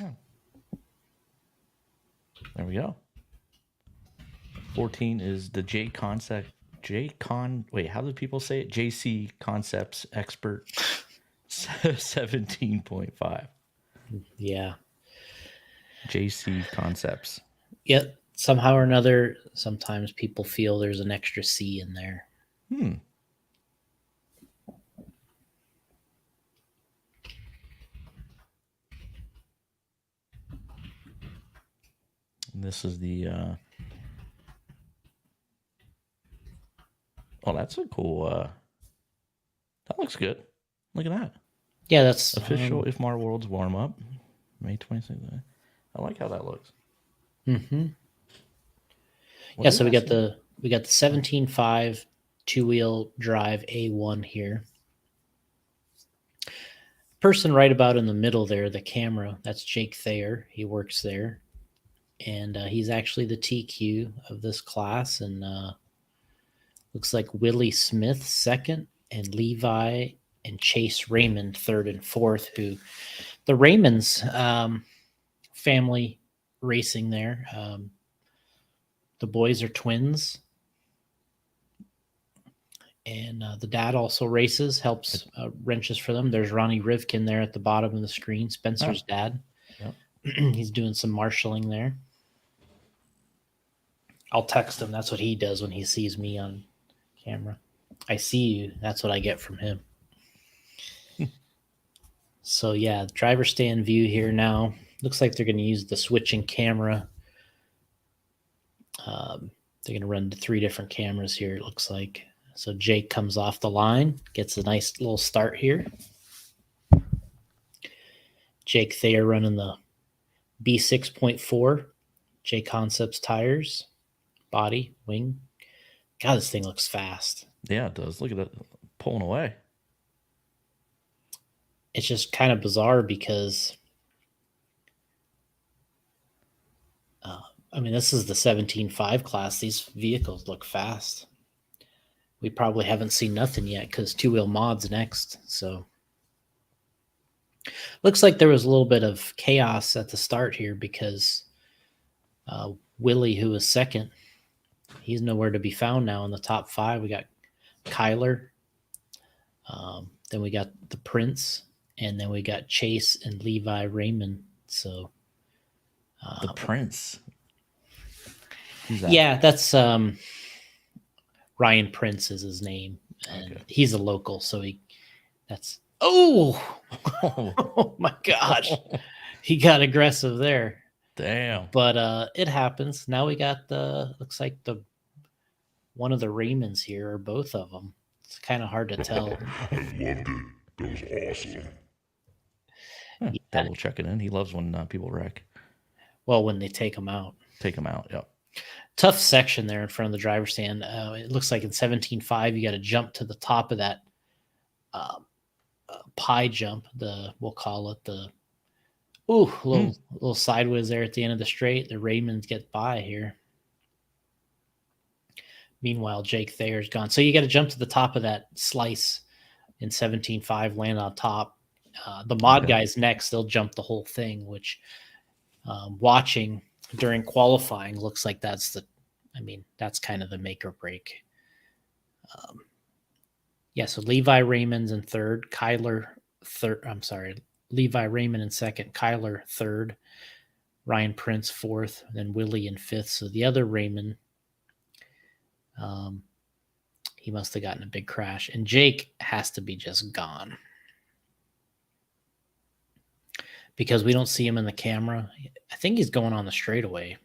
Oh. There we go. 14 is the J Concept. Wait, how do people say it? JC Concepts Expert 17.5. Yeah. JC Concepts. Yep. Somehow or another, sometimes people feel there's an extra C in there. And this is the oh, that's a cool that looks good. Look at that. Yeah, that's Official If Mar World's warm up. May 26th. I like how that looks. Mm-hmm. Yeah, so we got the 17.5 two-wheel drive A1 here. Person right about in the middle there, the camera, that's Jake Thayer. He works there. And he's actually the TQ of this class. And looks like Willie Smith second, and Levi and Chase Raymond third and fourth, who the Raymonds family racing there. The boys are twins. And the dad also races, helps wrenches for them. There's Ronnie Rivkin there at the bottom of the screen, Spencer's dad. Yep. He's doing some marshalling there. I'll text him. That's what he does when he sees me on camera. I see you. That's what I get from him. So, yeah, driver stand view here now. Looks like they're going to use the switching camera. They're going to run 3 different cameras here, it looks like. So Jake comes off the line, gets a nice little start here. Jake Thayer running the B6.4 J Concepts tires, body, wing. God, this thing looks fast. Yeah, it does. Look at that pulling away. It's just kind of bizarre because, this is the 17.5 class. These vehicles look fast. We probably haven't seen nothing yet because two-wheel mod's next. So looks like there was a little bit of chaos at the start here because Willie, who was second, he's nowhere to be found now in the top 5. We got Kyler, then we got the Prince, and then we got Chase and Levi Raymond. So the Prince. Who's that? Yeah, that's Ryan Prince is his name, and he's a local. So oh my gosh, he got aggressive there. Damn. But it happens. Now we got looks like one of the Raymonds here, or both of them. It's kind of hard to tell. I loved it. That was awesome. Yeah. Double checking in. He loves when people wreck. Well, when they take them out. Yep. Tough section there in front of the driver's stand. It looks like in 17.5, you got to jump to the top of that pie jump. We'll call it the little sideways there at the end of the straight. The Raymonds get by here. Meanwhile, Jake Thayer's gone. So you got to jump to the top of that slice in 17.5, land on top. The mod guys next, they'll jump the whole thing, which watching during qualifying looks like that's kind of the make or break. So Levi Raymond's in third, Levi Raymond in second, Kyler third, Ryan Prince fourth, and then Willie in fifth. So the other Raymond, he must have gotten a big crash. And Jake has to be just gone because we don't see him in the camera. I think he's going on the straightaway.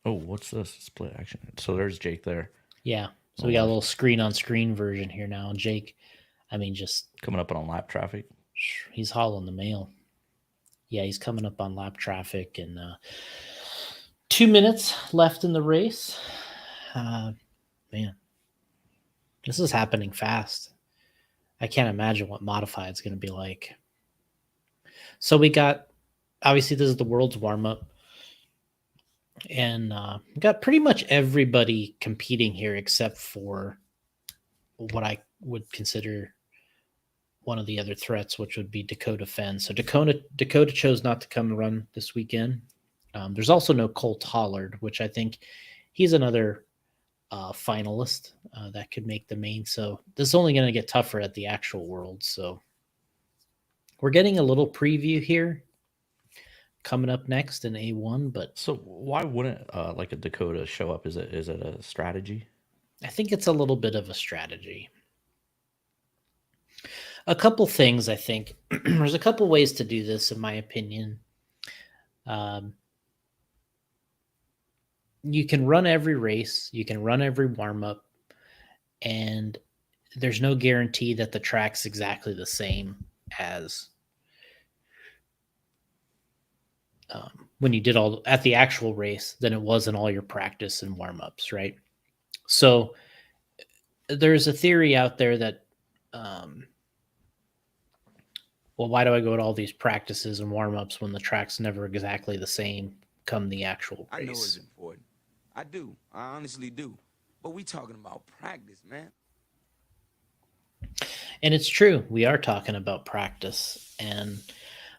Oh, what's this? Split action. So there's Jake there. Yeah. So we got a little screen-on-screen version here now. And Jake, just coming up on lap traffic. He's hauling the mail. Yeah, he's coming up on lap traffic, and 2 minutes left in the race. Man, this is happening fast. I can't imagine what modified is going to be like. So we got, obviously this is the world's warm-up. And we got pretty much everybody competing here except for what I would consider one of the other threats, which would be Dakota Fenn. So Dakota chose not to come and run this weekend. There's also no Colt Hollard, which I think he's another finalist that could make the main. So this is only going to get tougher at the actual world. So we're getting a little preview here coming up next in A1, but So why wouldn't like a Dakota show up? Is it a strategy? I think it's a little bit of a strategy. A couple things, I think. There's a couple ways to do this, in my opinion. You can run every race, you can run every warm up, and there's no guarantee that the track's exactly the same as when you did all at the actual race than it was in all your practice and warm ups, right? So there's a theory out there that, well, why do I go to all these practices and warm ups when the track's never exactly the same come the actual race? I know it's important. I do. I honestly do. But we talking about practice, man. And it's true. We are talking about practice.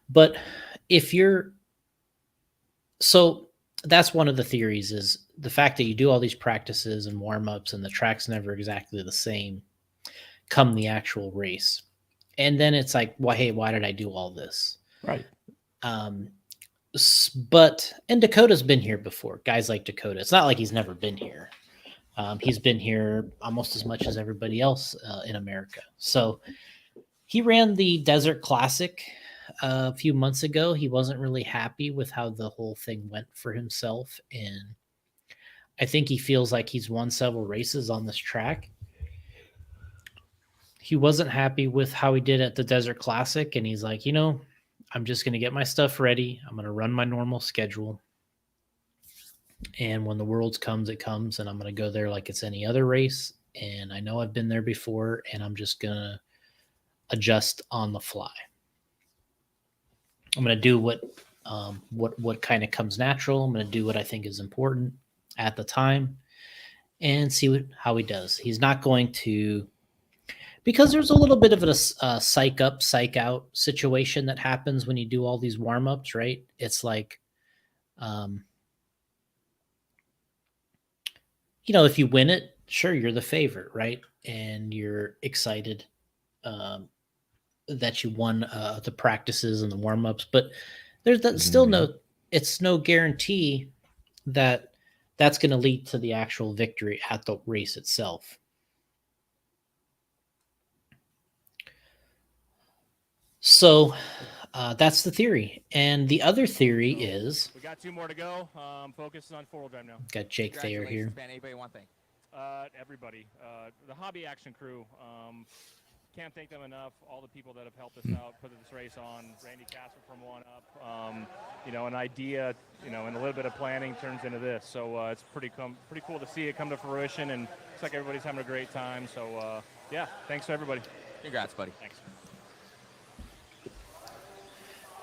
But if you're, so that's one of the theories, is the fact that you do all these practices and warm-ups and the track's never exactly the same come the actual race. And then it's like, well, hey, why did I do all this? Right. But Dakota's been here before. Guys like Dakota. It's not like he's never been here. He's been here almost as much as everybody else in America. So he ran the Desert Classic a few months ago. He wasn't really happy with how the whole thing went for himself. And I think he feels like he's won several races on this track. He wasn't happy with how he did at the Desert Classic. And he's like, I'm just going to get my stuff ready. I'm going to run my normal schedule. And when the Worlds comes, it comes. And I'm going to go there like it's any other race. And I know I've been there before. And I'm just going to adjust on the fly. I'm going to do what kind of comes natural. I'm going to do what I think is important at the time and see how he does. He's not going to, because there's a little bit of a psych up, psych out situation that happens when you do all these warm-ups, right? It's like, if you win it, sure, you're the favorite, right? And you're excited that you won the practices and the warm-ups, but there's still it's no guarantee that that's going to lead to the actual victory at the race itself. So that's the theory. And the other theory is... We got 2 more to go. Focus is on 4-wheel drive now. Got Jake Thayer here. Man. Anybody want to thank? Everybody. The Hobby Action crew. Can't thank them enough. All the people that have helped us out, put this race on. Randy Castle from Warmup. An idea, and a little bit of planning turns into this. So it's pretty cool to see it come to fruition. And looks like everybody's having a great time. So, thanks to everybody. Congrats, buddy. Thanks.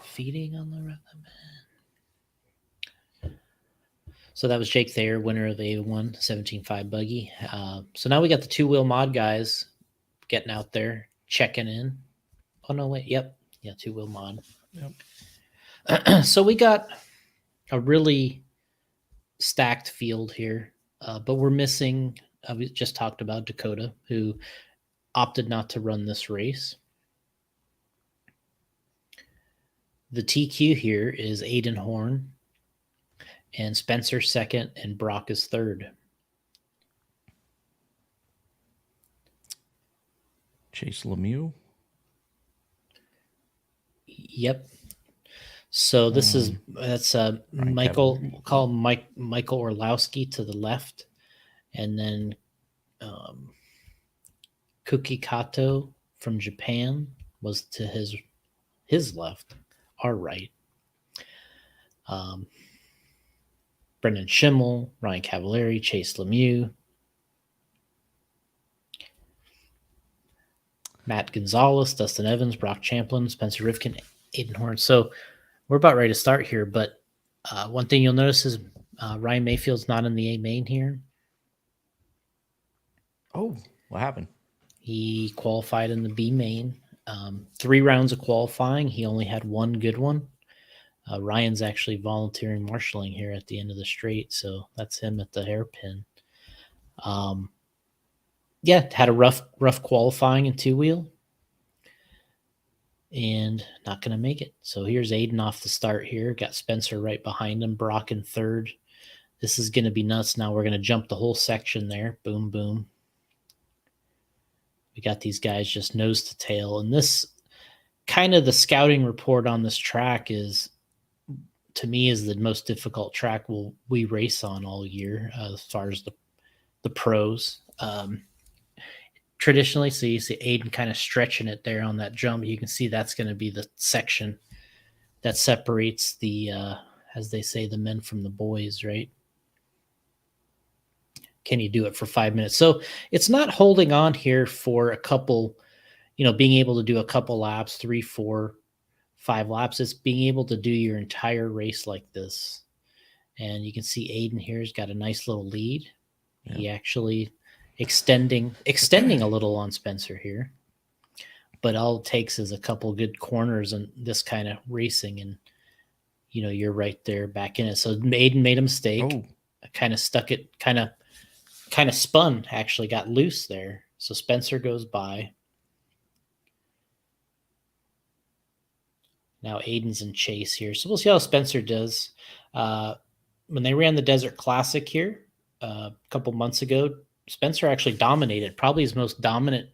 Feeding on the rhythm. So that was Jake Thayer, winner of the A1 17.5 buggy. So now we got the 2-wheel mod guys getting out there, checking in. Oh, no, wait. Yep. Yeah, 2-wheel mod. Yep. So we got a really stacked field here, but we're missing, we just talked about Dakota, who opted not to run this race. The TQ here is Aiden Horn, and Spencer second, and Brock is third. Chase Lemieux. Yep. So that's Michael. We'll call him Michael Orlowski to the left, and then Kuki Kato from Japan was to his left, our right. Brendan Schimmel, Ryan Cavallari, Chase Lemieux, Matt Gonzalez, Dustin Evans, Brock Champlin, Spencer Rifkin, Aiden Horn. So we're about ready to start here, but one thing you'll notice is Ryan Mayfield's not in the A main here. Oh, what happened? He qualified in the B main. 3 rounds of qualifying. He only had one good one. Ryan's actually volunteering marshaling here at the end of the straight, so that's him at the hairpin. Yeah, had a rough qualifying in 2-wheel, and not going to make it. So here's Aiden off the start here. Got Spencer right behind him, Brock in third. This is going to be nuts. Now we're going to jump the whole section there. Boom, boom. We got these guys just nose to tail, and this kind of the scouting report on this track is, to me, is the most difficult track we race on all year as far as the pros. Traditionally, so you see Aiden kind of stretching it there on that jump. You can see that's going to be the section that separates the, as they say, the men from the boys, right? Can you do it for 5 minutes? So it's not holding on here for a couple, being able to do a couple laps, 3, 4, 5 laps. It's being able to do your entire race like this. And you can see Aiden here's got a nice little lead. Yeah. He actually extending a little on Spencer here. But all it takes is a couple good corners and this kind of racing, and you're right there back in it. So Aiden made a mistake. Oh. Kind of stuck it, kind of spun, actually got loose there. So Spencer goes by. Now Aiden's in chase here. So we'll see how Spencer does. When they ran the Desert Classic here a couple months ago, Spencer actually dominated, probably his most dominant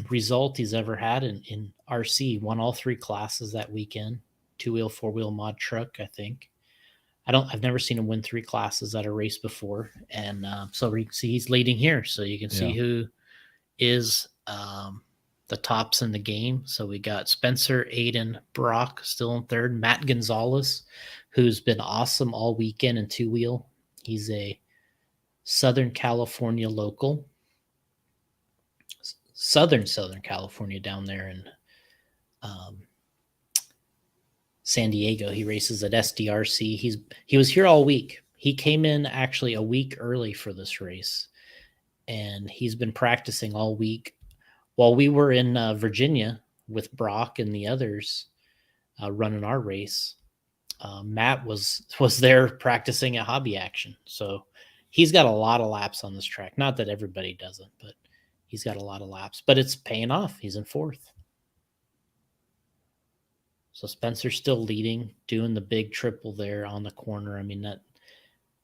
result he's ever had in RC. Won all 3 classes that weekend, 2-wheel, 4-wheel mod truck, I think. I've never seen him win 3 classes at a race before. And so we can see he's leading here. So you can see who is the tops in the game. So we got Spencer, Aiden, Brock still in third, Matt Gonzalez, who's been awesome all weekend in 2-wheel. He's a Southern California local. Southern California, down there in San Diego. He races at SDRC. He was here all week. He came in actually a week early for this race, and he's been practicing all week while we were in Virginia with Brock and the others running our race. Matt was there practicing at Hobby Action. So he's got a lot of laps on this track. Not that everybody doesn't, but he's got a lot of laps. But it's paying off. He's in 4th. So Spencer's still leading, doing the big triple there on the corner. I mean,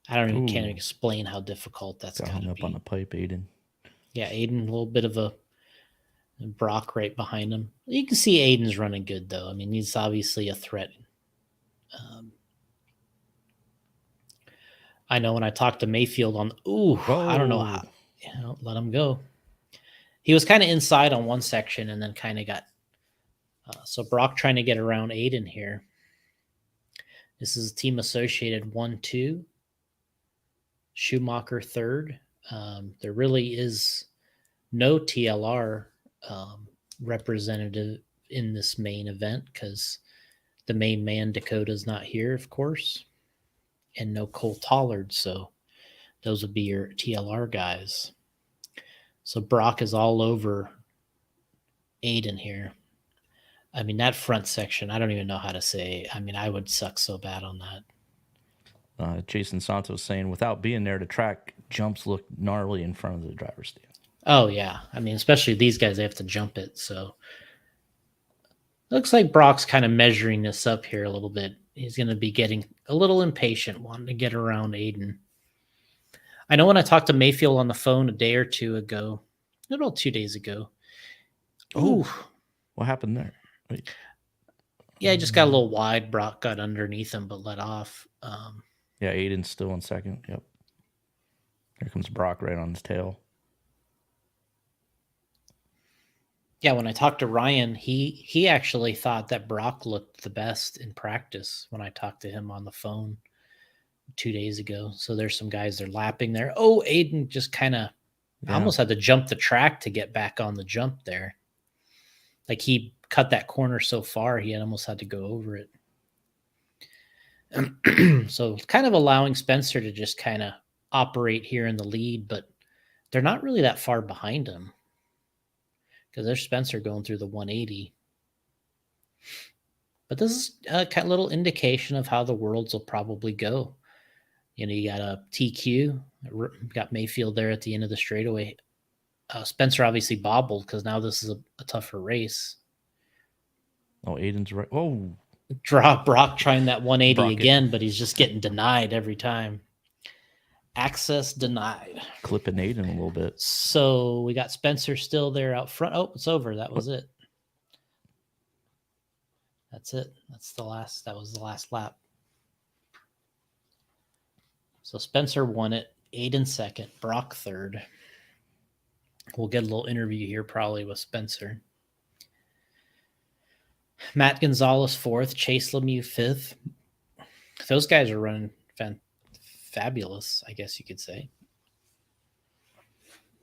can't even explain how difficult that's going to be. Up on the pipe, Aiden. Yeah, Aiden, a little bit of a Brock right behind him. You can see Aiden's running good, though. I mean, he's obviously a threat. I know when I talked to Mayfield I don't know how. Let him go. He was kind of inside on one section and then kind of got. So Brock trying to get around Aiden here. This is Team Associated 1-2. Schumacher third. There really is no TLR representative in this main event because the main man Dakota's not here, of course, and no Cole Tollard. So those would be your TLR guys. So Brock is all over Aiden here. I mean, that front section, I don't even know how to say. I mean, I would suck so bad on that. Jason Santos saying, without being there, the track jumps look gnarly in front of the driver's stand. Oh, yeah. I mean, especially these guys, they have to jump it. So looks like Brock's kind of measuring this up here a little bit. He's going to be getting a little impatient, wanting to get around Aiden. I know when I talked to Mayfield on the phone a day or two ago, 2 days ago. What happened there? Wait. Yeah, he just got a little wide. Brock got underneath him, but let off. Yeah, Aiden's still in second. Yep. Here comes Brock right on his tail. Yeah, when I talked to Ryan, he actually thought that Brock looked the best in practice when I talked to him on the phone 2 days ago. So there's some guys they're lapping there. Oh, Aiden just kind of almost had to jump the track to get back on the jump there. Like he cut that corner so far, he almost had to go over it. So kind of allowing Spencer to just kind of operate here in the lead, but they're not really that far behind him. because there's Spencer going through the 180. But this is a kind of little indication of how the worlds will probably go. You know, you got a TQ, got Mayfield there at the end of the straightaway. Spencer obviously bobbled because now this is a tougher race. Oh, Aiden's right. Oh, Brock trying that 180 Brock again, but he's just getting denied every time. Access denied. clipping Aiden a little bit. So we got Spencer still there out front. Oh, it's over. That was it. That's it. That was the last lap. So Spencer won it. Aiden second. Brock third. We'll get a little interview here probably with Spencer. Matt Gonzalez fourth. Chase Lemieux fifth. Those guys are running fabulous, I guess you could say.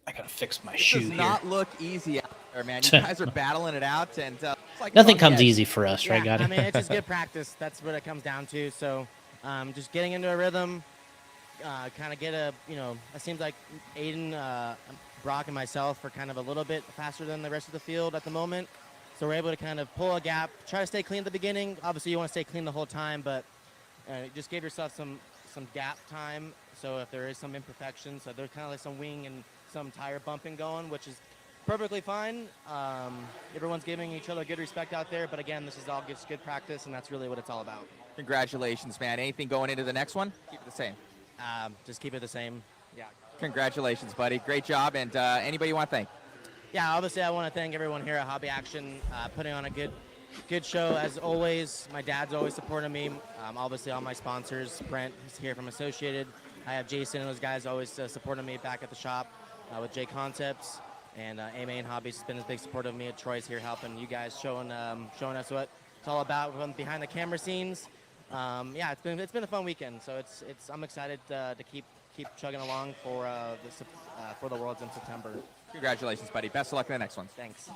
I gotta fix my shoe Does here. not look easy out there, man. You guys are battling it out, and it's like Nothing on the comes edge. easy for us, right, Yeah, Gotti? I mean, it's just good practice. That's what it comes down to. So just getting into a rhythm, kind of get a, it seems like Aiden, Brock, and myself are kind of a little bit faster than the rest of the field at the moment. So we're able to kind of pull a gap, try to stay clean at the beginning. Obviously, you want to stay clean the whole time, but just give yourself some gap time. So if there is some imperfections, so there's kind of like some wing and some tire bumping going, which is perfectly fine. Everyone's giving each other good respect out there, but again, this is all just good practice, and that's really what it's all about. Congratulations, man. Anything going into the next one? Keep it the same. Just keep it the same. Yeah. Congratulations, buddy. Great job. And anybody you want to thank? Yeah, obviously I want to thank everyone here at Hobby Action, putting on a good show as always. My dad's always supporting me. Obviously all my sponsors, Brent is here from Associated. I have Jason and those guys always supporting me back at the shop with J Concepts. And A-Main Hobbies has been a big support of me. Troy's here helping you guys, showing us what it's all about from behind the camera scenes. Yeah, it's been a fun weekend. So I'm excited to keep chugging along for the Worlds in September. Congratulations, buddy. Best of luck in the next one. Thanks.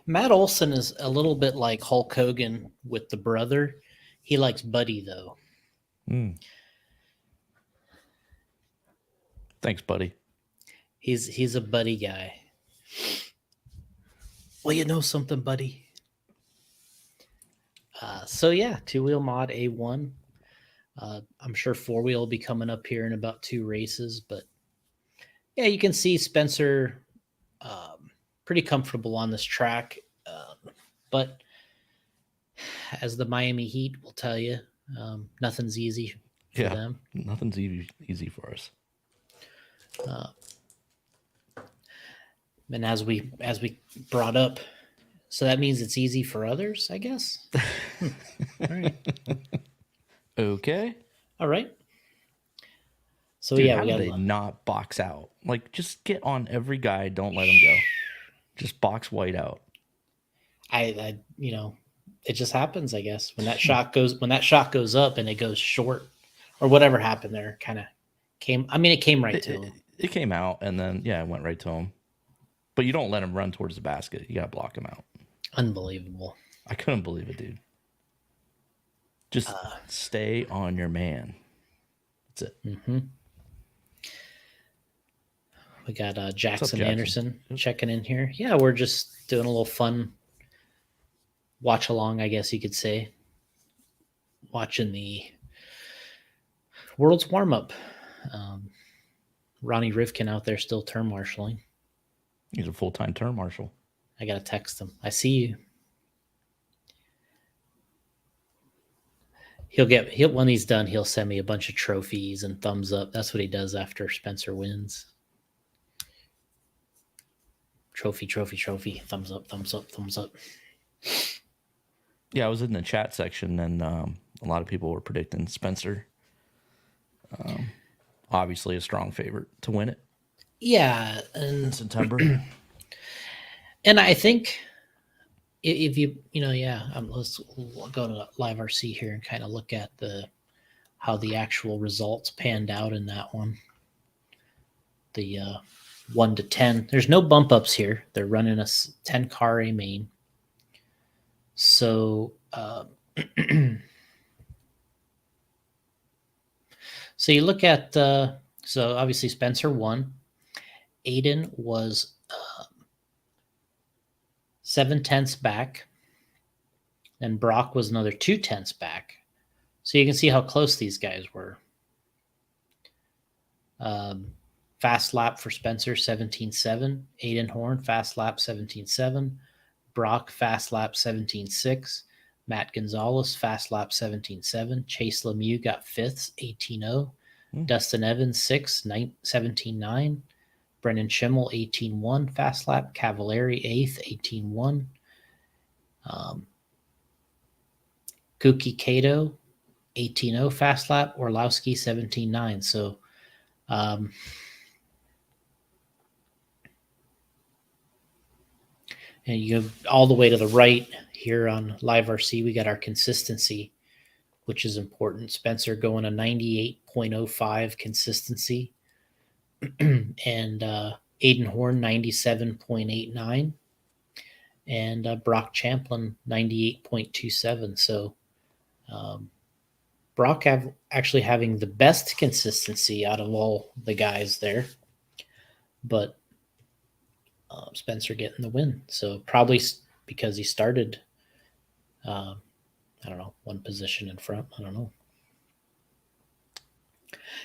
Matt Olson is a little bit like Hulk Hogan with the brother. He likes Buddy though. Thanks, buddy. He's a buddy guy. Well, you know something, buddy. So yeah, two-wheel mod A1. I'm sure four-wheel will be coming up here in about 2 races, but yeah, you can see Spencer pretty comfortable on this track. But as the Miami Heat will tell you, nothing's easy for them. Nothing's easy for us. And as we brought up, so that means it's easy for others, I guess. All right. Okay. All right. So Dude, yeah, how we do got they not box out? Like, just get on every guy. Don't let him go. Just box white out. I it just happens, I guess. When that shot goes up and it goes short or whatever happened there, kind of came. I mean, it came right to him. It came out and then it went right to him. But you don't let him run towards the basket. You gotta block him out. Unbelievable. I couldn't believe it, dude. Just stay on your man. That's it. Mm-hmm. We got Jackson Jackson? Anderson checking in here. Yeah, we're just doing a little fun watch along, I guess you could say. Watching the World's Warmup. Ronnie Rivkin out there still term marshaling. He's a full-time term marshal. I got to text him. I see you. He'll when he's done, he'll send me a bunch of trophies and thumbs up. That's what he does after Spencer wins. Trophy. Thumbs up. Yeah, I was in the chat section and a lot of people were predicting Spencer. Obviously a strong favorite to win it Yeah, in and September. and I think if you let's go to Live RC here and kind of look at how the actual results panned out in that one. The 1 to 10. There's no bump ups here. They're running a 10 car A main. So so you look at so obviously Spencer won. Aiden was 7/10 back. And Brock was another 2/10 back. So you can see how close these guys were. Fast lap for Spencer, 17.7. Aiden Horn, fast lap, 17.7. Brock, fast lap, 17.6. Matt Gonzalez, fast lap, 17.7. Chase Lemieux got fifths, 18.0. Dustin Evans, 6th, 17.9. Brennan Schimmel, 18.1. Fast lap. Cavallari, 8th, 18.1. Kuki Kato, 18.0 fast lap. Orlowski, 17.9. So, and you go all the way to the right here on Live RC, we got our consistency, which is important. Spencer going a 98.05 consistency. And Aiden Horn, 97.89. And Brock Champlin, 98.27. So Brock actually having the best consistency out of all the guys there. But Spencer getting the win. So probably because he started, I don't know, one position in front. I don't know.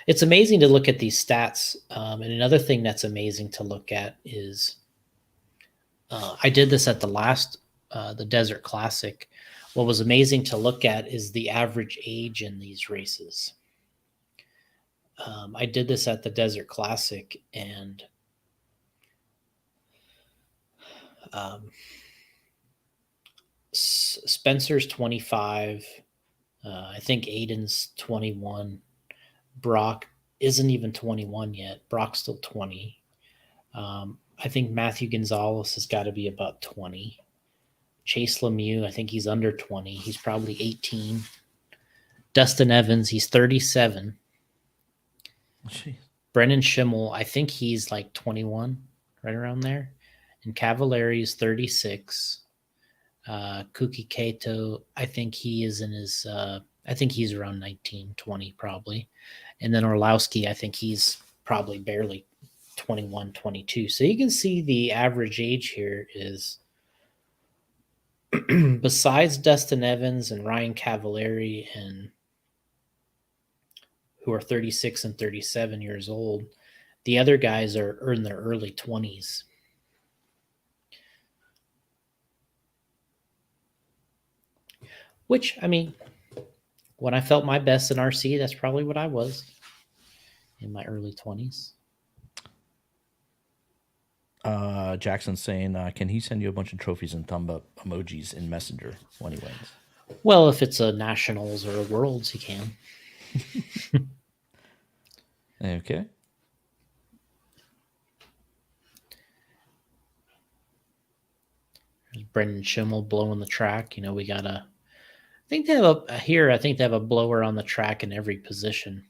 It's amazing to look at these stats. And another thing that's amazing to look at is I did this at the last, the Desert Classic. What was amazing to look at is the average age in these races. I did this at the Desert Classic, and Spencer's 25. I think Aiden's 21. Brock isn't even 21 yet. Brock's still 20. I think Matthew Gonzalez has got to be about 20. Chase Lemieux, I think he's under 20. He's probably 18. Dustin Evans, he's 37. Jeez. Brennan Schimmel, I think he's like 21, right around there. And Cavallari is 36. Kuki Kato, I think he is in his, I think he's around 19, 20 probably. And then Orlowski, I think he's probably barely 21, 22. So you can see the average age here is, besides Dustin Evans and Ryan Cavallari, and who are 36 and 37 years old, the other guys are in their early 20s. Which, I mean, when I felt my best in RC, that's probably what I was in my early 20s. Jackson's saying, can he send you a bunch of trophies and thumb up emojis in Messenger when he wins? Well, if it's a Nationals or a Worlds, he can. Okay. There's Brendan Schimmel blowing the track. You know, we got a, I think they have a, here, I think they have a blower on the track in every position.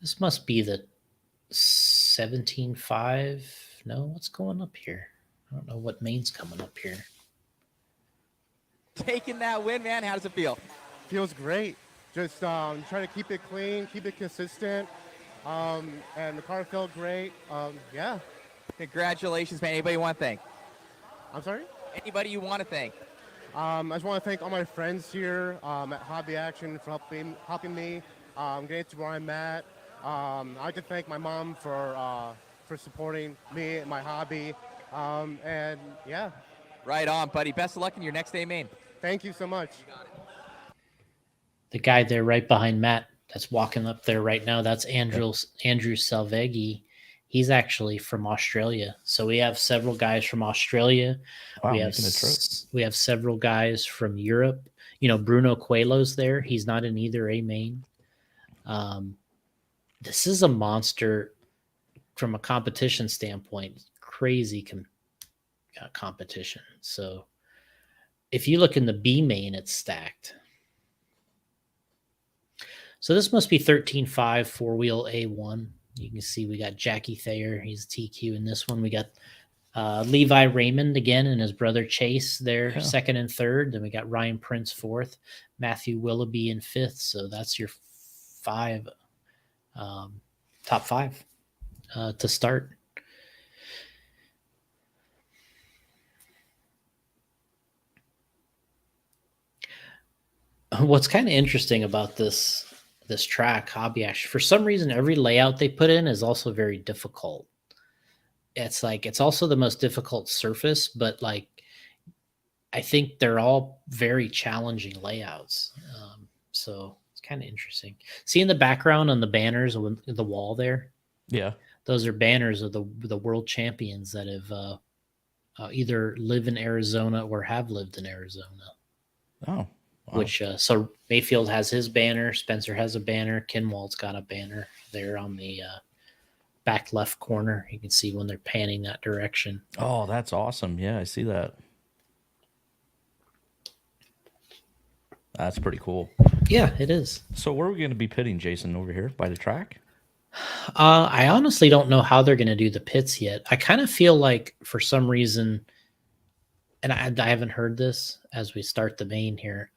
This must be the 17.5. No, what's going up here? I don't know what main's coming up here. Taking that win, man. How does it feel? Feels great. Just trying to keep it clean, keep it consistent, and the car felt great. Yeah. Congratulations, man. Anybody you want to thank? I'm sorry? Anybody you want to thank? I just want to thank all my friends here at Hobby Action for helping me get to where I'm at. I'd like to thank my mom for supporting me and my hobby. And yeah. Right on, buddy. Best of luck in your next day main. Thank you so much. The guy there right behind Matt that's walking up there right now, that's Andrew Salvegi. He's actually from Australia. So we have several guys from Australia. Wow, we have several guys from Europe. You know, Bruno Coelho's there. He's not in either A main. This is a monster from a competition standpoint. Crazy competition. So if you look in the B main, it's stacked. So this must be 13.5 four-wheel A1. You can see we got Jackie Thayer. He's TQ in this one. We got Levi Raymond again and his brother Chase there, second and third. Then we got Ryan Prince fourth, Matthew Willoughby in fifth. So that's your top five to start. What's kind of interesting about this track, Hobby Action, for some reason, every layout they put in is also very difficult. It's like it's also the most difficult surface, but like I think they're all very challenging layouts. So it's kind of interesting. See in the background on the banners on the wall there. Yeah. Those are banners of the world champions that have either live in Arizona or have lived in Arizona. Oh. Wow. Which so Mayfield has his banner, Spencer has a banner, Kinwald's got a banner there on the back left corner. You can see when they're panning that direction. Oh, that's awesome. Yeah, I see that. That's pretty cool. Yeah, it is. So where are we going to be pitting, Jason, over here by the track? I honestly don't know how they're going to do the pits yet. I kind of feel like for some reason, and I haven't heard this as we start the main here,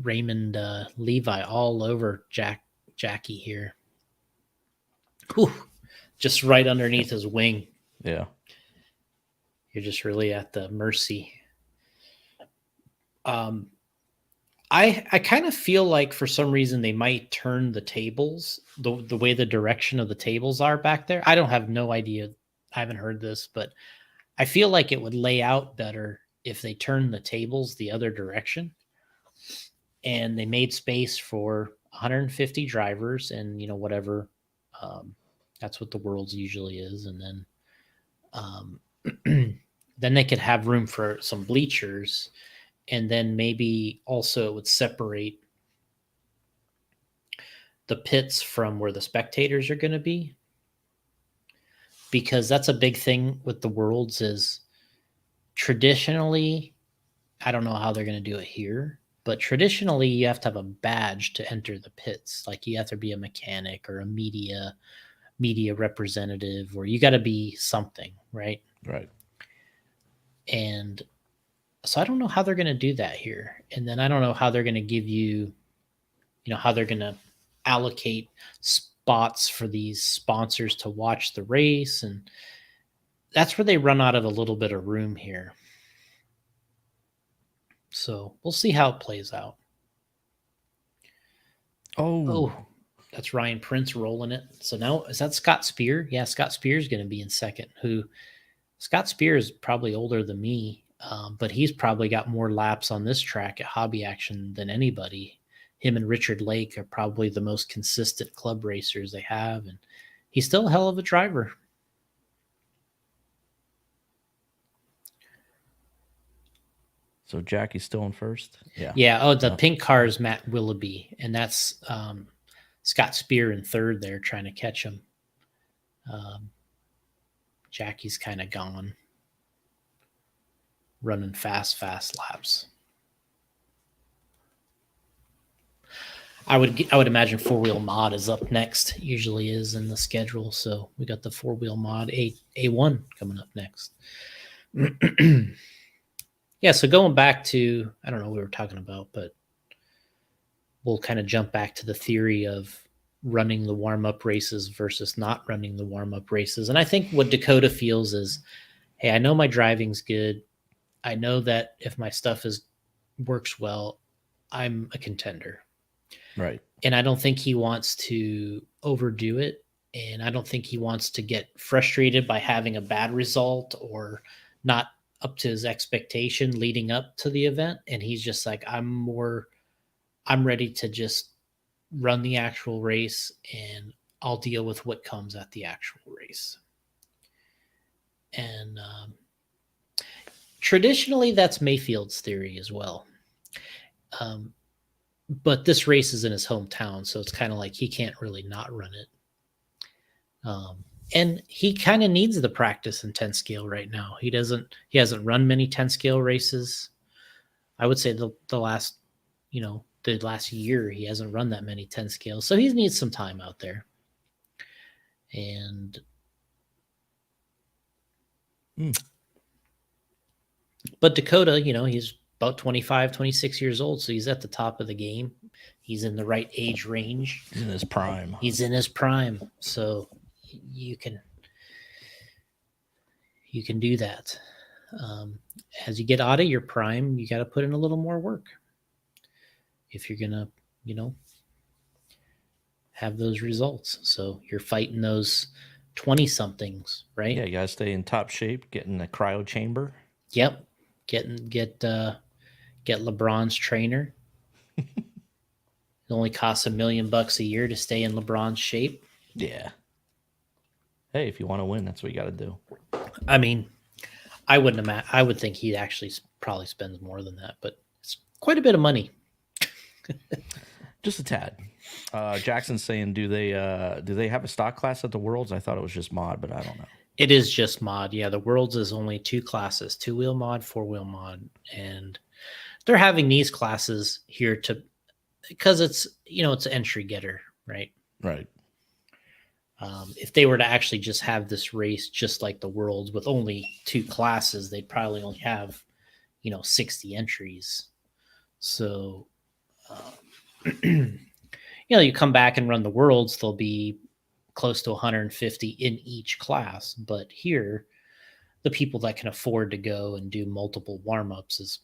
Raymond Levi all over Jackie here. Whew, just right underneath his wing. Yeah. You're just really at the mercy. I kind of feel like for some reason they might turn the tables the way the direction of the tables are back there. I don't have no idea. I haven't heard this, but I feel like it would lay out better if they turned the tables the other direction and they made space for 150 drivers and whatever. That's what the world's usually is, and then then they could have room for some bleachers. And then maybe also it would separate the pits from where the spectators are going to be. Because that's a big thing with the Worlds is traditionally, I don't know how they're going to do it here, but traditionally you have to have a badge to enter the pits. Like you have to be a mechanic or a media representative, or you got to be something, right? Right. And so I don't know how they're going to do that here. And then I don't know how they're going to give you, how they're going to allocate spots for these sponsors to watch the race. And that's where they run out of a little bit of room here. So we'll see how it plays out. Oh, that's Ryan Prince rolling it. So now is that Scott Spear? Yeah, Scott Spear is going to be in second. Scott Spear is probably older than me. But he's probably got more laps on this track at Hobby Action than anybody. Him and Richard Lake are probably the most consistent club racers they have, and he's still a hell of a driver. So Jackie's still in first? Yeah. Yeah. Oh, the pink car is Matt Willoughby, and that's Scott Spear in third there trying to catch him. Jackie's kind of gone. Running fast laps. I would imagine four-wheel mod is up next. Usually is in the schedule. So we got the four-wheel mod A1 coming up next. Yeah. So going back to, I don't know what we were talking about, but we'll kind of jump back to the theory of running the warm-up races versus not running the warm-up races. And I think what Dakota feels is, hey, I know my driving's good. I know that if my stuff works well, I'm a contender. Right. And I don't think he wants to overdo it. And I don't think he wants to get frustrated by having a bad result or not up to his expectation leading up to the event. And he's just like, I'm ready to just run the actual race and I'll deal with what comes at the actual race. And, traditionally, that's Mayfield's theory as well. But this race is in his hometown, so it's kind of like he can't really not run it. And he kind of needs the practice in 10 scale right now. He hasn't run many 10 scale races. I would say the last year, he hasn't run that many 10 scales. So he needs some time out there. And but Dakota, he's about 25, 26 years old. So he's at the top of the game. He's in the right age range. He's in his prime. He's in his prime. So you can do that. As you get out of your prime, you got to put in a little more work if you're gonna, have those results. So you're fighting those 20 somethings, right? Yeah, you gotta stay in top shape, get in the cryo chamber. Yep. Get LeBron's trainer. It only costs $1 million a year to stay in LeBron's shape. Yeah. Hey, if you want to win, that's what you got to do. I mean, I would think he actually probably spends more than that, but it's quite a bit of money. Just a tad. Jackson's saying, do they have a stock class at the Worlds? I thought it was just mod, but I don't know. It is just mod. Yeah, the Worlds is only 2 classes: 2-wheel mod, 4-wheel mod, and they're having these classes here because it's it's entry getter, right? Right. If they were to actually just have this race just like the Worlds with only 2 classes, they'd probably only have 60 entries. So you come back and run the Worlds, there'll be close to 150 in each class. But here, the people that can afford to go and do multiple warm-ups is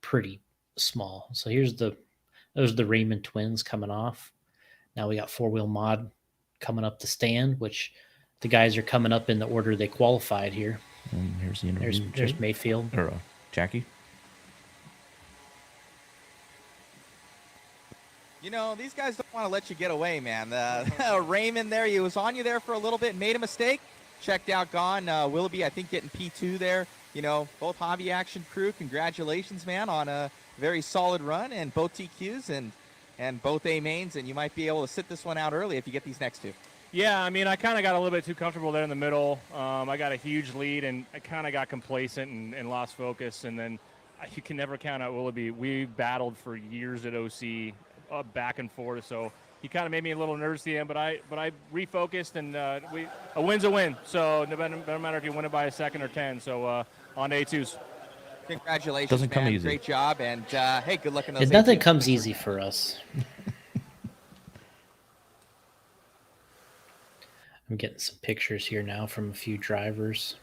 pretty small. So those are the Raymond twins coming off. Now we got 4-wheel mod coming up the stand, which the guys are coming up in the order they qualified here. And here's the interview. There's Mayfield. Or Jackie. These guys don't want to let you get away, man. Raymond there, he was on you there for a little bit, made a mistake, checked out, gone. Willoughby, I think, getting P2 there. Both Hobby Action crew, congratulations, man, on a very solid run, and both TQs and both A mains, and you might be able to sit this one out early if you get these next 2. Yeah, I mean, I kind of got a little bit too comfortable there in the middle. I got a huge lead, and I kind of got complacent and lost focus. And then you can never count out Willoughby. We battled for years at OC, back and forth. So he kind of made me a little nervous at the end, but I refocused, and a win's a win. So no matter if you win it by a second or 10. So on A2s. Congratulations, Doesn't come man. easy. Great job, and hey, good luck in those. And nothing comes easy for us. I'm getting some pictures here now from a few drivers.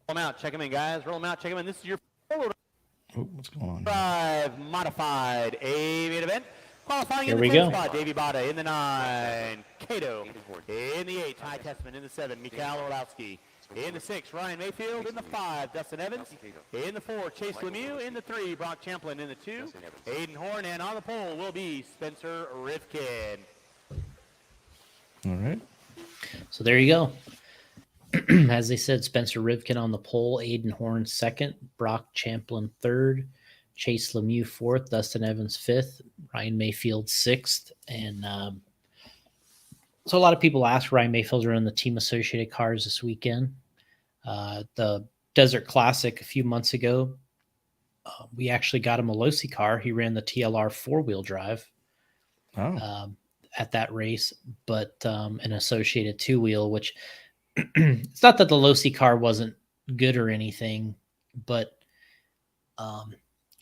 Roll them out, check them in, guys. Roll them out, check them in. This is your What's going on? 5 modified A-main event. Qualifying Here in we the 10 go. spot, Davey Bada in the 9. Cato in the 8. Ty Testament in the 7. Mikhail Orlowski in the 6. Ryan Mayfield in the 5. Dustin Evans in the 4. Chase Lemieux in the 3. Brock Champlin in the 2. Aiden Horn, and on the pole will be Spencer Rivkin. All right. So there you go. As they said, Spencer Rivkin on the pole, Aiden Horn 2nd, Brock Champlin 3rd, Chase Lemieux 4th, Dustin Evans 5th, Ryan Mayfield 6th. And so a lot of people ask Ryan Mayfield running the Team Associated cars this weekend. The Desert Classic a few months ago, we actually got him a Losi car. He ran the TLR 4-wheel drive. At that race, but an Associated 2-wheel, which it's not that the Losi car wasn't good or anything, but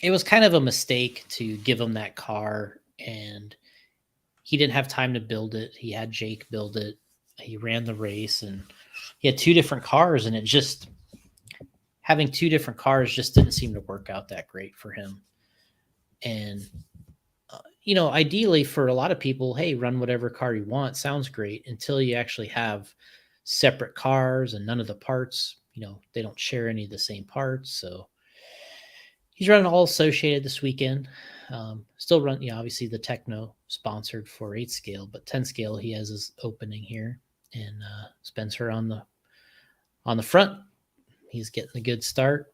it was kind of a mistake to give him that car, and he didn't have time to build it. He had Jake build it. He ran the race, and he had 2 different cars, and having 2 different cars just didn't seem to work out that great for him. And ideally for a lot of people, hey, run whatever car you want. Sounds great until you actually have separate cars and none of the parts, they don't share any of the same parts. So he's running all Associated this weekend. Still run, obviously the Techno sponsored for 8 scale, but 10 scale, he has his opening here, and Spencer on the front. He's getting a good start.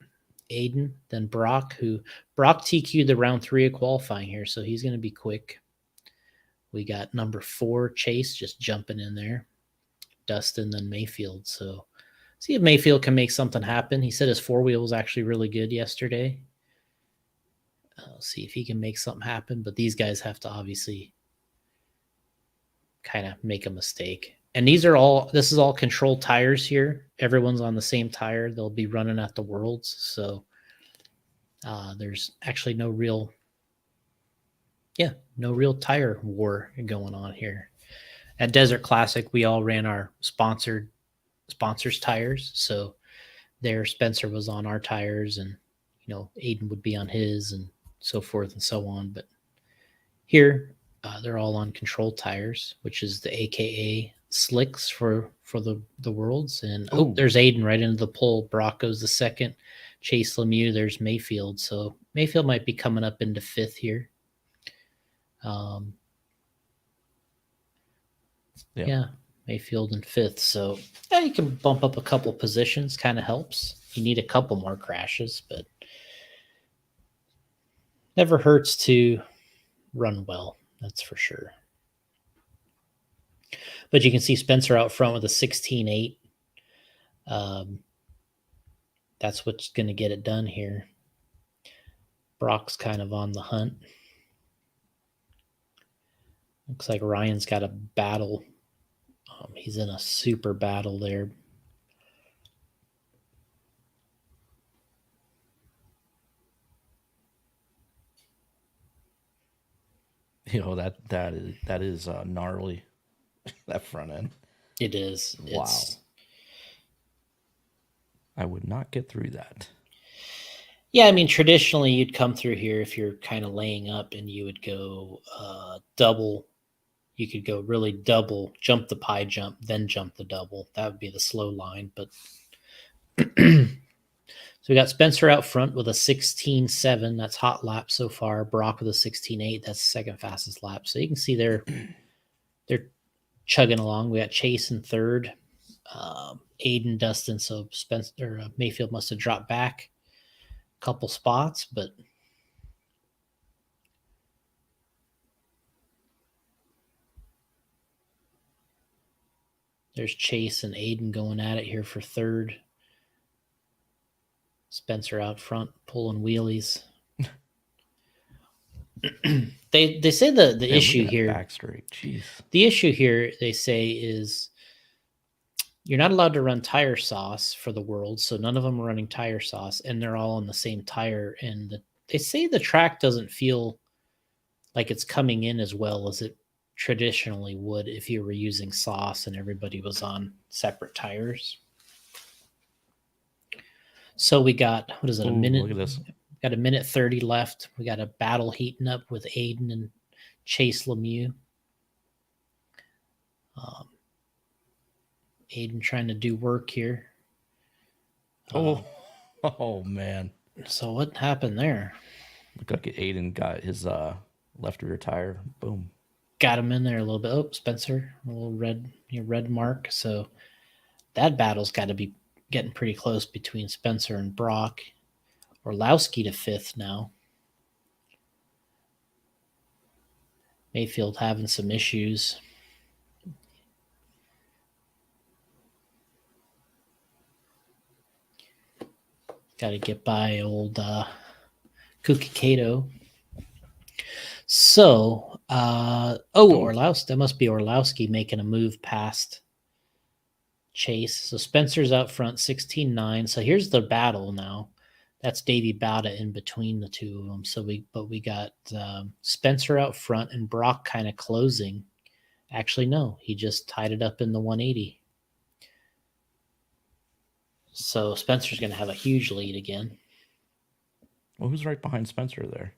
Aiden, then Brock TQ'd the round 3 of qualifying here, so he's going to be quick. We got number 4, Chase, just jumping in there. Dustin, then Mayfield. So see if Mayfield can make something happen. He said his 4-wheel was actually really good yesterday. See if he can make something happen, but these guys have to obviously kind of make a mistake. And this is all controlled tires here. Everyone's on the same tire. They'll be running at the Worlds. So there's actually no real tire war going on here. At Desert Classic, we all ran our sponsors tires. So there, Spencer was on our tires, and Aiden would be on his, and so forth and so on. But here, they're all on controlled tires, which is the AKA slicks for the worlds. And there's Aiden right into the pole. Brock goes the second. Chase Lemieux. There's Mayfield. So Mayfield might be coming up into fifth here. Yeah, Mayfield in fifth. So yeah, you can bump up a couple positions. Kind of helps. You need a couple more crashes, but never hurts to run well. That's for sure. But you can see Spencer out front with a 16.8. That's what's going to get it done here. Brock's kind of on the hunt. Looks like Ryan's got a battle. He's in a super battle there. That is gnarly. That front end. It is. Wow. I would not get through that. Yeah, I mean, traditionally you'd come through here if you're kind of laying up, and you would go double. You could go really double, jump the pie jump, then jump the double. That would be the slow line. But so we got Spencer out front with a 16.7. That's hot lap so far. Brock with a 16.8. That's the second fastest lap. So you can see they're chugging along. We got Chase in third. Aiden, Dustin. So Spencer Mayfield must have dropped back a couple spots, but there's Chase and Aiden going at it here for third. Spencer out front pulling wheelies. They say the issue here. Back straight. Jeez. The issue here, they say, is you're not allowed to run tire sauce for the world, so none of them are running tire sauce, and they're all on the same tire. And they say the track doesn't feel like it's coming in as well as it traditionally would if you were using sauce and everybody was on separate tires. So we got, what is it, a minute? Look at this. Got a minute 30 left. We got a battle heating up with Aiden and Chase Lemieux. Aiden trying to do work here. Oh man. So what happened there? Looked like Aiden got his left rear tire. Boom. Got him in there a little bit. Oh, Spencer, a little red mark. So that battle's got to be getting pretty close between Spencer and Brock. Orlowski to fifth now. Mayfield having some issues. Got to get by old Kuki Kato. So, Orlowski. That must be Orlowski making a move past Chase. So Spencer's out front, 16.9. So here's the battle now. That's Davey Bowda in between the two of them. So we got Spencer out front and Brock kind of closing. Actually, no, he just tied it up in the 180. So Spencer's going to have a huge lead again. Well, who's right behind Spencer there?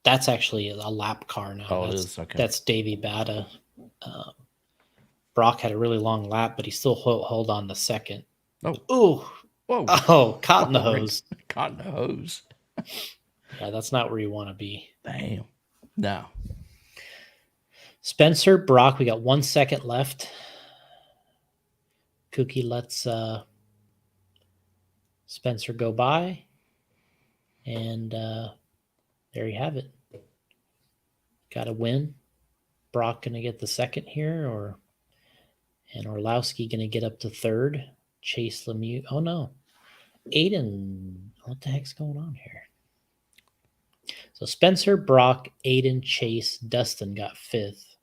That's actually a lap car now. Oh, it is? Okay. That's Davey Bowda. Brock had a really long lap, but he still hold on the second. Oh. Ooh. Whoa. Oh, caught in the hose. Caught in the hose. Yeah, that's not where you want to be. Damn. No. Spencer, Brock, we got 1 second left. Cookie lets Spencer go by. And there you have it. Got a win. Brock going to get the second here, and Orlowski going to get up to third. Chase Lemieux. Oh, no. Aiden. What the heck's going on here? So Spencer, Brock, Aiden, Chase, Dustin got fifth.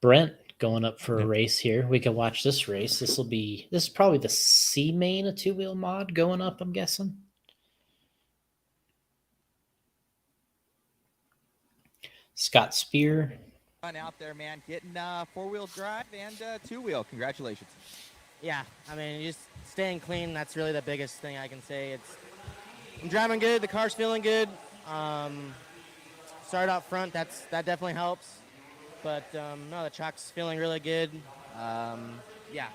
Brent going up for a race here. We can watch this race. This is probably the C main, a two-wheel mod going up, I'm guessing. Scott Spear. Run out there, man, getting 4-wheel drive and 2-wheel. Congratulations. Yeah, I mean, just staying clean, that's really the biggest thing I can say. I'm driving good, the car's feeling good. Started out front, that definitely helps. But no, the track's feeling really good. Yeah,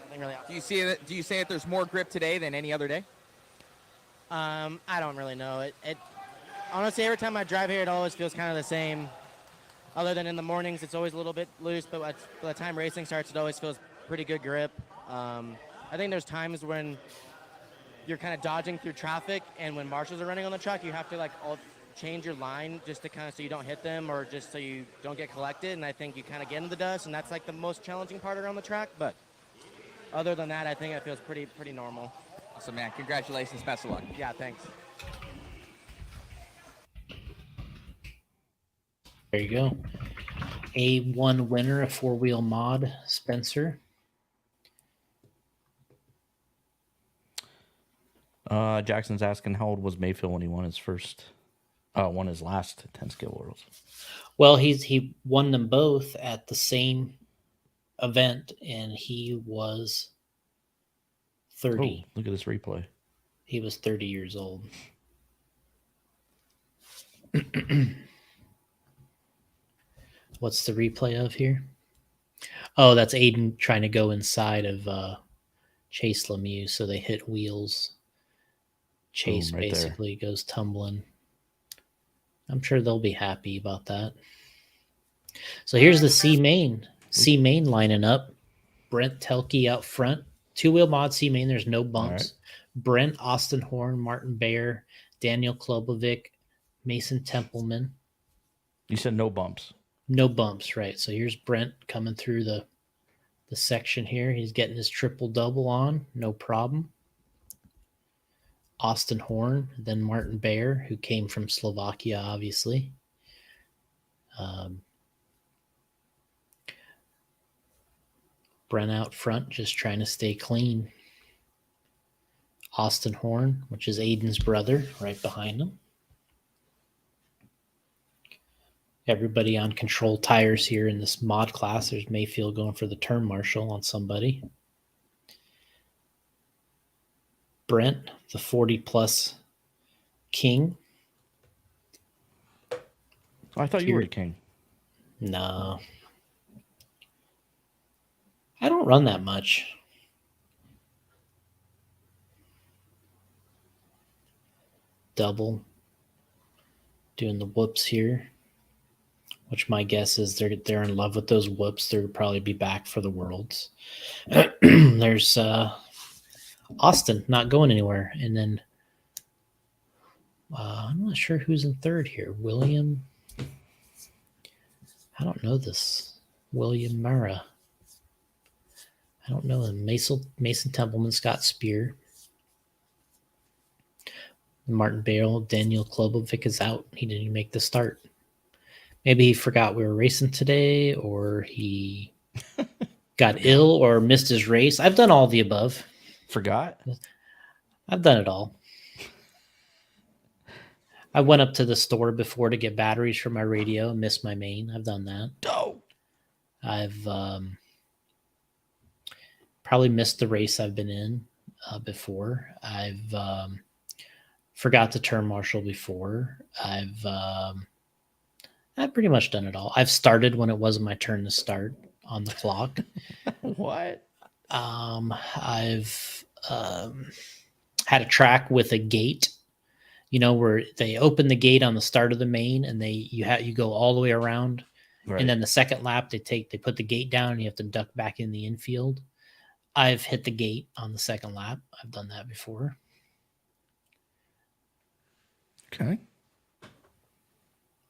nothing really else. Do you say that there's more grip today than any other day? I don't really know. It honestly, every time I drive here, it always feels kind of the same. Other than in the mornings, it's always a little bit loose, but by the time racing starts, it always feels pretty good grip. I think there's times when you're kind of dodging through traffic, and when marshals are running on the track, you have to like change your line just to kind of so you don't hit them or just so you don't get collected. And I think you kind of get into the dust, and that's like the most challenging part around the track. But other than that, I think it feels pretty normal. Awesome, man. Congratulations. Best of luck. Yeah, thanks. There you go. A1 winner, a 4-wheel mod, Spencer. Jackson's asking how old was Mayfield when he won his last 10 skill worlds. Well, he won them both at the same event, and he was 30. Oh, look at this replay. He was 30 years old. What's the replay of here? Oh, that's Aiden trying to go inside of Chase Lemieux, so they hit wheels. Chase Boom, right basically goes tumbling. I'm sure they'll be happy about that. So here's the C main. C main lining up. Brent Telke out front. 2-wheel mod C main. There's no bumps. Right. Brent, Austin Horn, Martin Bayer, Daniel Klobovic, Mason Templeman. You said no bumps. No bumps, right. So here's Brent coming through the section here. He's getting his triple-double on. No problem. Austin Horn, then Martin Bayer, who came from Slovakia, obviously. Brent out front, just trying to stay clean. Austin Horn, which is Aiden's brother, right behind him. Everybody on control tires here in this mod class. There's Mayfield going for the turn marshal on somebody. Brent, the 40-plus king. I thought you were the king. No. I don't run that much. Double. Doing the whoops here. Which my guess is they're in love with those whoops. They'll probably be back for the Worlds. There's Austin not going anywhere. And then I'm not sure who's in third here. William. I don't know this. William Mara. I don't know him. Mason Templeman, Scott Spear. Martin Bale, Daniel Klobovic is out. He didn't even make the start. Maybe he forgot we were racing today, or he got ill or missed his race. I've done all the above. Forgot? I've done it all. I went up to the store before to get batteries for my radio and missed my main. I've done that. Oh. I've probably missed the race I've been in before. I've forgot to turn marshal before. I've pretty much done it all. I've started when it wasn't my turn to start on the clock. What? I've had a track with a gate, where they open the gate on the start of the main, and you go all the way around, Right. and then the second lap they put the gate down, and you have to duck back in the infield. I've hit the gate on the second lap. I've done that before. Okay.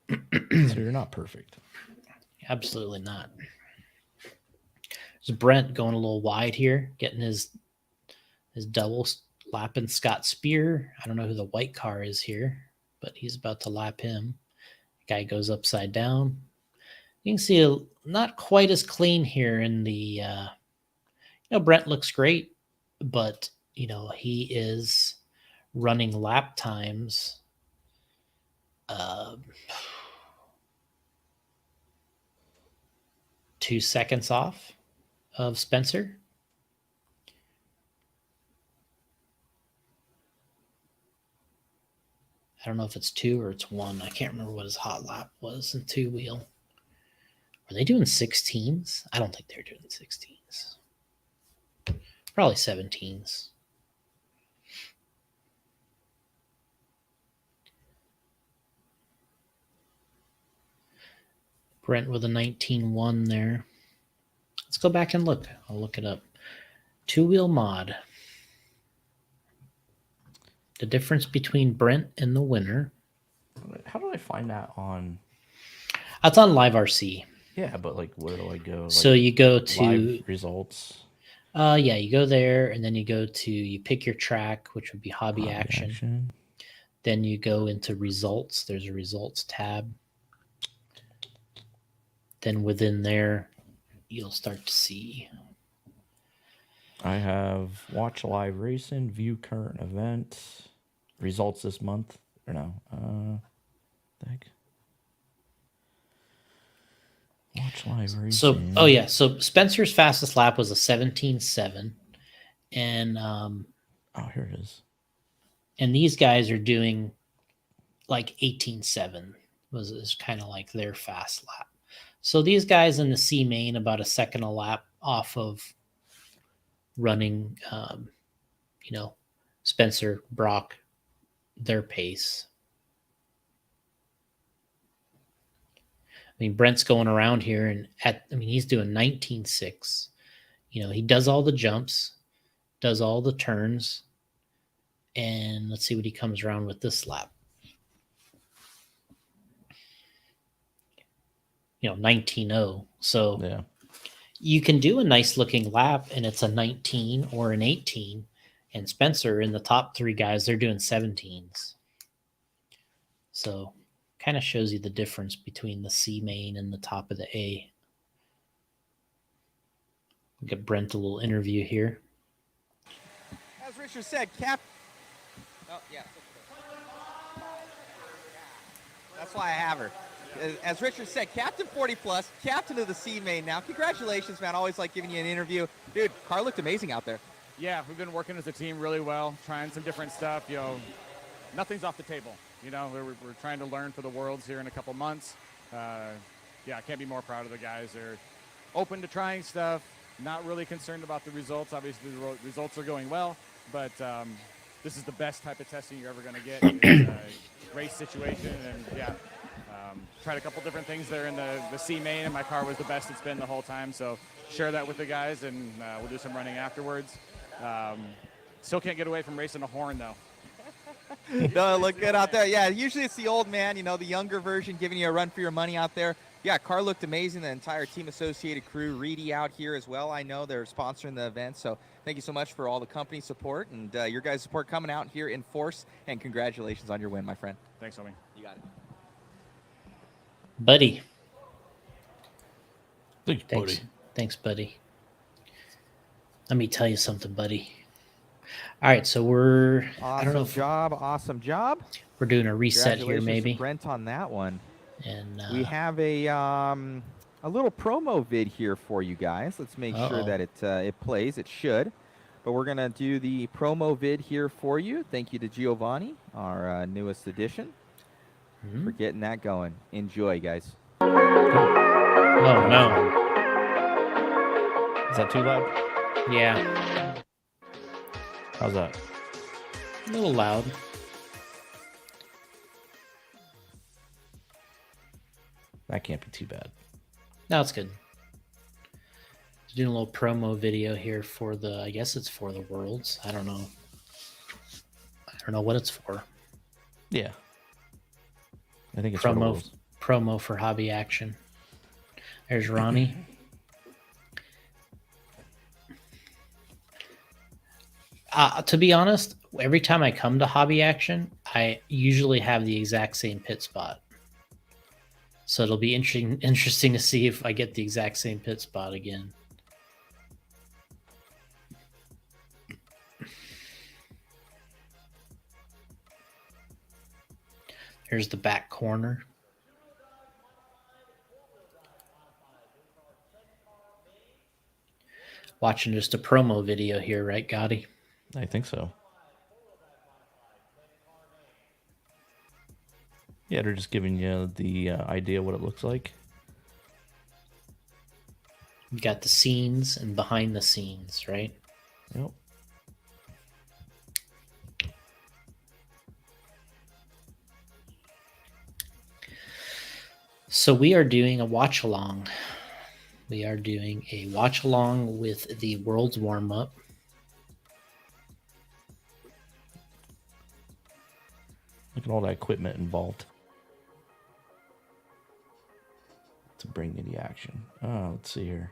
So you're not perfect. Absolutely not. There's Brent going a little wide here, getting his double lapping Scott Spear. I don't know who the white car is here, but he's about to lap him. Guy goes upside down. You can see not quite as clean here in the Brent looks great, but he is running lap times 2 seconds off of Spencer. I don't know if it's 2 or it's 1. I can't remember what his hot lap was in 2-wheel. Are they doing 16s? I don't think they're doing 16s. Probably 17s. Brent with a 19.1 there. Let's go back and look. I'll look it up. 2-wheel mod. The difference between Brent and the winner. How do I find that on? That's on Live RC. Yeah, but like, where do I go? Like, So you go to live results. Yeah, you go there and then you go to, you pick your track, which would be hobby action. Then you go into results. There's a results tab. Then within there, you'll start to see. I have watch live racing, view current event, results this month. Or no, the heck? Watch live racing. So, oh yeah, so Spencer's fastest lap was a 17.7, and oh, here it is. And these guys are doing like 18.7 is kind of like their fast lap. So these guys in the C main about a second a lap off of running, Spencer, Brock, their pace. I mean, Brent's going around here and he's doing 19.6. He does all the jumps, does all the turns, and let's see what he comes around with this lap. 19.0. So yeah, you can do a nice looking lap and it's a 19 or an 18. And Spencer in the top 3 guys, they're doing 17s. So kind of shows you the difference between the C main and the top of the A. We'll get Brent a little interview here. As Richard said, Oh, yeah. That's why I have her. As Richard said, Captain 40 Plus, captain of the C main now. Congratulations, man. Always like giving you an interview. Dude, car looked amazing out there. Yeah, we've been working as a team really well, trying some different stuff. Nothing's off the table. We're trying to learn for the Worlds here in a couple months. I can't be more proud of the guys. They're open to trying stuff, not really concerned about the results. Obviously, the results are going well, but this is the best type of testing you're ever going to get. It's a race situation, and tried a couple different things there in the C main, and my car was the best it's been the whole time. So share that with the guys, and we'll do some running afterwards. Still can't get away from racing a horn, though. No, look good out there. Yeah, usually it's the old man, the younger version giving you a run for your money out there. Yeah, car looked amazing. The entire Team Associated crew, Reedy out here as well. I know they're sponsoring the event, so thank you so much for all the company support and your guys' support coming out here in force. And congratulations on your win, my friend. Thanks, homie. You got it. Buddy. Thanks, buddy. Thanks, buddy. Let me tell you something, buddy. All right, so Awesome job. We're doing a reset here, maybe. Brent on that one. And we have a little promo vid here for you guys. Let's make sure that it plays. It should. But we're gonna do the promo vid here for you. Thank you to Giovanni, our newest addition, for getting that going. Enjoy, guys. Oh no! Is that too loud? Yeah. How's that? A little loud. That can't be too bad. No, it's good. Doing a little promo video here for I guess it's for the Worlds. I don't know. I don't know what it's for. Yeah. I think it's for the Worlds. Promo for Hobby Action. There's Ronnie. To be honest, every time I come to Hobby Action, I usually have the exact same pit spot. So it'll be interesting to see if I get the exact same pit spot again. Here's the back corner. Watching just a promo video here, right, Gotti? I think so. Yeah, they're just giving you the idea what it looks like. You got the scenes and behind the scenes, right? Yep. So we are doing a watch along. We are doing a watch along with the World's Warm Up. Look at all that equipment involved to bring you the action. Oh, let's see here.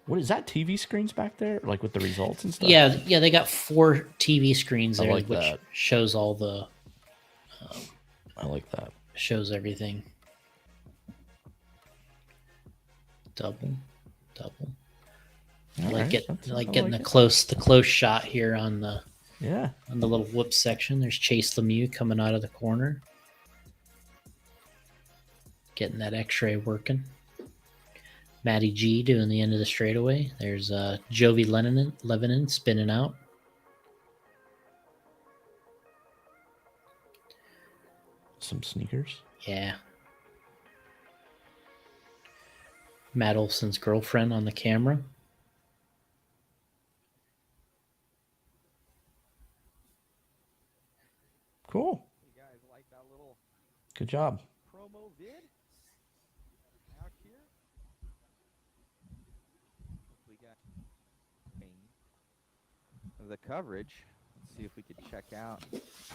What is that? TV screens back there, like with the results and stuff? Yeah, they got 4 TV screens I there, like which that. shows all the I like that. shows everything. Double. All like right, getting I the close shot here on the Yeah. on the little whoop section. There's Chase Lemieux coming out of the corner, getting that X-ray working. Matty G doing the end of the straightaway. There's Jovi Lebanon spinning out. Some sneakers. Yeah. Matt Olson's girlfriend on the camera. Cool. You guys like that little Good job. promo vid out here? We got the coverage. Let's see if we could check out.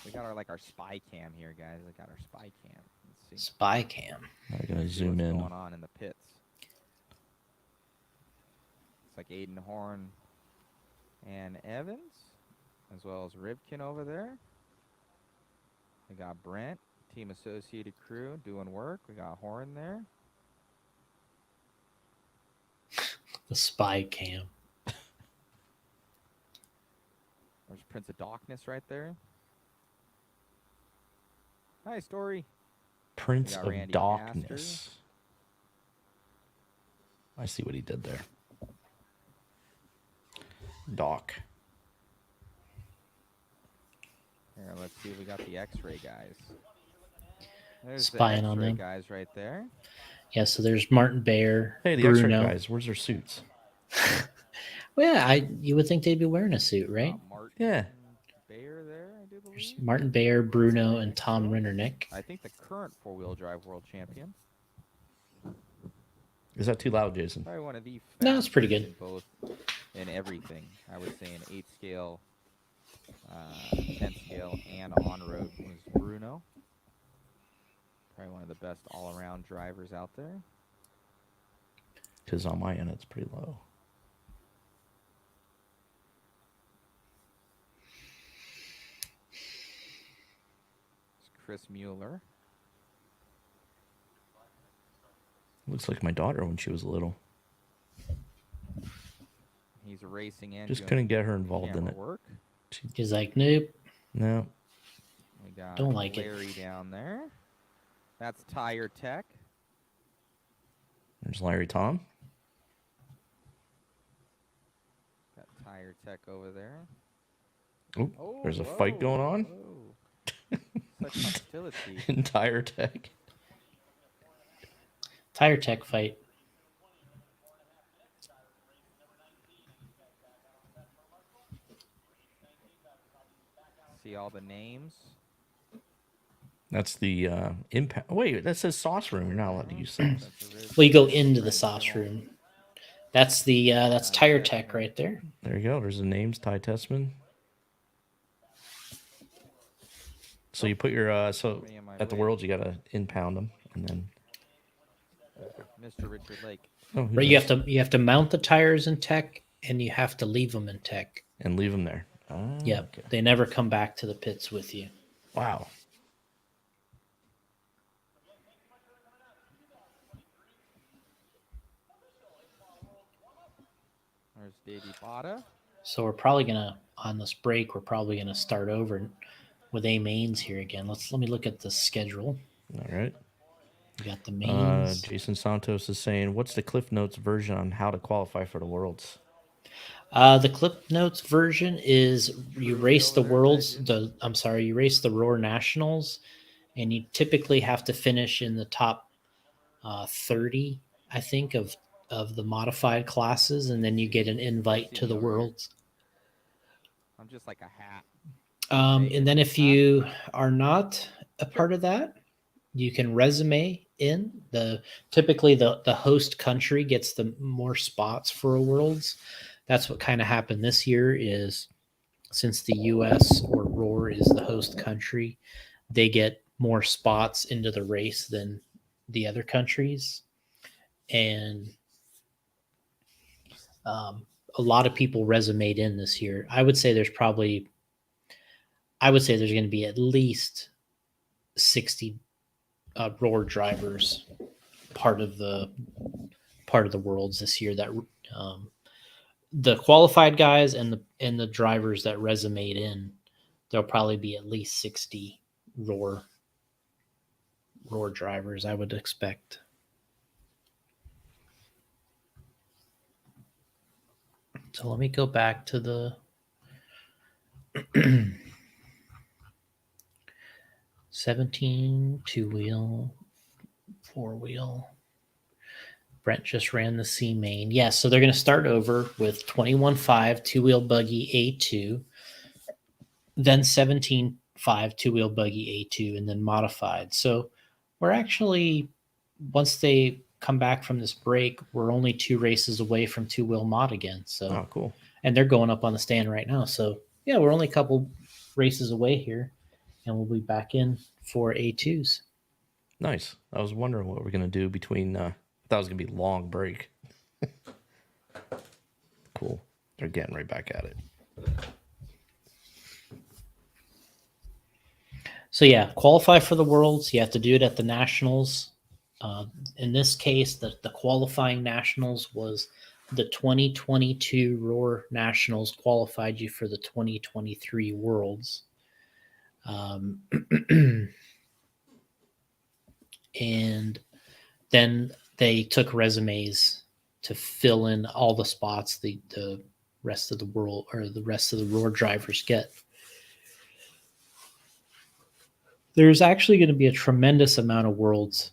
We got our spy cam here, guys. We got our spy cam. Let's see. Spy cam. I'm gonna See zoom what's in. going on in the pits. It's like Aiden Horn and Evans, as well as Rivkin over there. We got Brent, Team Associated Crew, doing work. We got Horn there. The spy cam. There's Prince of Darkness right there. Hi, Story. Prince We got of Randy Darkness. Castor. I see what he did there. Doc. Here, let's see if we got the X-ray guys. There's Spying the on X-ray them. guys right there. Yeah, so there's Martin Bayer, Hey, the X-ray Bruno. guys. Where's their suits? Well, yeah, you would think they'd be wearing a suit, right? Martin Yeah. Bayer there, I do There's believe. Martin Bayer, Bruno, and Tom Rinnernick. I think the current four-wheel drive world champion. Is that too loud, Jason? Probably one of the No, it's pretty fastest good. in both in everything. I would say in 8 scale, 10 scale, and on road was Bruno. Probably one of the best all-around drivers out there. Because on my end, it's pretty low. It's Chris Mueller. Looks like my daughter when she was little. He's racing in. Just doing couldn't get her involved in camera it. work. He's like, nope. No. We got Don't like it. Larry down there. That's Tire Tech. There's Larry Tom. Got Tire Tech over there. Oop, there's a fight going on. Whoa. Such hostility. Entire tech. Tire Tech fight. See all the names. That's the impact. Wait, that says sauce room. You're not allowed to use sauce. Well, you go into the sauce room. That's the that's Tire Tech right there. There you go. There's the names. Ty Tessman. So you put your so at the Worlds you gotta impound them and then. Mr. Richard Lake. Oh, Right, you have to mount the tires in tech, and you have to leave them in tech. and leave them there. Ah, Yep, okay. they never come back to the pits with you. Wow. There's Davey Bada. So we're probably gonna on this break. We're probably gonna start over with A mains here again. Let me look at the schedule. All right. We got the mains. Jason Santos is saying, "What's the Cliff Notes version on how to qualify for the Worlds?" The Clip Notes version is you race the you race the Roar Nationals, and you typically have to finish in the top 30, I think, of the modified classes, and then you get an invite to the Worlds. I'm just like a hat. And then if you are not a part of that, you can resume in. Typically the host country gets the more spots for a Worlds. That's what kind of happened this year is since the US or Roar is the host country, they get more spots into the race than the other countries. And a lot of people resumed in this year. I would say there's going to be at least 60 Roar drivers part of the Worlds this year. That the qualified guys and the drivers that resumed in, there'll probably be at least 60 Roar drivers, I would expect. So let me go back to the 17 two-wheel, four-wheel. Brent just ran the C main. Yeah, so they're going to start over with 21.5 two-wheel buggy A2, then 17.5 two-wheel buggy A2, and then modified. So we're actually, once they come back from this break, we're only 2 races away from two-wheel mod again. So cool. And they're going up on the stand right now. So yeah, we're only a couple races away here, and we'll be back in for A2s. Nice. I was wondering what we're gonna do between. I thought it was gonna be a long break. Cool. They're getting right back at it. So yeah, qualify for the Worlds. You have to do it at the Nationals. In this case, the qualifying Nationals was the 2022 Roar Nationals qualified you for the 2023 Worlds. And then they took resumes to fill in all the spots the rest of the world or the rest of the Roar drivers get. There's actually going to be a tremendous amount of Worlds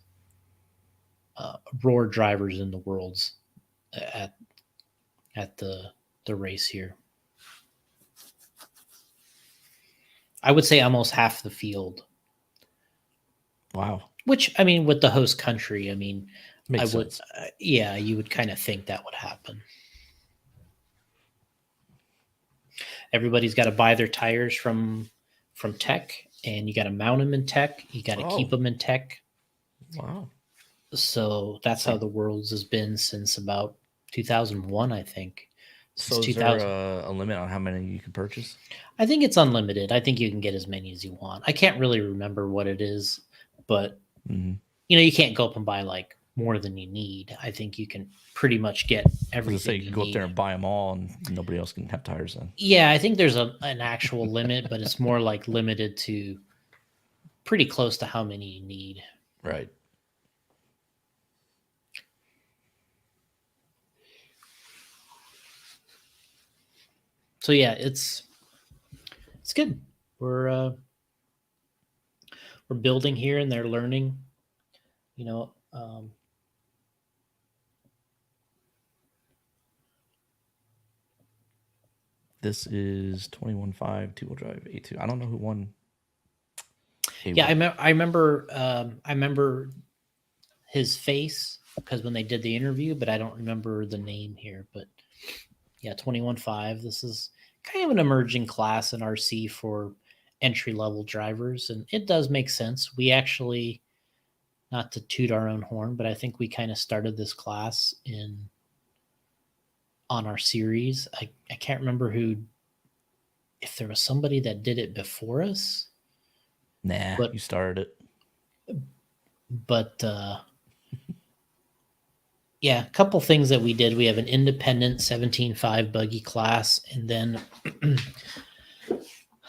Roar drivers in the Worlds at the race here. I would say almost half the field. Wow. Which, I mean, with the host country, I mean, Makes I would, sense. yeah, you would kind of think that would happen. Everybody's got to buy their tires from Tech, and you got to mount them in Tech. You got to keep them in Tech. Wow. So that's how the Worlds has been since about 2001, I think. So is there a limit on how many you can purchase? I think it's unlimited. I think you can get as many as you want. I can't really remember what it is, but you can't go up and buy like more than you need. I think you can pretty much get everything. You can go up there and buy them all, and nobody else can have tires then. Yeah, I think there's an actual limit, but it's more like limited to pretty close to how many you need. Right. So yeah, it's good. We're building here, and they're learning. This is 21.5 two-wheel drive A2. I don't know who won. Yeah, I remember his face because when they did the interview, but I don't remember the name here. But yeah, 21.5. This is kind of an emerging class in RC for entry-level drivers, and it does make sense. We actually, not to toot our own horn, but I think we kind of started this class on our series. I can't remember if there was somebody that did it before us. Nah, but you started it. But yeah, a couple things that we did. We have an independent 17.5 buggy class, and then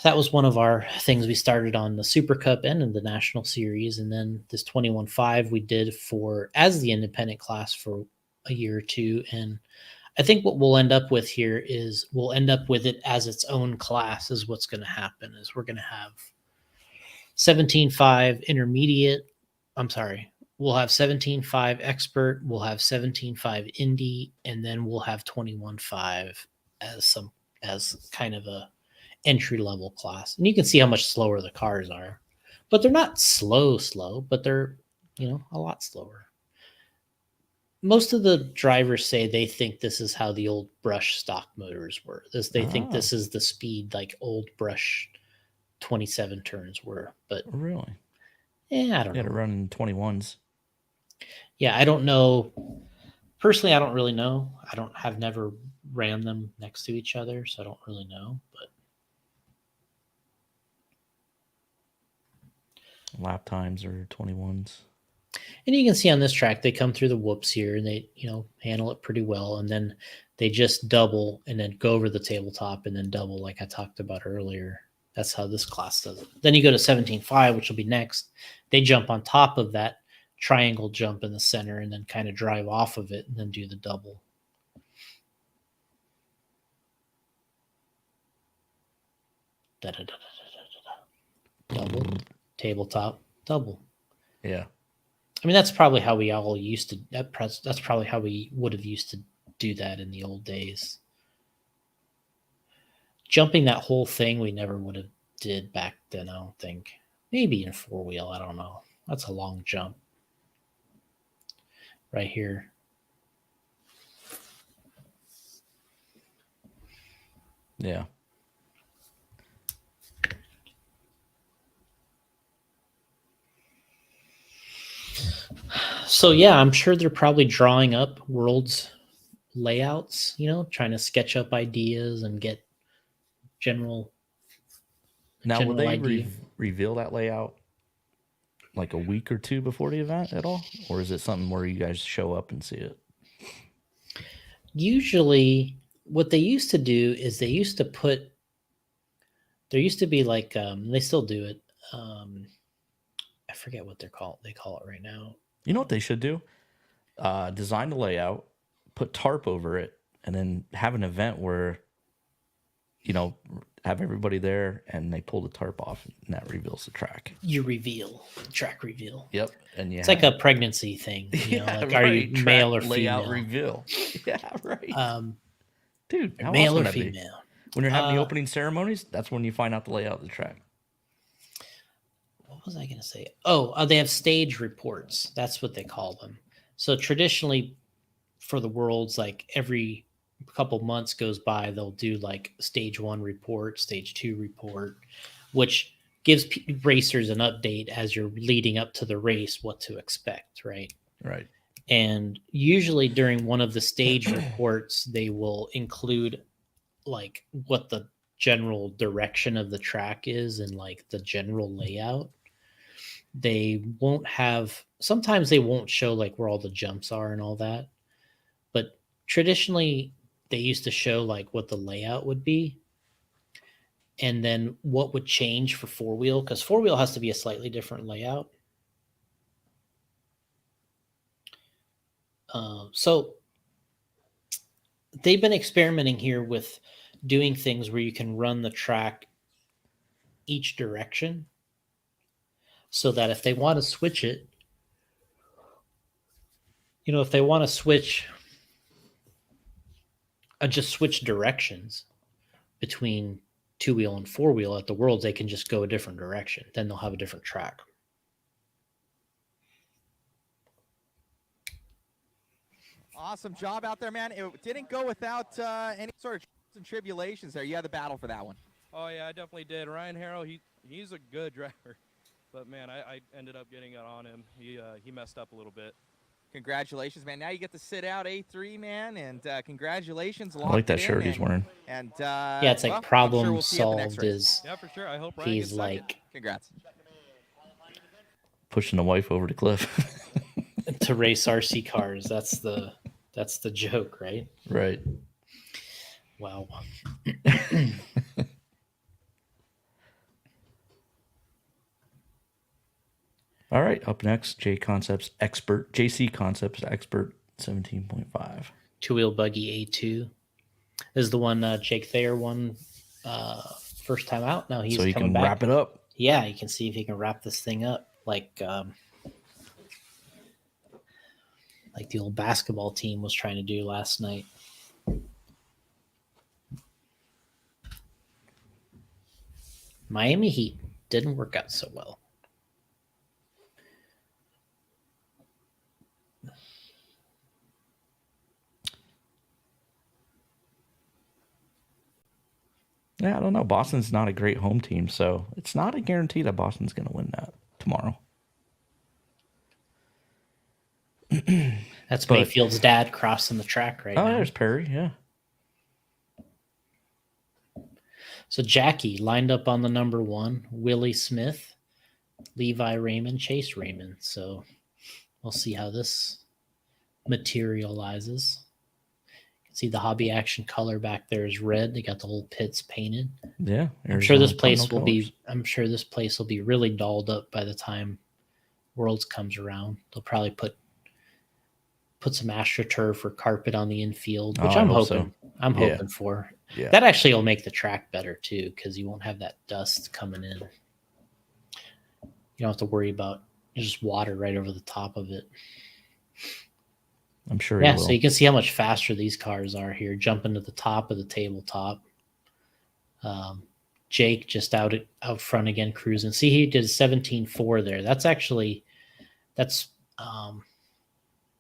that was one of our things we started on the Super Cup and in the National Series. And then this 21.5 we did as the independent class for a year or two. And I think what we'll end up with here is we'll end up with it as its own class. Is what's going to happen. Is we're going to have 17.5 intermediate. I'm sorry. We'll have 17.5 expert. We'll have 17.5 indie, and then we'll have 21.5 as kind of a entry level class. And you can see how much slower the cars are, but they're not slow, but they're a lot slower. Most of the drivers say they think this is how the old brush stock motors were. They think this is the speed like old brush 27 turns were. But really, I don't know. To run in 21s. Yeah, I don't know. Personally, I don't really know. Have never ran them next to each other, so I don't really know. But lap times are 21s. And you can see on this track, they come through the whoops here and they, handle it pretty well. And then they just double and then go over the tabletop and then double like I talked about earlier. That's how this class does it. Then you go to 17.5, which will be next. They jump on top of that triangle jump in the center and then kind of drive off of it and then do the double. Double, tabletop, double. Yeah. I mean, that's probably how we all used to. That's probably how we would have used to do that in the old days. Jumping that whole thing, we never would have did back then. I don't think. Maybe in 4-wheel. I don't know. That's a long jump. Right here. Yeah. So yeah, I'm sure they're probably drawing up worlds layouts, trying to sketch up ideas and get general. Now, will they reveal that layout like a week or two before the event at all? Or is it something where you guys show up and see it? Usually what they used to do is there used to be like, they still do it. I forget what they call it right now. You know what they should do? Design the layout, put tarp over it, and then have an event where, have everybody there and they pull the tarp off and that reveals the track. You reveal, track reveal. Yep. And it's like a pregnancy thing. Are you track, male or layout female? Reveal. Yeah, right. Dude, how male awesome or female? Be? When you're having the opening ceremonies, that's when you find out the layout of the track. What was I going to say? Oh, they have stage reports. That's what they call them. So traditionally for the worlds, like every couple months goes by, they'll do like stage 1 report, stage 2 report, which gives racers an update as you're leading up to the race, what to expect. Right. Right. And usually during one of the stage reports, they will include like what the general direction of the track is and like the general layout. They won't have, sometimes they won't show like where all the jumps are and all that. But traditionally they used to show like what the layout would be and then what would change for 4-wheel, because 4-wheel has to be a slightly different layout. So they've been experimenting here with doing things where you can run the track each direction so that if they want to switch it, if they want to switch, just switch directions between 2-wheel and 4-wheel at the Worlds, they can just go a different direction. Then they'll have a different track. Awesome job out there, man. It didn't go without any sort of trials and tribulations there. You had the battle for that one. Oh, yeah, I definitely did. Ryan Harrow, he's a good driver. But, man, I ended up getting it on him. He messed up a little bit. Congratulations, man. Now you get to sit out A3, man, and congratulations. I like that shirt he's wearing. And yeah, it's like problem solved is yeah, for sure. I hope Ryan he's like congrats. Pushing the wife over the cliff. to race RC cars. That's the joke, right? Right. Wow. All right, up next, JC Concepts Expert 17.5. two-wheel buggy A2. This is the one Jake Thayer won first time out. Now he's so he coming can back. wrap it up. Yeah, you can see if he can wrap this thing up like the old basketball team was trying to do last night. Miami Heat didn't work out so well. Yeah, I don't know. Boston's not a great home team, so it's not a guarantee that Boston's going to win that tomorrow. That's Mayfield's dad crossing the track right now. Oh, there's Perry, yeah. So Jackie lined up on the number 1, Willie Smith, Levi Raymond, Chase Raymond. So we'll see how this materializes. You can see the Hobby Action color back there is red. They got the whole pits painted. Yeah. I'm sure this place will be really dolled up by the time Worlds comes around. They'll probably put some AstroTurf or carpet on the infield, which I'm hoping. So. I'm hoping for. Yeah. That actually will make the track better too, because you won't have that dust coming in. You don't have to worry about just water right over the top of it. I'm sure. Yeah, so you can see how much faster these cars are here, jumping to the top of the tabletop. Jake just out front again, cruising. See, he did 17.4 there. That's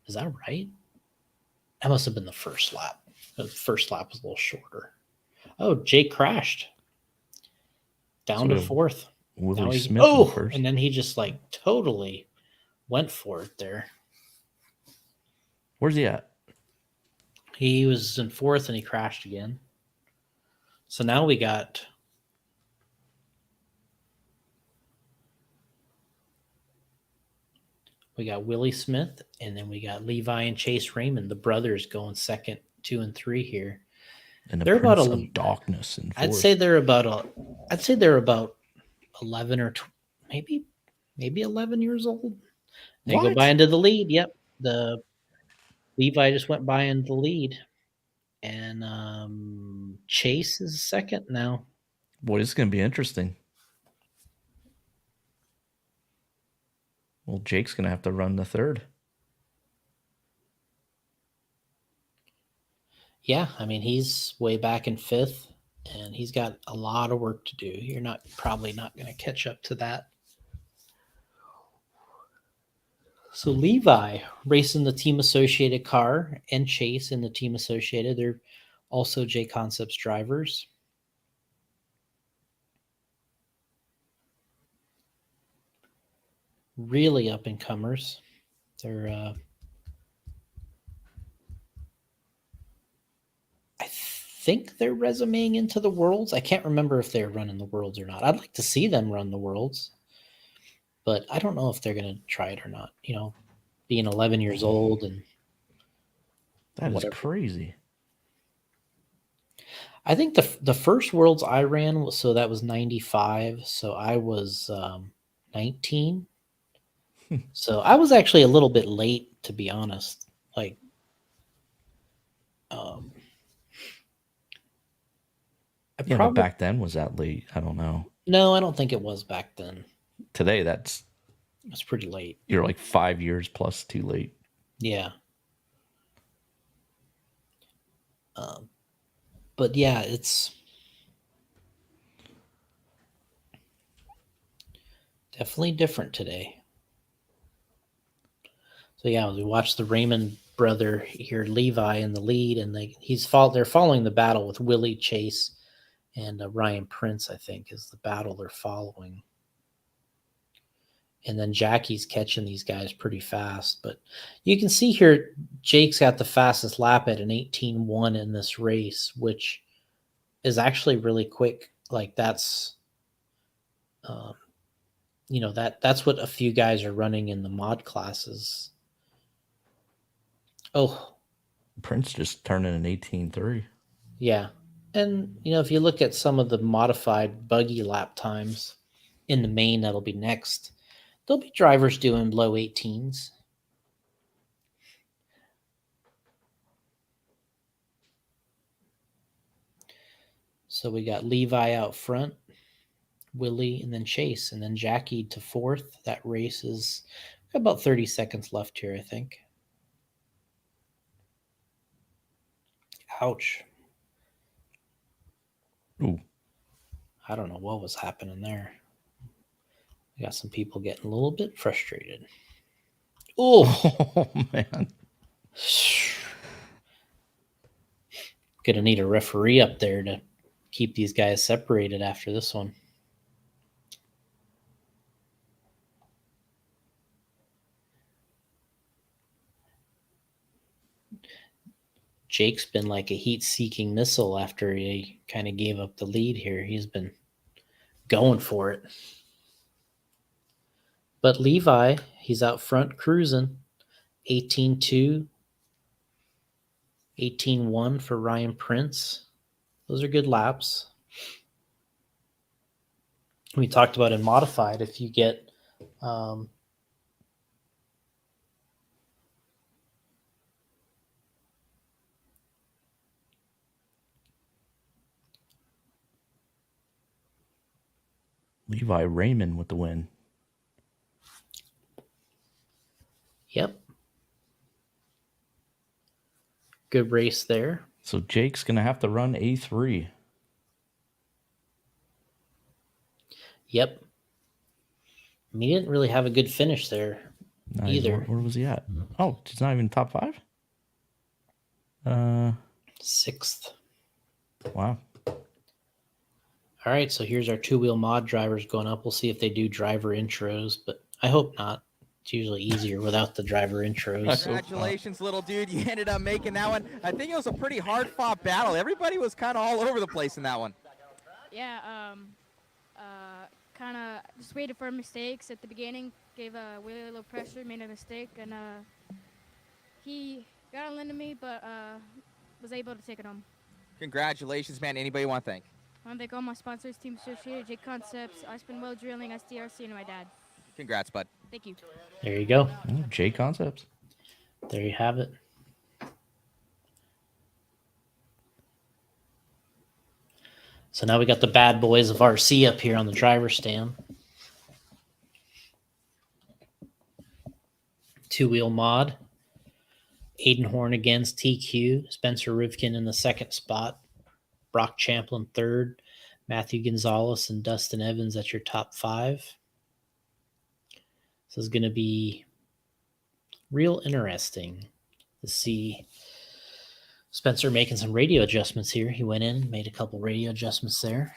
is that right? That must have been the first lap. The first lap was a little shorter. Oh, Jake crashed down to 4th. Willie Smith first. And then he just totally went for it there. Where's he at? He was in 4th and he crashed again. So now we got Willie Smith, and then we got Levi and Chase Raymond, the brothers, going 2nd, 2 and 3 here. And they're about of darkness in 4th. I'd say they're about 11 or maybe 11 years old. They go by into the lead. Yep, the Levi just went by into the lead, and Chase is 2nd now. Boy, this is going to be interesting. Well, Jake's going to have to run the 3rd. Yeah, I mean, he's way back in 5th, and he's got a lot of work to do. You're probably not going to catch up to that. So Levi racing the Team Associated car, and Chase in the Team Associated. They're also J Concepts drivers. Really up and comers. They're I think they're resumeing into the Worlds. I can't remember if they're running the Worlds or not. I'd like to see them run the Worlds, but I don't know if they're going to try it or not. You know, being 11 years old and that is crazy. I think the first Worlds I ran was, so that was 95. So I was 19. So I was actually a little bit late, to be honest. But back then, was that late? I don't know. No, I don't think it was back then. Today, that's pretty late. You're like 5 years plus too late. Yeah. But yeah, it's definitely different today. So yeah, we watched the Raymond brother here, Levi, in the lead, and they're following the battle with Willie Chase and Ryan Prince, I think, is the battle they're following. And then Jackie's catching these guys pretty fast. But you can see here, Jake's got the fastest lap at an 18.1 in this race, which is actually really quick. That's, that's what a few guys are running in the mod classes. Oh, Prince just turned in an 18.3. Yeah. And, if you look at some of the modified buggy lap times in the main, that'll be next. There'll be drivers doing low 18s. So we got Levi out front, Willie, and then Chase, and then Jackie to fourth. That race is about 30 seconds left here, I think. Ouch. Ooh. I don't know what was happening there. We got some people getting a little bit frustrated. Oh, man. Gonna need a referee up there to keep these guys separated after this one. Jake's been like a heat-seeking missile after he kind of gave up the lead here. He's been going for it. But Levi, he's out front cruising. 18-2, 18-1 for Ryan Prince. Those are good laps. We talked about in modified, if you get Levi Raymond with the win. Yep. Good race there. So Jake's going to have to run A3. Yep. He didn't really have a good finish there either. Where was he at? Oh, he's not even top 5? Sixth. Wow. All right, so here's our two-wheel mod drivers going up. We'll see if they do driver intros, but I hope not. It's usually easier without the driver intros. Congratulations, little dude. You ended up making that one. I think it was a pretty hard-fought battle. Everybody was kind of all over the place in that one. Yeah, kind of just waited for mistakes at the beginning. Gave Willie a little pressure, made a mistake, and he got on into me, but was able to take it home. Congratulations, man. Anybody you want to thank? I want to thank all my sponsors, Team Associated, J Concepts, Iceman Well Drilling, SDRC, and my dad. Congrats, bud. Thank you. There you go. Oh, J Concepts. There you have it. So now we got the bad boys of RC up here on the driver's stand. Two-wheel mod. Aiden Horn against TQ. Spencer Rivkin in the second spot. Brock Champlin third. Matthew Gonzalez and Dustin Evans at your top 5. This is going to be real interesting to see Spencer making some radio adjustments here. He went in, made a couple radio adjustments there.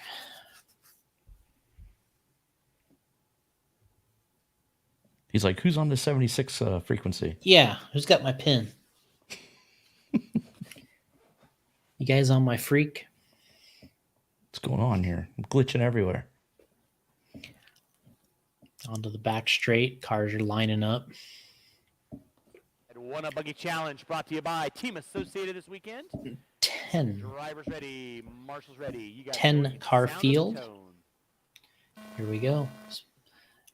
He's like, who's on the 76 frequency? Yeah, who's got my pin? You guys on my freak? What's going on here? I'm glitching everywhere. Onto the back straight. Cars are lining up. One Up Buggy Challenge brought to you by Team Associated this weekend. 10. Drivers ready, marshals ready. You got 10 car sound of the field. tone. Here we go.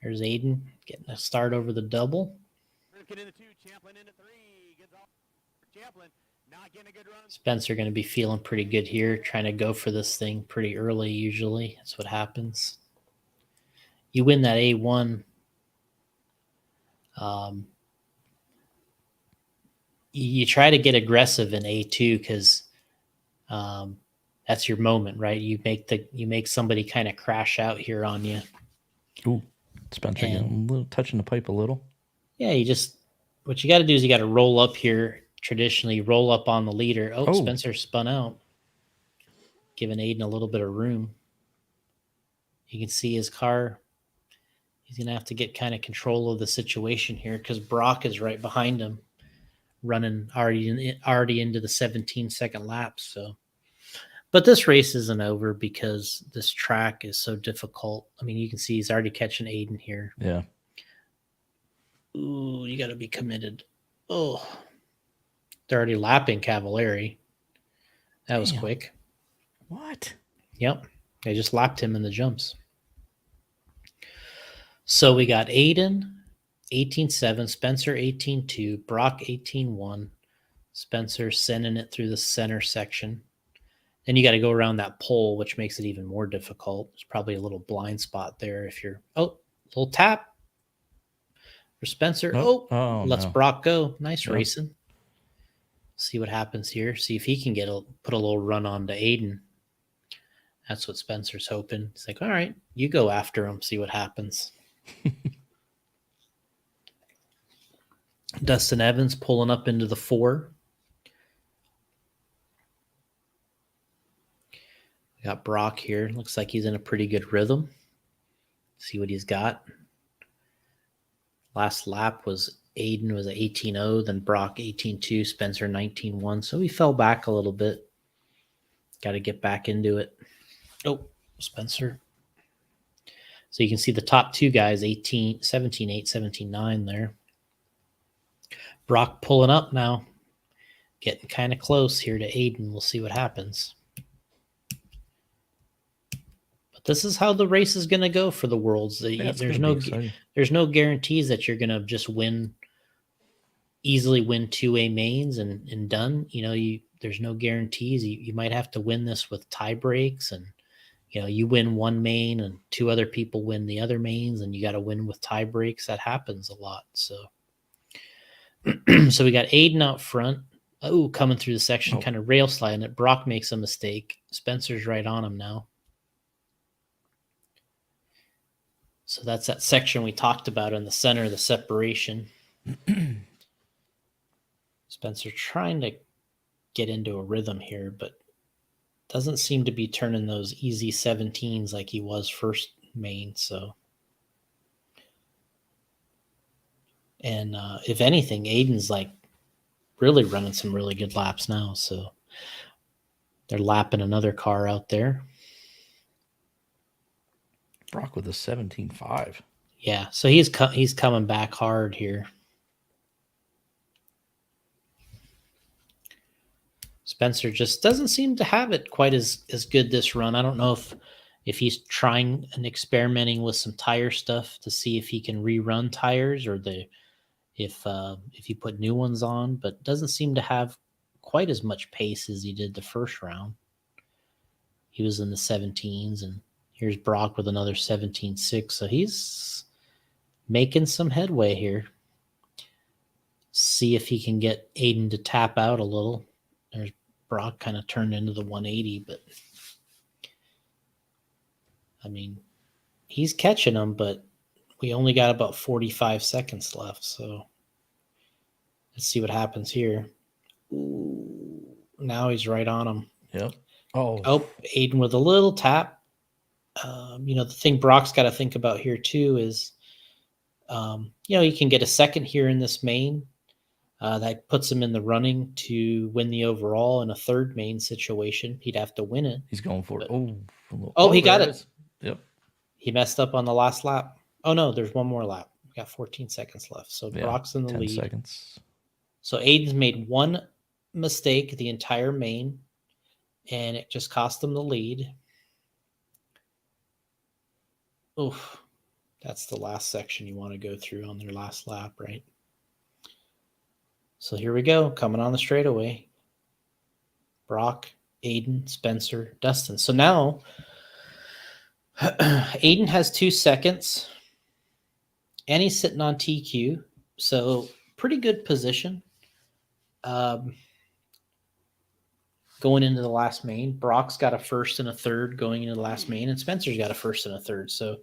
There's Aiden getting a start over the double. Rivkin into 2, Champlin into 3. Champlin not getting a good run. Spencer going to be feeling pretty good here, trying to go for this thing pretty early usually. That's what happens. You win that A1. You try to get aggressive in A2 because that's your moment, right? You make somebody kind of crash out here on you. Ooh, Spencer getting a little touching the pipe a little. Yeah, what you got to do is you got to roll up here. Traditionally, roll up on the leader. Oh, Spencer spun out, giving Aiden a little bit of room. You can see his car. He's going to have to get kind of control of the situation here because Brock is right behind him, running already into the 17-second lap. So, but this race isn't over because this track is so difficult. I mean, you can see he's already catching Aiden here. Yeah. Ooh, you got to be committed. Oh, they're already lapping Cavallari. That was quick. What? Yep. They just lapped him in the jumps. So we got Aiden, 18-7, Spencer, 18-2, Brock, 18-1. Spencer sending it through the center section. Then you got to go around that pole, which makes it even more difficult. There's probably a little blind spot there if you're. Oh, little tap for Spencer. Oh, Let's no. Brock go. Nice Yep. racing. See what happens here. See if he can put a little run on to Aiden. That's what Spencer's hoping. He's like, all right, you go after him. See what happens. Dustin Evans pulling up into the 4. We got Brock here. Looks like he's in a pretty good rhythm. See what he's got. Last lap was Aiden was 18.0, then Brock 18.2, Spencer 19.1. So he fell back a little bit. Got to get back into it. Oh, Spencer. So you can see the top 2 guys, 17.8, 17.9 there. Brock pulling up now. Getting kind of close here to Aiden. We'll see what happens. But this is how the race is going to go for the Worlds. There's no guarantees that you're going to just easily win 2A mains and done. There's no guarantees. You might have to win this with tie breaks, and you win one main and 2 other people win the other mains, and you got to win with tie breaks. That happens a lot. So we got Aiden out front. Oh, coming through the section, kind of rail sliding it. Brock makes a mistake. Spencer's right on him now. So that's that section we talked about in the center of the separation. Spencer trying to get into a rhythm here, but doesn't seem to be turning those easy 17s like he was first main. So, and if anything, Aiden's like really running some really good laps now. So they're lapping another car out there. Brock with a 17.5. Yeah, so he's coming back hard here. Spencer just doesn't seem to have it quite as good this run. I don't know if he's trying and experimenting with some tire stuff to see if he can rerun tires or if he put new ones on, but doesn't seem to have quite as much pace as he did the first round. He was in the 17s, and here's Brock with another 17.6. So he's making some headway here. See if he can get Aiden to tap out a little. There's Brock kind of turned into the 180, but I mean, he's catching them, but we only got about 45 seconds left. So let's see what happens here. Ooh, now he's right on him. Yep. Oh, Aiden with a little tap. The thing Brock's got to think about here too is, you can get a second here in this main. That puts him in the running to win the overall. In a third main situation, he'd have to win it. He's going for it. He got it. Yep. He messed up on the last lap. Oh, no, there's one more lap. We got 14 seconds left. So Brock's in the 10 lead. seconds. So Aiden's made one mistake the entire main, and it just cost him the lead. Oof. That's the last section you want to go through on their last lap, right? So here we go, coming on the straightaway. Brock, Aiden, Spencer, Dustin. So now Aiden has 2 seconds, and he's sitting on TQ. So pretty good position. Going into the last main. Brock's got a first and a third going into the last main, and Spencer's got a first and a third. So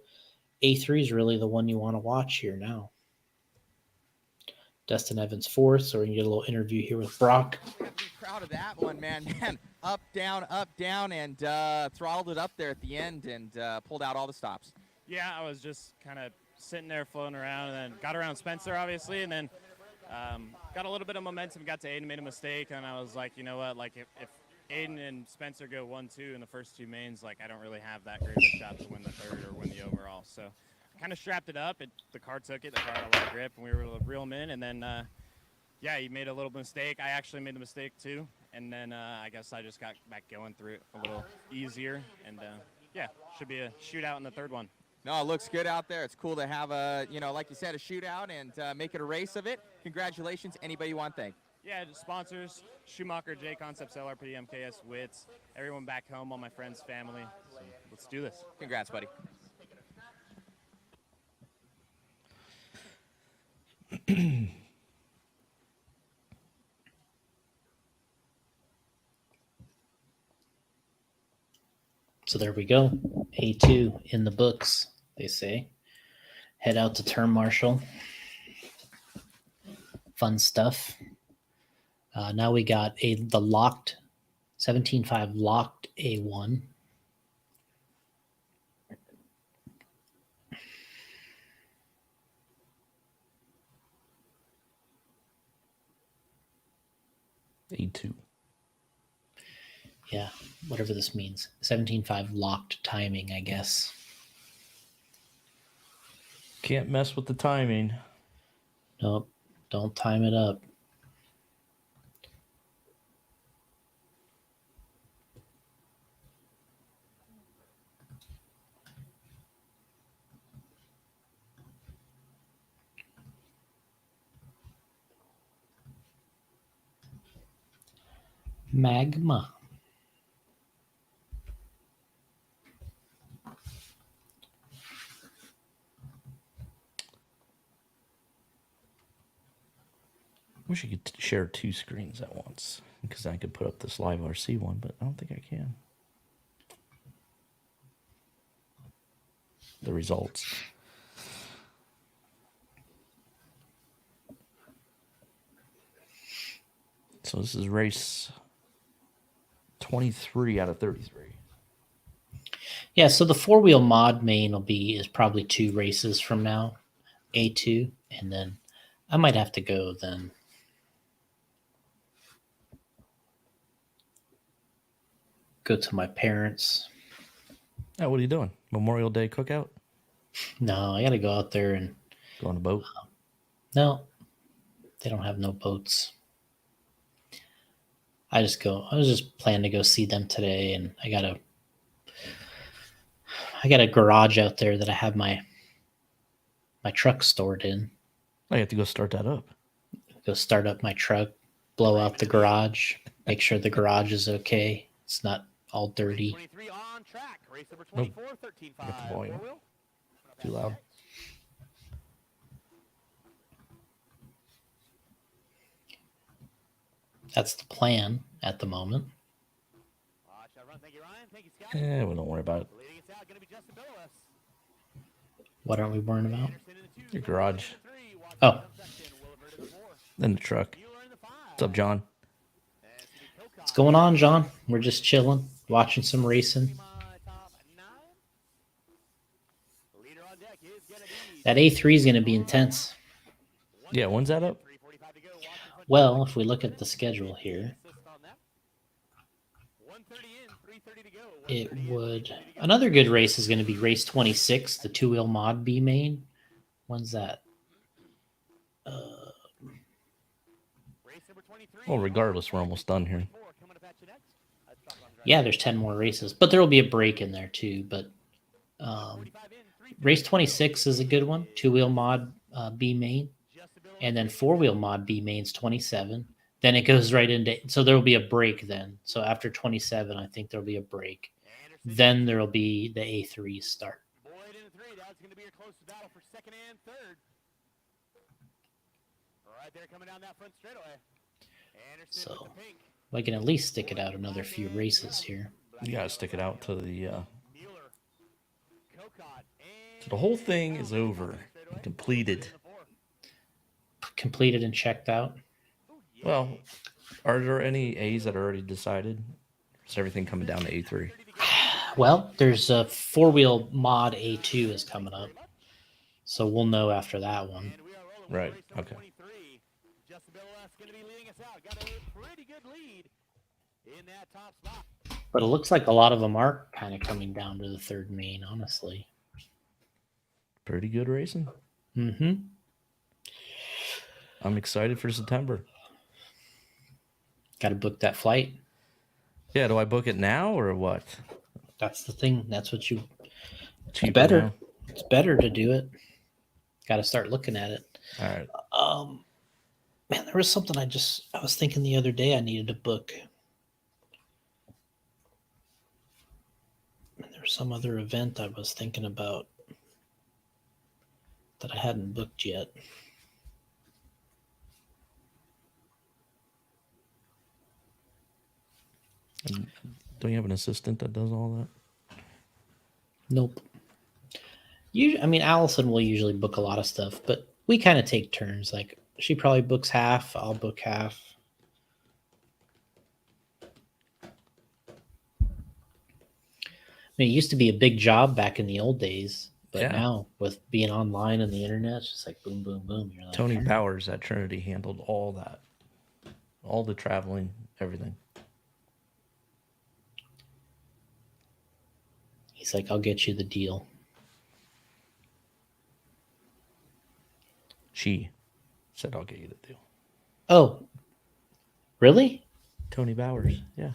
A3 is really the one you want to watch here now. Dustin Evans fourth, so we can get a little interview here with Brock. Be proud of that one, man. Up, down, and throttled it up there at the end and pulled out all the stops. Yeah, I was just kind of sitting there floating around, and then got around Spencer, obviously, and then got a little bit of momentum, got to Aiden, made a mistake, and I was like, you know what, like if Aiden and Spencer go 1-2 in the first 2 mains, like I don't really have that great of a shot to win the third or win the overall. So kind of strapped it up. The car took it. The car had a lot of grip, and we were able to reel him in. And then, he made a little mistake. I actually made a mistake too. And then I guess I just got back going through it a little easier. And, should be a shootout in the third one. No, it looks good out there. It's cool to have like you said, a shootout and make it a race of it. Congratulations. Anybody you want to thank? Yeah, sponsors, Schumacher, J Concepts, LRP, MKS, Wits, everyone back home, all my friends, family. So let's do this. Congrats, buddy. So there we go. A2 in the books, they say. Head out to term marshal. Fun stuff. Now we got the locked 17.5 locked A1. A2. Yeah, whatever this means. 17.5 locked timing, I guess. Can't mess with the timing. Nope, don't time it up. Magma. Wish you could share 2 screens at once, because I could put up this live RC one, but I don't think I can. The results. So this is race 23 out of 33. Yeah, so the 4-wheel mod main is probably 2 races from now, A2, and then I might have to go then. Go to my parents. Oh, what are you doing? Memorial Day cookout? No, I got to go out there and go on a boat. No, they don't have no boats. I was just planning to go see them today, and I got a garage out there that I have my truck stored in. I have to go start that up. Go start up my truck, blow out the garage, make sure the garage is okay. It's not all dirty. 23 on track. Race number Nope. 24, 13.5. Get the volume. Four-wheel. Too loud. That's the plan at the moment. Thank you, Ryan. Thank you, Scott. We don't worry about it. Leading us out, going to be Justin Billows. What aren't we worrying about? Your garage. Oh. Then the truck. What's up, John? What's going on, John? We're just chilling, watching some racing. That A3 is going to be intense. Yeah, when's that up? Well, if we look at the schedule here, it would... Another good race is going to be race 26, the 2-wheel mod B main. When's that? Well, regardless, we're almost done here. Yeah, there's 10 more races, but there will be a break in there too. But race 26 is a good one. 2-wheel mod B main, and then 4-wheel mod B main's 27. Then it goes right into, so there will be a break then. So after 27, I think there'll be a break. Then there will be the A3 start. Boyd in the 3. That's going to be your closest battle for second and third. Right there, coming down that front straightaway. Anderson So with the pink. I can at least stick it out another few races here. You gotta stick it out to the. Mueller, So the whole thing is over, completed. Completed and checked out. Well, are there any A's that are already decided? Is everything coming down to A3? Well, there's a 4-wheel mod A2 is coming up, so we'll know after that one. Right. Okay. Justin Billows going to be leading us out. Got a pretty good lead in that top spot. But it looks like a lot of them are kind of coming down to the third main, honestly. Pretty good racing. Mm-hmm. I'm excited for September. Got to book that flight. Yeah, do I book it now or what? That's the thing. That's what you... Cheaper better. now? It's better to do it. Got to start looking at it. All right. Man, there was something I was thinking the other day I needed to book. And there was some other event I was thinking about that I hadn't booked yet. And don't you have an assistant that does all that? Nope. I mean, Allison will usually book a lot of stuff, but we kind of take turns. Like, she probably books half, I'll book half. I mean, it used to be a big job back in the old days, but Yeah. now with being online and the internet, it's just like boom, boom, boom. You're like, Tony Bowers at Trinity handled all that, all the traveling, everything. He's like, I'll get you the deal. She said, I'll get you the deal. Oh, really? Tony Bowers, yeah.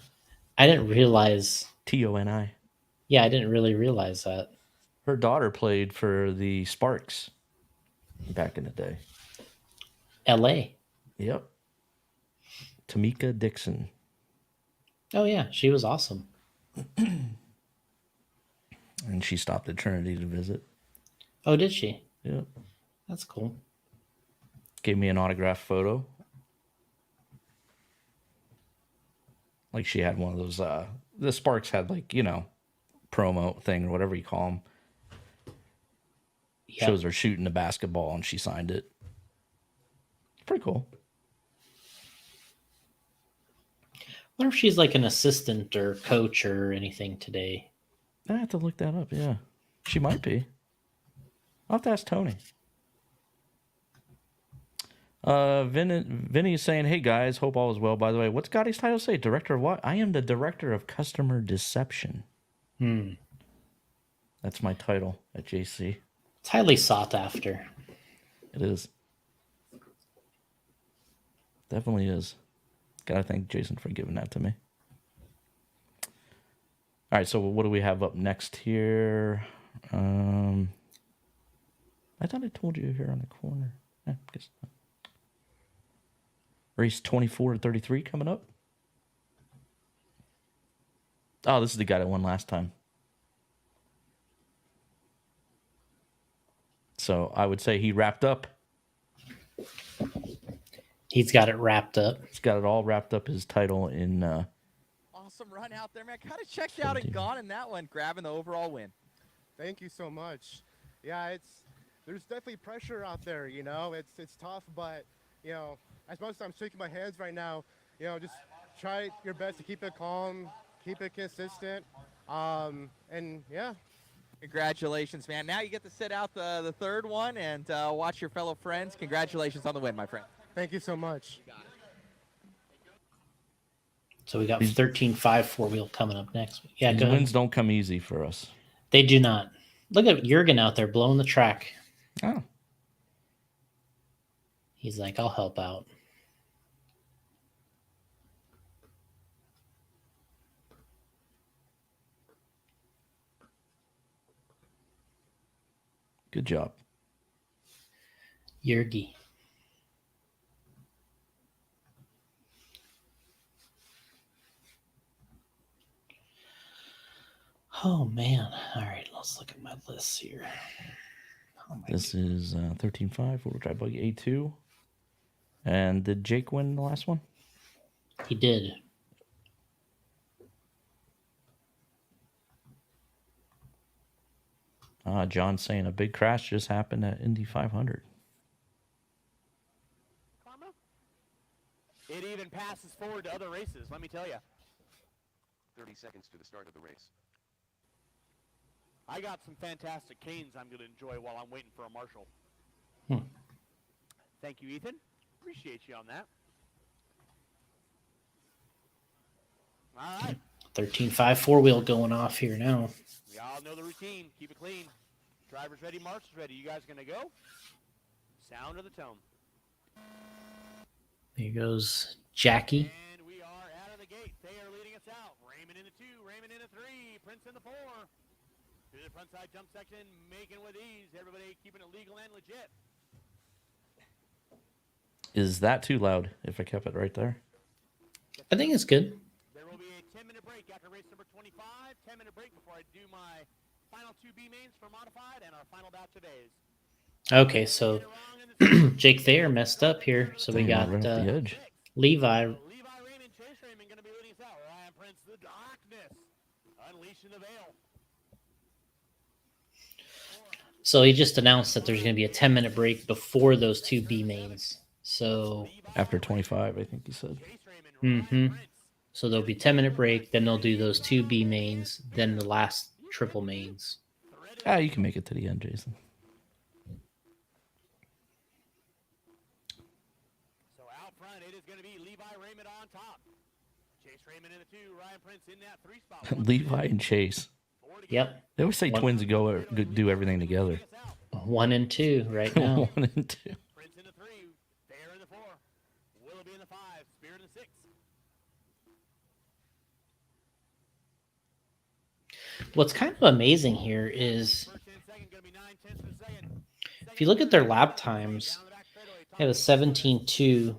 I didn't realize. Toni. Yeah, I didn't really realize that. Her daughter played for the Sparks back in the day. L.A. Yep. Tamika Dixon. Oh, yeah, she was awesome. And she stopped at Trinity to visit. Oh, did she? Yep. That's cool. Gave me an autographed photo. Like she had one of those, the Sparks had like, you know, promo thing or whatever you call them. Yeah. Shows her shooting the basketball and she signed it. Pretty cool. I wonder if she's like an assistant or coach or anything today. I have to look that up, yeah. She might be. I'll have to ask Tony. Vinny is saying, hey guys, hope all is well. By the way, what's Gotti's title say? Director of what? I am the director of customer deception. That's my title at JC. It's highly sought after. It is. Definitely is. Gotta thank Jason for giving that to me. All right, so what do we have up next here? I thought I told you here on the corner. I guess not. Race 24 to 33 coming up. Oh, this is the guy that won last time. So I would say he wrapped up. He's got it wrapped up. He's got it all wrapped up, his title in... Awesome run out there, man. Kind of checked out and gone in that one, grabbing the overall win. Thank you so much. Yeah, there's definitely pressure out there, you know. It's tough, but, you know, as much as I'm shaking my hands right now, you know, just try your best to keep it calm, keep it consistent, and yeah. Congratulations, man. Now you get to sit out the third one and watch your fellow friends. Congratulations on the win, my friend. Thank you so much. So we got 13-5 four-wheel coming up next. Yeah, These wins don't come easy for us. They do not. Look at Jurgen out there blowing the track. Oh. He's like, I'll help out. Good job. Jurgi. Oh, man. All right, let's look at my lists here. This is 13-5, four-wheel drive buggy A2. And did Jake win the last one? He did. John's saying a big crash just happened at Indy 500. It even passes forward to other races, let me tell you. 30 seconds to the start of the race. I got some fantastic canes I'm going to enjoy while I'm waiting for a marshal. Thank you, Ethan. Appreciate you on that. All right. 13-5 four-wheel going off here now. We all know the routine. Keep it clean. Driver's ready, marshal's ready. You guys going to go? Sound of the tone. Here goes Jackie. And we are out of the gate. They are leading us out. Raymond in a 2, Raymond in a 3, Prince in the 4. To the front side jump section, making with ease. Everybody keeping it legal and legit. Is that too loud if I kept it right there? I think it's good. There will be a 10-minute break after race number 25. 10-minute break before I do my final 2 B mains for modified and our final batch of A's. Okay, so Jake Thayer messed up here. So we Dang, got right off the edge. Levi. Levi Raymond, Chase Raymond going to be leading us out. Ryan Prince, the darkness, unleashing the veil. So he just announced that there's going to be a 10-minute break before those 2 B mains. So After 25, I think he said. So there'll be 10-minute break, then they'll do those 2 B mains, then the last triple mains. Ah, you can make it to the end, Jason. So out front, it is going to be Levi Raymond on top. Chase Raymond in the 2, Ryan Prince in that 3 spot. Levi and Chase. Yep. They always say twins do everything together. 1 and 2 right now. 1 and 2. Prince in the 3, Thayer in the 4, Willoughby in the 5, Spear in the 6. What's kind of amazing here is if you look at their lap times, they have a 17.2,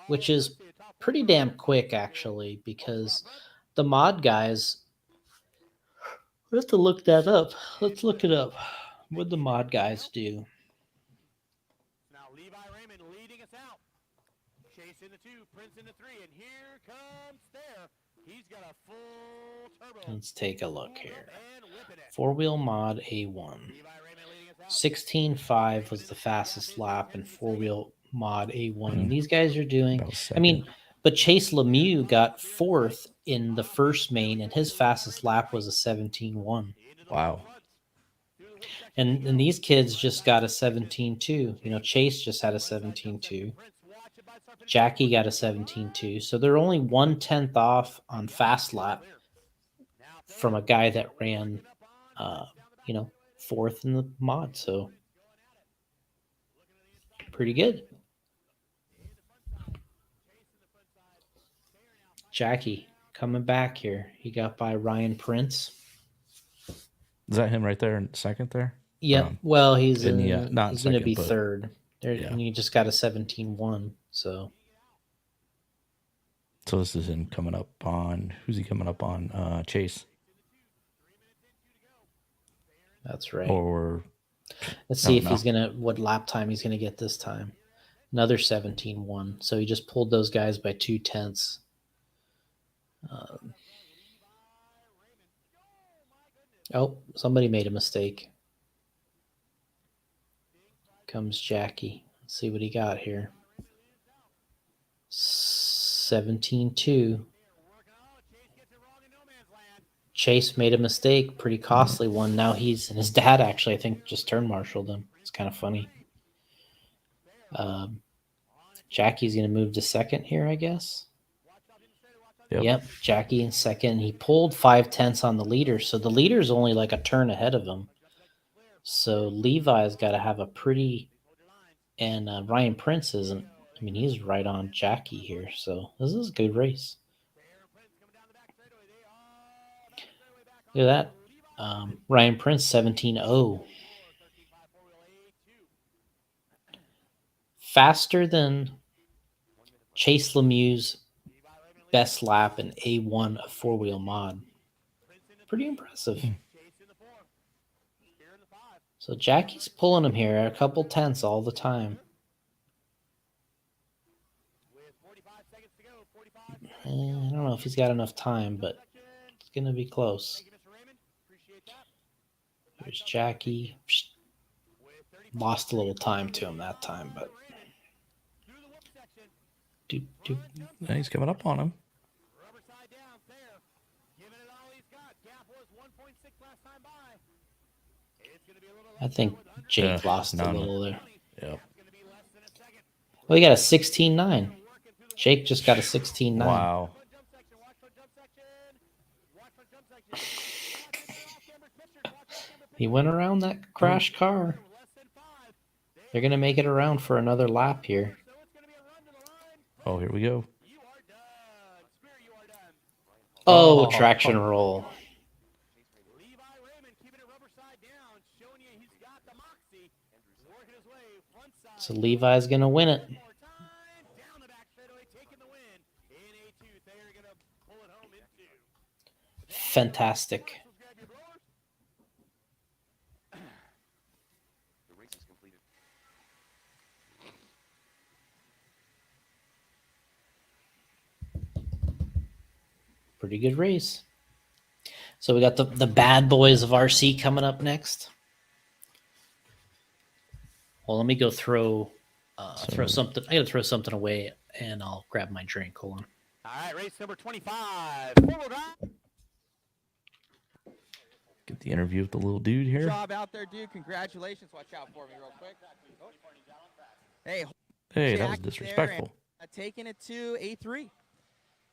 which is pretty damn quick actually, because the mod guys, we have to look that up. Let's look it up. What the mod guys do? Now Levi Raymond leading us out. Chase in the 2, Prince in the 3, and here comes Thayer. He's got a full turbo. Let's take a look here. 4-wheel mod A1. 16.5 was the fastest lap in 4-wheel mod A1. And these guys are doing, I mean, but Chase Lemieux got 4th in the first main, and his fastest lap was a 17.1. Wow. And these kids just got a 17.2. You know, Chase just had a 17.2. Jackie got a 17.2. So they're only 1/10 off on fast lap from a guy that ran, 4th in the mod. So pretty good. Jackie coming back here. He got by Ryan Prince. Is that him right there in second there? Yep. Well, he's not he's going to second, be but- third. There, yeah. and he just got a 17.1. So this is him coming up on. Who's he coming up on? Chase. that's right. Or Let's see if no. he's what lap time he's gonna get this time. Another 17.1. So he just pulled those guys by 2/10. Oh, somebody made a mistake. Comes Jackie. Let's see what he got here. 17.2. Chase made a mistake, pretty costly one. Now and his dad actually, I think, just turn marshaled him. It's kind of funny. Jackie's going to move to second here, I guess. Yep, Jackie in second. He pulled 5/10 on the leader, so the leader's only like a turn ahead of him. So Levi's got to have a pretty, and Ryan Prince isn't. I mean, he's right on Jackie here, so this is a good race. Look at that. Ryan Prince 17.0. Faster than Chase Lemieux's best lap in A1 of 4-wheel mod. Pretty impressive. So Jackie's pulling him here a couple tenths all the time. I don't know if he's got enough time, but it's going to be close. There's Jackie. Lost a little time to him that time, but Yeah, he's coming up on him. I think Jake lost a little there. Yeah. Well, he got a 16.9. Jake just got a 16.9. Wow. He went around that crash car. They're going to make it around for another lap here. Oh, here we go. Oh, traction roll. So Levi's going to win it. Fantastic. The race is completed. Pretty good race. So we got the bad boys of RC coming up next. Well, let me go throw something. I gotta throw something away, and I'll grab my drink. Hold on. All right, race number 25. Four-wheel drive. Get the interview with the little dude Good here. job out there, dude. Congratulations. Watch out for me real quick. Hey, Hey, that was Jack disrespectful. there, and, taking it to A3.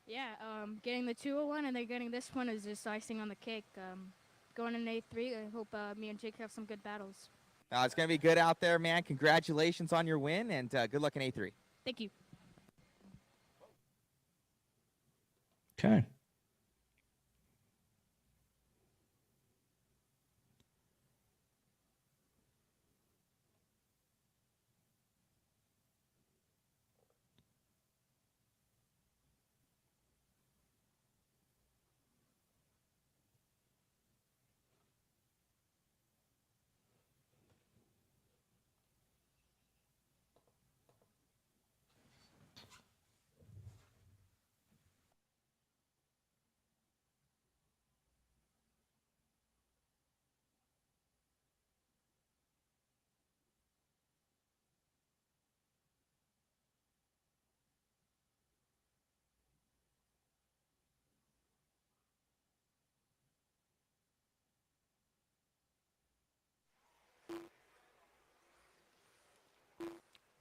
Yeah, getting the 201 and then getting this one is just icing on the cake. Going in A3, I hope me and Jake have some good battles. It's going to be good out there, man. Congratulations on your win, and good luck in A3. Thank you. Okay.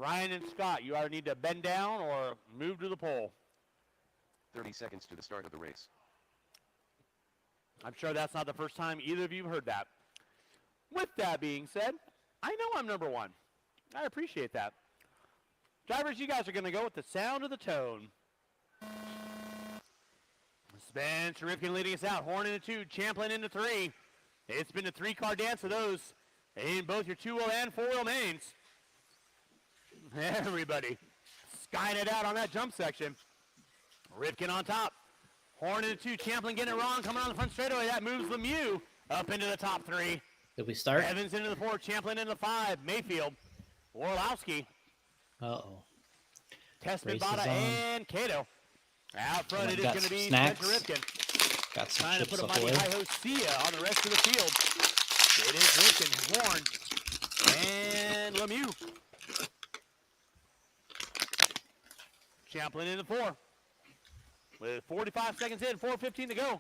Ryan and Scott, you either need to bend down or move to the pole. 30 seconds to the start of the race. I'm sure that's not the first time either of you have heard that. With that being said, I know I'm number one. I appreciate that. Drivers, you guys are going to go with the sound of the tone. Spencer Rifkin leading us out. Horn into 2, Champlin into 3. It's been a 3-car dance of those in both your 2-wheel and 4-wheel mains. Everybody skying it out on that jump section. Rifkin on top. Horn into 2, Champlin getting it wrong, coming on the front straightaway. That moves Lemieux up into the top 3. Did we start? Evans into the 4, Champlin into the 5, Mayfield, Orlowski, Uh-oh. Tessman, Race Bada, is on. and Cato. Out front, I've it is got going to be snacks. Spencer Rifkin. Got some Trying to chips put a up mighty away. high Hosea on the rest of the field. It is Rifkin, Horn, and Lemieux. Champlin in the 4. With 45 seconds in, 4:15 to go.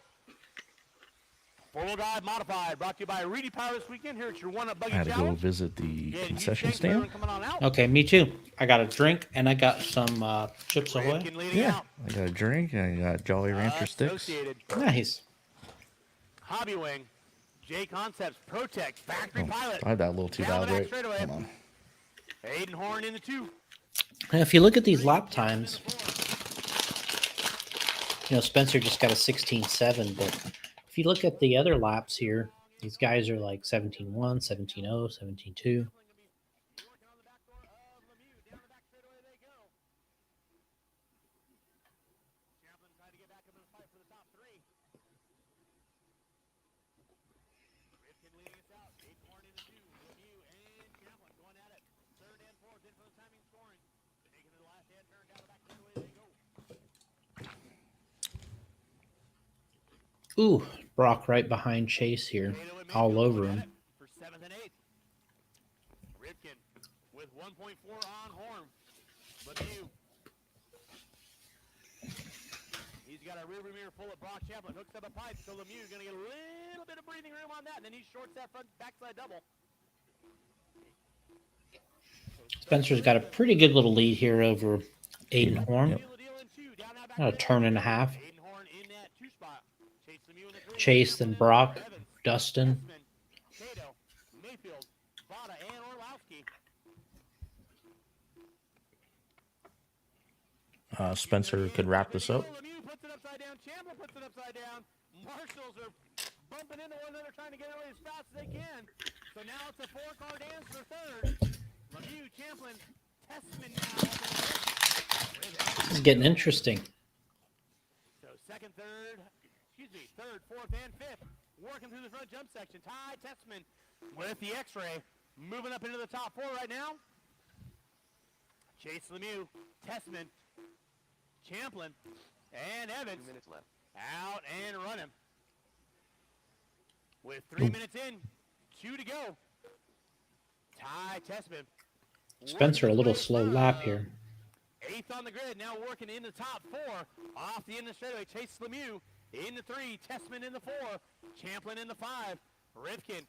4-wheel drive modified, brought to you by Reedy Power this weekend here at your One-Up I Buggy had to go Challenge. visit the Again, huge concession thanks for everyone stand. coming on out. Okay, me too. I got a drink and I got some chips ahoy. Rifkin leading Yeah, out. I got a drink. I got Jolly Rancher sticks. Associated. Nice. Hobby Wing, J Concepts, Protect, Factory Oh, Pilot. I had that a little too Down the loud, back right? straightaway. Hold on. Aiden Horn in the 2. And if you look at these lap times, Spencer just got a 16.7, but if you look at the other laps here, these guys are like 17.1, 17.0, 17.2. Ooh, Brock right behind Chase here, all over him. For 7th and 8th. Rifkin with 1.4 on Horn. Lemieux. He's got a rearview mirror full of Brock Champlin. Hooks up a pipe, so Lemieux going to get a little bit of breathing room on that, and then he shorts that front backside double. Spencer's got a pretty good little lead here over Aiden Horn. Yep. About a turn and a half. Aiden Horn in that 2 spot. Chase Lemieux in the 3. Chase, then Brock, Dustin. Cato, Mayfield, Bada, and Orlowski. Spencer could wrap this up. Lemieux puts it upside down. Champlin puts it upside down. Marshals are bumping into one another, trying to get away as fast as they can. So now it's a 4-car dance for 3rd. Lemieux, Champlin, Tessman now. This is getting interesting. So second, third, fourth, and fifth. Working through the front jump section. Ty Tessman with the X-ray. Moving up into the top 4 right now. Chase Lemieux, Tessman, Champlin, and Evans 2 minutes left. out and running. With 3 minutes in, 2 to go. Ty Tessman. Spencer a little slow lap here. 8th on the grid, now working in the top 4. Off the end of the straightaway, Chase Lemieux in the 3, Tessman in the 4, Champlin in the 5, Rifkin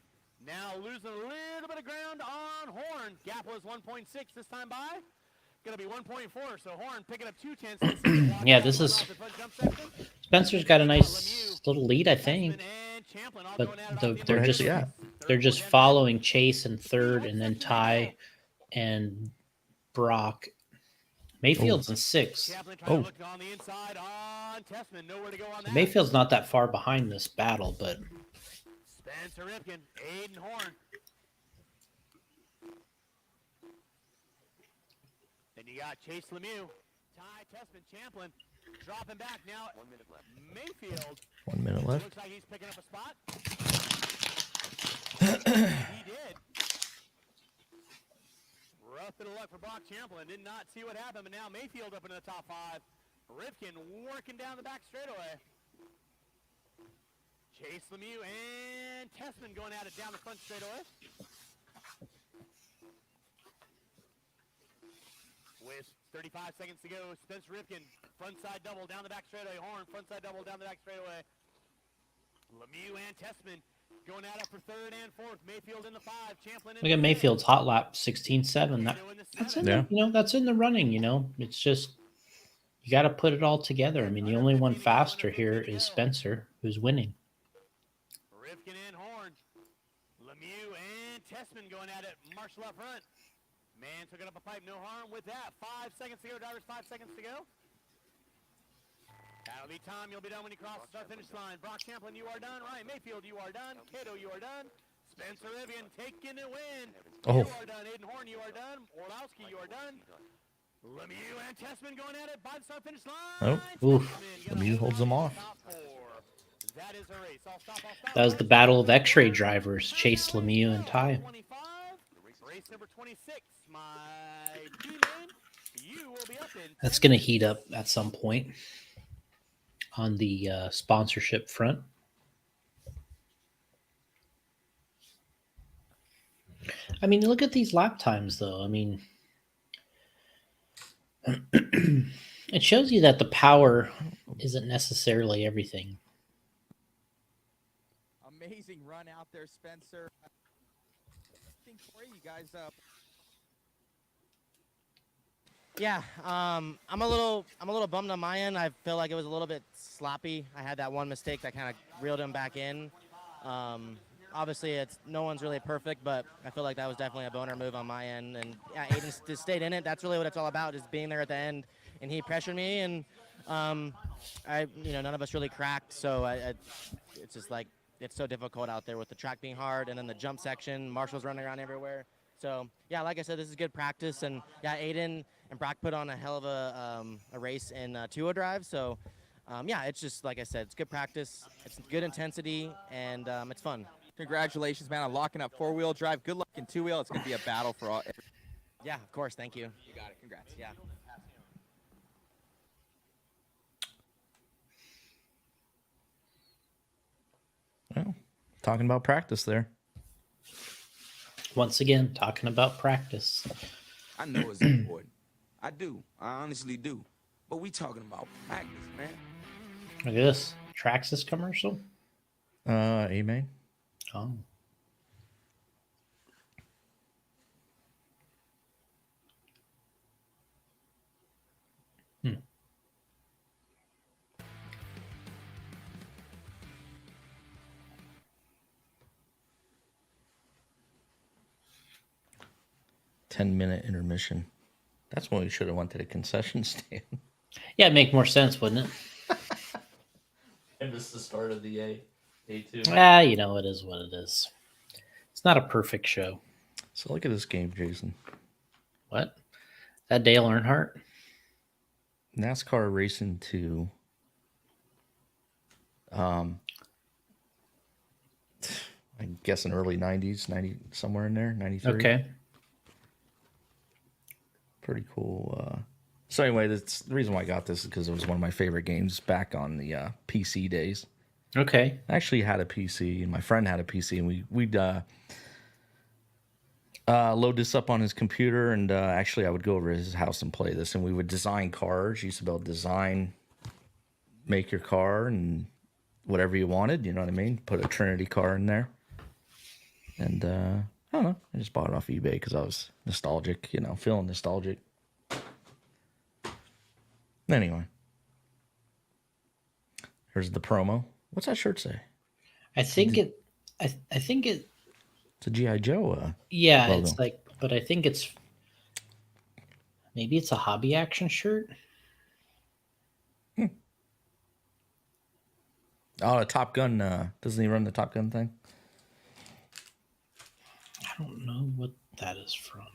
now losing a little bit of ground on Horn. Gap was 1.6 this time by. Going to be 1.4, so Horn picking up 2/10. Yeah, this is... Spencer's got a nice little lead, I think. But they're just following Chase in 3rd, and then Ty and Brock. Mayfield's in 6th. Oh. So Mayfield's not that far behind this battle, but Spencer Ripken, Aiden Horn. Then you got Chase Lemieux, Ty Tessman, Champlin, dropping back now. 1 minute left. Mayfield. 1 minute left. Looks like he's picking up a spot. He did. Rough bit of luck for Brock Champlin. Did not see what happened, but now Mayfield up into the top 5. Rifkin working down the back straightaway. Chase Lemieux and Tessman going at it down the front straightaway. With 35 seconds to go, Spencer Rifkin, front side double down the back straightaway. Horn, front side double down the back straightaway. Lemieux and Tessman going at it for 3rd and 4th. Mayfield in the 5. Champlin in look at Mayfield's hot lap 16.7. That's in the, that's in the running. It's just you got to put it all together. I mean, the only one faster here is Spencer, who's winning. Rifkin and Horn, Lemieux and Tessman going at it. Marshall up front. Man took it up a pipe, no harm with that. 5 seconds to go, drivers, 5 seconds to go. That'll be time. You'll be done when you cross the start-finish line. Brock Champlin, you are done. Ryan Mayfield, you are done. Cato, you are done. Spencer Rivian taking a win. Oh. You are done. Aiden Horn, you are done. Orlowski, you are done. Lemieux and Tessman going at it by the start-finish line. Oh, oof. Lemieux holds them off. That is a race. I'll stop. That was the battle of X-ray drivers, Chase Lemieux and Ty. Race number 26. My D-man, you will be up in. That's going to heat up at some point on the sponsorship front. I mean, look at these lap times, though. I mean, it shows you that the power isn't necessarily everything. Amazing run out there, Spencer. I think for you guys. Yeah, I'm a little bummed on my end. I feel like it was a little bit sloppy. I had that one mistake that kind of reeled him back in. Obviously, no one's really perfect, but I feel like that was definitely a boner move on my end. And yeah, Aiden just stayed in it. That's really what it's all about, is being there at the end. And he pressured me, and none of us really cracked. So it's just like it's so difficult out there with the track being hard, and then the jump section. Marshall's running around everywhere. So yeah, like I said, this is good practice, and yeah, Aiden and Brock put on a hell of a race in 2-0 drive. So yeah, it's just like I said, it's good practice, it's good intensity, and it's fun. Congratulations, man, on locking up 4-wheel drive. Good luck in 2-wheel. It's going to be a battle for all. Yeah, of course. Thank you. You got it. Congrats. Yeah. Well, talking about practice there. Once again, talking about practice. I know it's important. I do. I honestly do. But we talking about practice, man. Look at this Traxxas commercial. Amen. Oh. Hmm. Ten-minute intermission. That's when we should have went to the concession stand. Yeah, it'd make more sense, wouldn't it? And this is the start of the A2. It is what it is. It's not a perfect show. So look at this game, Jason. What? Is that Dale Earnhardt? NASCAR Racing 2 I'm guessing early 90s, 90 somewhere in there, 93. Okay. Pretty cool. So anyway, the reason why I got this is because it was one of my favorite games back on the PC days. Okay. I actually had a PC, and my friend had a PC, and we'd load this up on his computer, and actually I would go over to his house and play this, and we would design cars. You used to be able to design, make your car, and whatever you wanted, you know what I mean? Put a Trinity car in there. And I don't know, I just bought it off eBay because I was nostalgic, feeling nostalgic. Anyway, here's the promo. What's that shirt say? I think it. I think it. It's a G.I. Joe. Yeah, logo. it's like, but I think it's maybe it's a Hobby Action shirt. Oh, Top Gun. Doesn't he run the Top Gun thing? I don't know what that is from.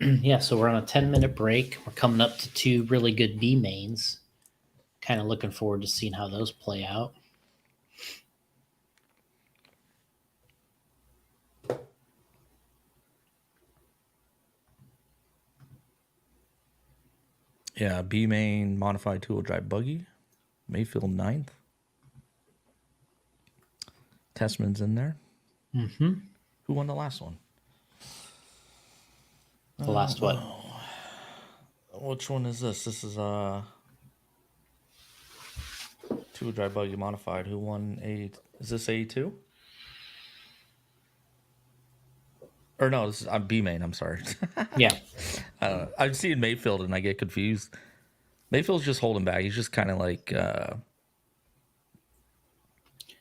Yeah, so we're on a 10-minute break. We're coming up to 2 really good B mains. Kind of looking forward to seeing how those play out. Yeah, B main modified 2-wheel drive buggy. Mayfield 9th. Testman's in there. Mm-hmm. Who won the last one? The last what? Which one is this? This is 2-wheel drive buggy modified. Who won A? Is this A2? Or no, this is B main. I'm sorry. Yeah. I don't know. I'm seeing Mayfield and I get confused. Mayfield's just holding back. He's just kind of like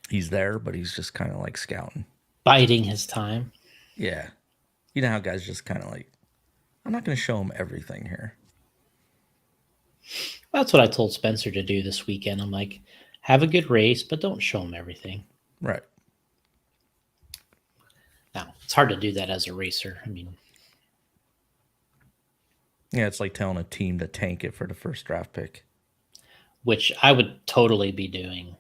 he's there, but he's just kind of like scouting, Biding his time. Yeah, you know how guys just kind of like, I'm not going to show him everything here. That's what I told Spencer to do this weekend. I'm like, have a good race, but don't show him everything. Right. Now, it's hard to do that as a racer. I mean, yeah, it's like telling a team to tank it for the first draft pick, which I would totally be doing,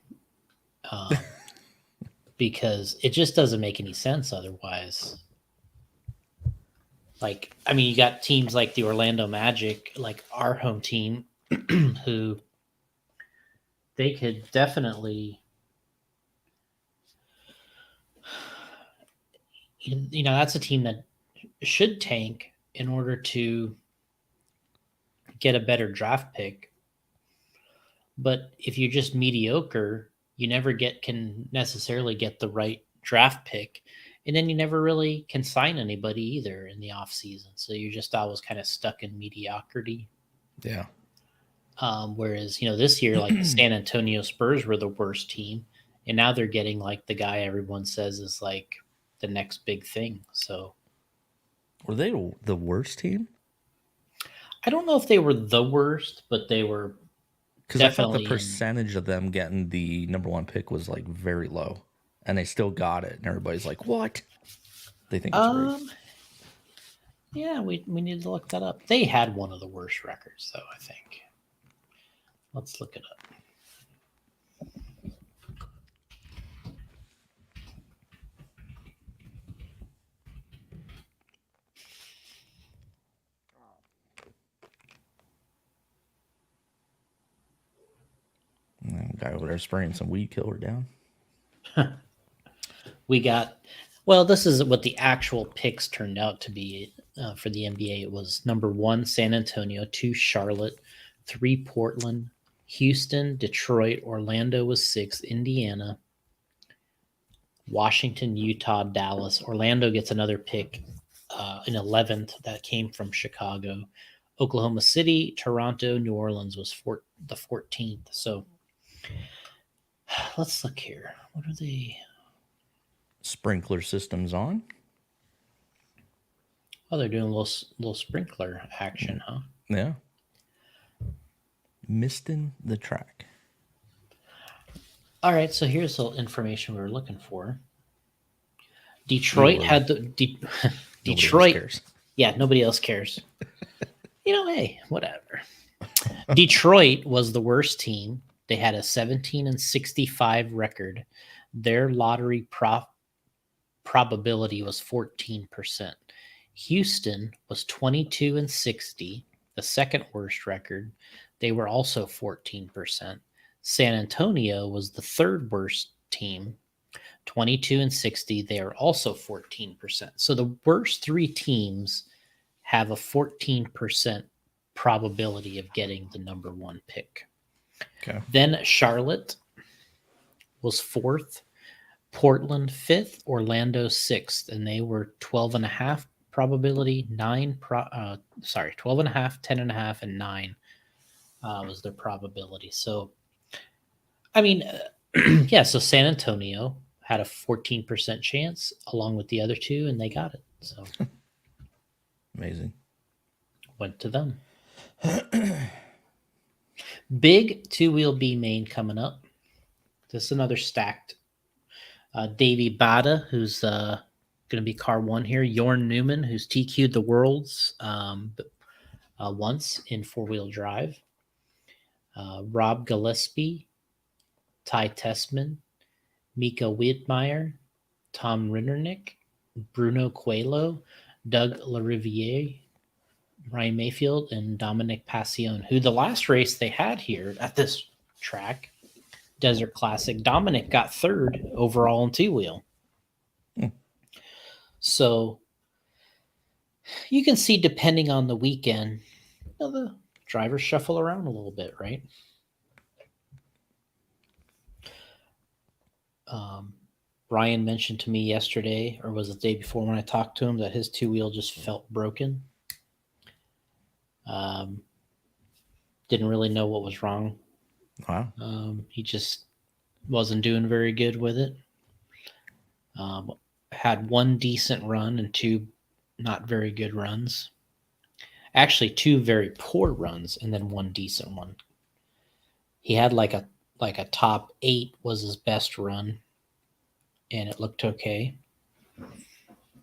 because it just doesn't make any sense otherwise. Like, I mean, you got teams like the Orlando Magic, like our home team, who they could definitely, that's a team that should tank in order to get a better draft pick. But if you're just mediocre, you never can necessarily get the right draft pick. And then you never really can sign anybody either in the off season. So you're just always kind of stuck in mediocrity. Yeah. Whereas, this year, like the San Antonio Spurs were the worst team. And now they're getting like the guy everyone says is like the next big thing. So were they the worst team? I don't know if they were the worst, but they were. Because I thought the percentage of them getting the number 1 pick was like very low, and they still got it, and everybody's like, "What?" They think it's great. Yeah, we need to look that up. They had one of the worst records, though. I think. Let's look it up. Guy over there spraying some weed killer down. We got, well, this is what the actual picks turned out to be for the NBA. It was number 1, San Antonio, 2, Charlotte, 3, Portland, Houston, Detroit, Orlando was 6, Indiana, Washington, Utah, Dallas. Orlando gets another pick in 11th that came from Chicago. Oklahoma City, Toronto, New Orleans was the 14th. So let's look here. What are they? Sprinkler systems on. Oh, they're doing a little sprinkler action, huh? Yeah. Misting the track. All right, so here's the information we were looking for. Detroit were. had the Nobody else Detroit. cares. Yeah, nobody else cares. Hey, whatever. Detroit was the worst team. They had a 17-65 record. Their lottery probability was 14%. Houston was 22-60, the second worst record. They were also 14%. San Antonio was the third worst team, 22-60. They are also 14%. So the worst three teams have a 14% probability of getting the number one pick. Okay. Then Charlotte was fourth, Portland fifth, Orlando sixth, and they were 12.5 probability, 12.5, 10.5, and 9 was their probability. So, I mean, yeah, so San Antonio had a 14% chance along with the other two, and they got it. So, Amazing. went to them. Big two-wheel B main coming up. This is another stacked. Davey Bada, who's going to be car one here. Jorn Newman, who's TQ'd the Worlds once in four-wheel drive. Rob Gillespie, Ty Tessman, Mika Wiedmeyer, Tom Rindernick, Bruno Coelho, Doug Lariviere, Ryan Mayfield, and Dominic Passion, who the last race they had here at this track, Desert Classic, Dominic got third overall in two-wheel. So you can see, depending on the weekend, the drivers shuffle around a little bit, right? Ryan mentioned to me yesterday, or was it the day before when I talked to him, that his two-wheel just felt broken. Didn't really know what was wrong. Wow. He just wasn't doing very good with it. Had one decent run and two not very good runs. Actually, two very poor runs and then one decent one. He had like a top 8 was his best run, and it looked okay.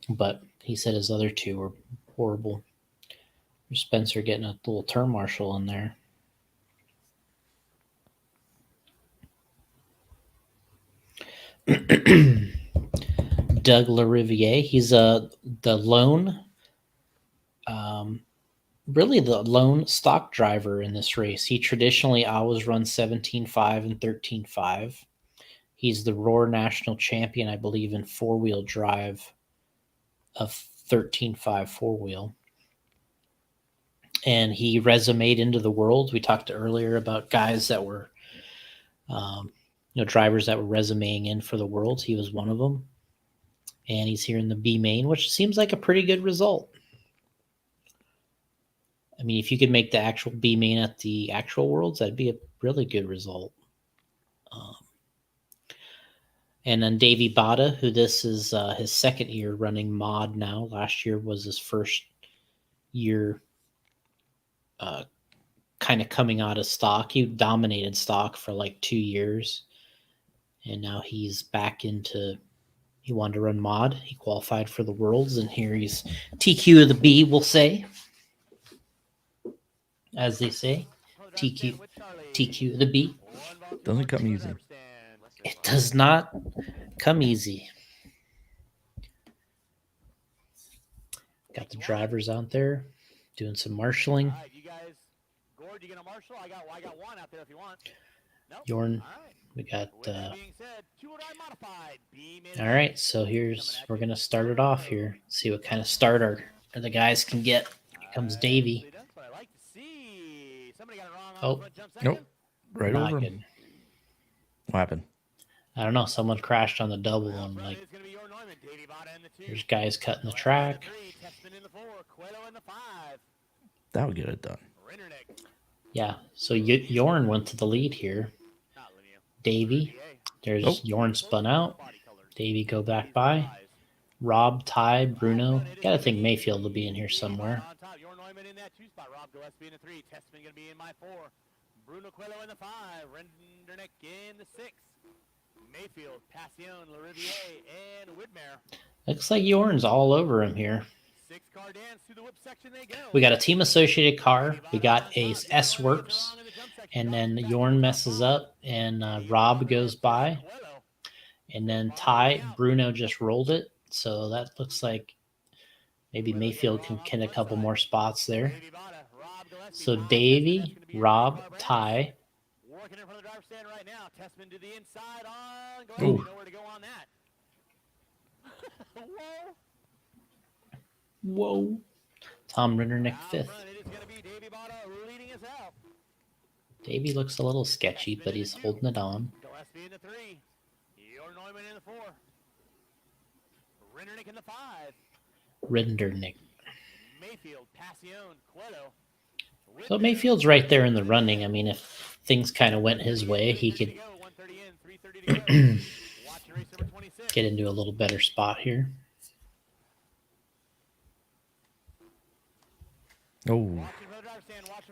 But he said his other two were horrible. Spencer getting a little turn marshal in there. Doug Lariviere, he's the lone, really the lone stock driver in this race. He traditionally always runs 17.5 and 13.5. He's the Roar National Champion, I believe, in four-wheel drive of 13.5 four-wheel. And he resumed into the world. We talked earlier about guys that were, drivers that were resumeing in for the worlds. He was one of them. And he's here in the B main, which seems like a pretty good result. I mean, if you could make the actual B main at the actual worlds, that'd be a really good result. And then Davey Bada, who this is his second year running mod now. Last year was his first year kind of coming out of stock. He dominated stock for like 2 years. And now he's back into, he wanted to run mod. He qualified for the worlds, and here he's TQ of the B, we'll say. As they say, TQ of the B. Doesn't come easy. It does not come easy. Got the drivers out there doing some marshaling. All right, you guys, Gord, you gonna marshal? I got one out there if you want. Nope. Jorn, All right. we got. With that being said, two-wheel drive modified. All right, so we're gonna start it off here. See what kind of start the guys can get. Here comes Davey. That's what I like to see. Somebody got it wrong on Oh, the front jump second. Nope. Right not over good. him. What happened? I don't know. Someone crashed on the double one. Like, It's gonna be your Neumann, Davey Bada in the 2. there's guys cutting the track. 3, Tessman in the 4, Coelho in the 5. That would get it done. Rindernick. Yeah, so Jorn went to the lead here. Not Lemieux. Davey, there's Nope. Jorn spun out. Body colors. Davey go back by. Rob, Ty, Bruno. Gotta think Mayfield will be in here somewhere. On top, your Neumann in that 2 spot. Rob Gillespie in the 3. Tessman gonna be in my 4. Bruno Coelho in the 5. Rindernick in the 6. Mayfield, Passion, Lariviere, and Widmer. Looks like Yorn's all over him here. 6-car dance through the whip section they go. We got a team associated car. We got a S Works, and then Yorn messes up, and Rob goes by, and then Bruno just rolled it, so that looks like maybe Mayfield can get a couple more spots there. So Davey, Rob, Ty. Working in front of the driver's stand right now. Tessman to the inside on. Go Ooh. ahead, nowhere to go on that. Whoa. Tom Rindernick fifth. Davey looks a little sketchy, but he's holding it on. Gillespie in the 3. Neumann in the 4. Rindernick in the 5. Rindernick. Mayfield, Passion, Cueto. So Mayfield's right there in the running. I mean, if things kind of went his way, he could get into a little better spot here. Oh.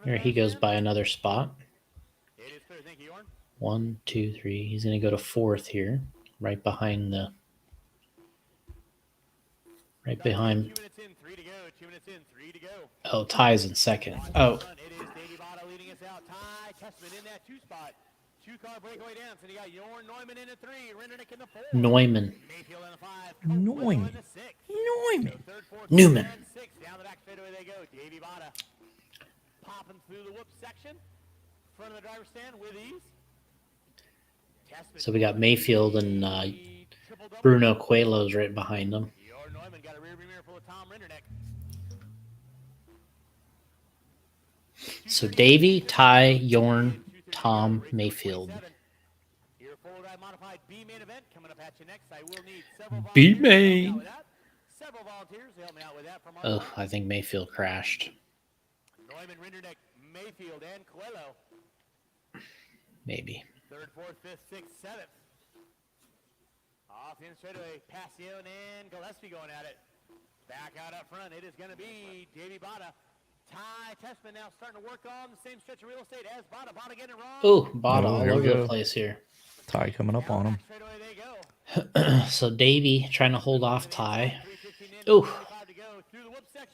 Here he goes by another spot. 1, 2, 3. He's going to go to 4th here, right behind. Oh, Ty's in 2nd. Oh. It is Davey Bada leading us out. Ty Tessman in that 2 spot. 2-car breakaway dance, and you got Yorn Neumann in the 3, Rindernick in the 4. Neumann. Mayfield in the 5. Neumann. In the 6. Neumann. So 3rd, 4th, Newman. and 6. Down the back straightaway they go. Davey Bada popping through the whoop section. Front of the driver's stand with ease. So we got Mayfield and Bruno Coelho's right behind them. Yorn Neumann got a rear view mirror full of Tom Rindernick. So Davey, Ty, Yorn, Tom, Mayfield. Your full ride modified B main event coming up at you next. I will need several B volunteers to help me main. out with that. Several volunteers to help me out with that from our Oh, I think Mayfield crashed. Neumann, Rindernick, Mayfield, and Coelho. Maybe. 3rd, 4th, 5th, 6th, 7th. Off in straightaway, Passion and Gillespie going at it. Back out up front, it is going to be Davey Bada. Ty Tessman now starting to work on the same stretch of real estate as Bada. Bada getting it wrong. Ooh, Bada all here we over the go. place here. Ty coming up on him. Straightaway they go. So Davey trying to hold off Ty. Ooh.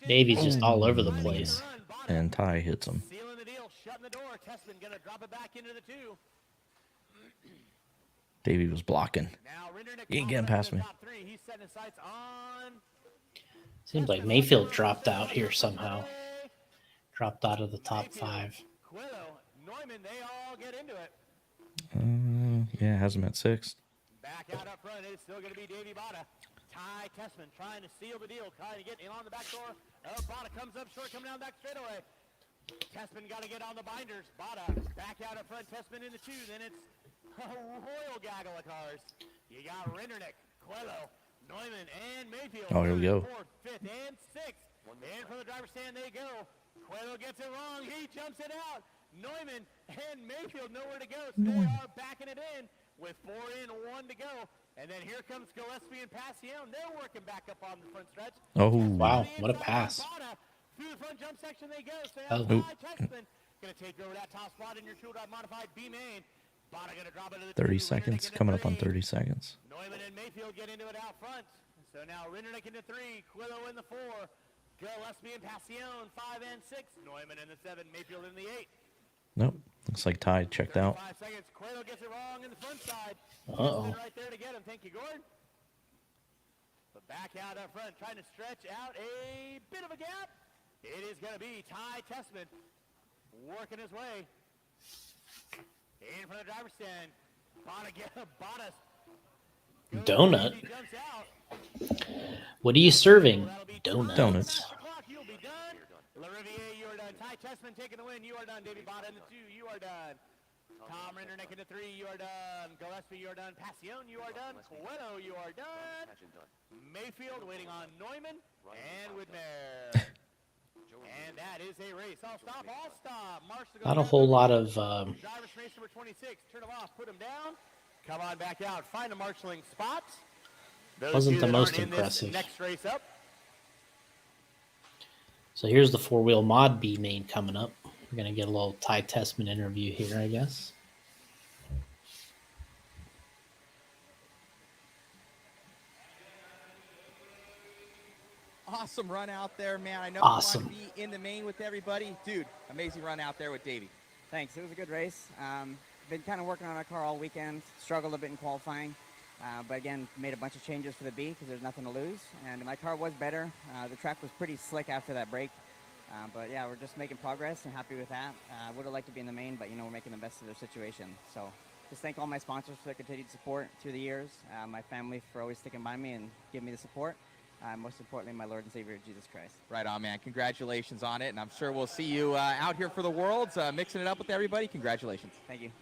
Davey's just all over the place. And Ty hits him. Sealing the deal, shutting the door. Tessman going to drop it back into the 2. Davey was blocking. Now Rindernick He ain't getting past me. top 3. He's setting his sights on. Seems like Mayfield dropped out here somehow. Dropped out of the top 5. Coelho, Neumann, they all get into it. Yeah, has him at 6th. Back out up front, it's still going to be Davey Bada. Ty Tessman trying to seal the deal, trying to get in on the back door. Oh, Bada comes up short, coming down back straightaway. Tessman got to get on the binders. Bada back out up front, Tessman in the 2. Then it's a royal gaggle of cars. You got Rindernick, Coelho, Neumann, and Mayfield. Oh, here we go. 4th, 5th, and 6th. And from the driver's stand they go. Coelho gets it wrong. He jumps it out. Neumann and Mayfield nowhere to go. So they are backing it in with 4 in, 1 to go. And then here comes Gillespie and Passion. They're working back up on the front stretch. Oh. Wow, what a pass. Through the front jump section they go. So Oh. now Ty Tessman going to take over that top spot in your tool drive modified B main. Bada going to drop it to the 30 2, seconds. Rindernick into Coming up on 3. 30 seconds. Neumann and Mayfield get into it out front. So now Rindernick into 3, Coelho in the 4, Gillespie and Passion 5 and 6, Neumann in the 7, Mayfield in the 8. Nope. Looks like Ty checked out. 5 seconds. Coelho gets it wrong in the front side. Uh-oh. Right there to get him. Thank you, Gordon. But back out up front, trying to stretch out a bit of a gap. It is going to be Ty Tessman working his way in front of the driver's stand. Bada Donut. He jumps out. What are you serving? Donuts. Donuts. You'll be done. LaRiviere, you are done. Ty Tessman taking the win. You are done. Davey Bada in the 2. You are done. Tom Rindernick in the 3. You are done. Gillespie, you are done. Passion, you are done. Coelho, you are done. Mayfield waiting on Neumann and Widmer. And that is a race. All stop. All stop. Marsh to go Not a down. whole lot of Drivers race number 26. Turn him off. Put him down. Come on back out. Find a marshalling spot. Those Wasn't two the that most aren't in this impressive. Next race up. So here's the 4-wheel mod B main coming up. We're going to get a little Ty Tessman interview here, I guess. Awesome run out there, man. I know Awesome. you want to be in the main with everybody. Dude, amazing run out there with Davey. Thanks. It was a good race. Been kind of working on my car all weekend. Struggled a bit in qualifying. But again, made a bunch of changes for the B because there's nothing to lose. And my car was better. The track was pretty slick after that break. But yeah, we're just making progress and happy with that. Would have liked to be in the main, but we're making the best of their situation. So just thank all my sponsors for their continued support through the years. My family for always sticking by me and giving me the support. Most importantly, my Lord and Savior, Jesus Christ. Right on, man. Congratulations on it. And I'm sure we'll see you out here for the Worlds, mixing it up with everybody. Congratulations. Thank you.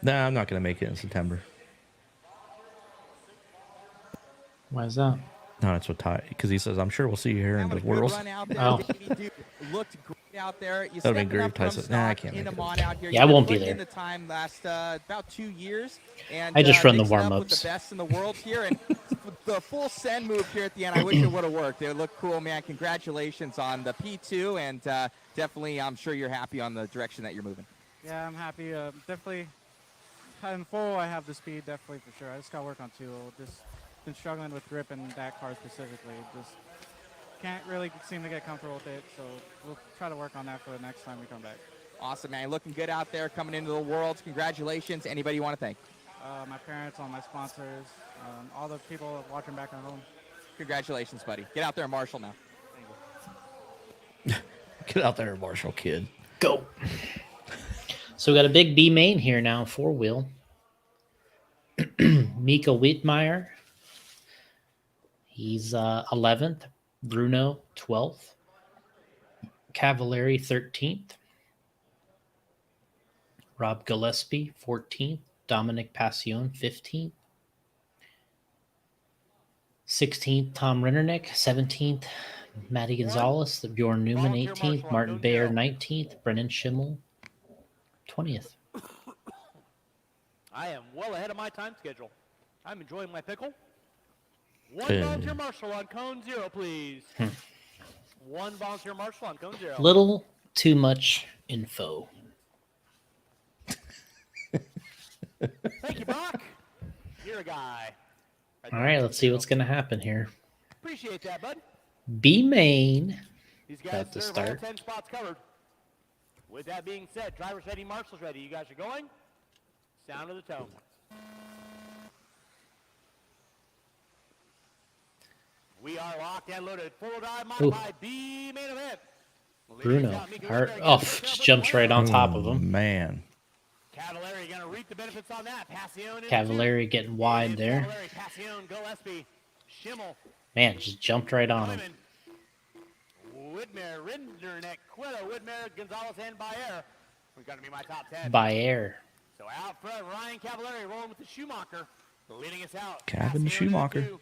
Nah, I'm not going to make it in September. Why is that? No, that's what Ty, because he says, I'm sure we'll see you here in the Good Worlds. run out there. Oh. Dude, looked great out there. You That'd be stepping great up if Ty from said, nah, I stock can't into make it. Mon out here. Yeah, I You've been won't be putting in there. the time last about 2 years. And, I just run the mixing up with warm-ups. the best in the world here. And the full send move here at the end, I wish it would have worked. It looked cool, man. Congratulations on the P2. And definitely, I'm sure you're happy on the direction that you're moving. Yeah, I'm happy. Definitely, in full, I have the speed, definitely for sure. I just got to work on 2. Just been struggling with grip in that car specifically. Just can't really seem to get comfortable with it. So we'll try to work on that for the next time we come back. Awesome, man. Looking good out there coming into the Worlds. Congratulations. Anybody you want to thank? My parents, all my sponsors, all the people watching back at home. Congratulations, buddy. Get out there and Marshall now. Get out there, Marshall kid. Go. So we got a big B main here now, 4-wheel. Mika Wittmeyer. He's 11th. Bruno, 12th. Cavallari, 13th. Rob Gillespie, 14th. Dominic Passion, 15th. 16th, Tom Rinnernick. 17th, Matty Gonzalez. Bjorn Newman, 18th. Martin Bayer, 19th. Brennan Schimmel, 20th. I am well ahead of my time schedule. I'm enjoying my pickle. One Hey. volunteer marshal on cone 0, please. One volunteer marshal on cone 0. Little too much info. Thank you, Brock. You're a guy. All right, let's see what's going to happen here. Appreciate that, bud. B main. These guys About to deserve all start. 10 spots covered. With that being said, drivers ready, marshals ready. You guys are going. Sound of the tone. We are locked and loaded. Full dive modified B main event. Bruno. Just jumps right on top of him. Man. Cavallari going to reap the benefits on that. Passion. Cavallari getting wide there. Cavallari, Passion, Gillespie, Schimmel, Man, just jumped right on him. Whitmer, Rinderneck, Quillo, Whitmer, Gonzalez, and Bayer. We're going to be my top 10. By air. So out front, Ryan Cavallari rolling with the Schumacher, leading us out. Cabin Passion in Schumacher. the 2,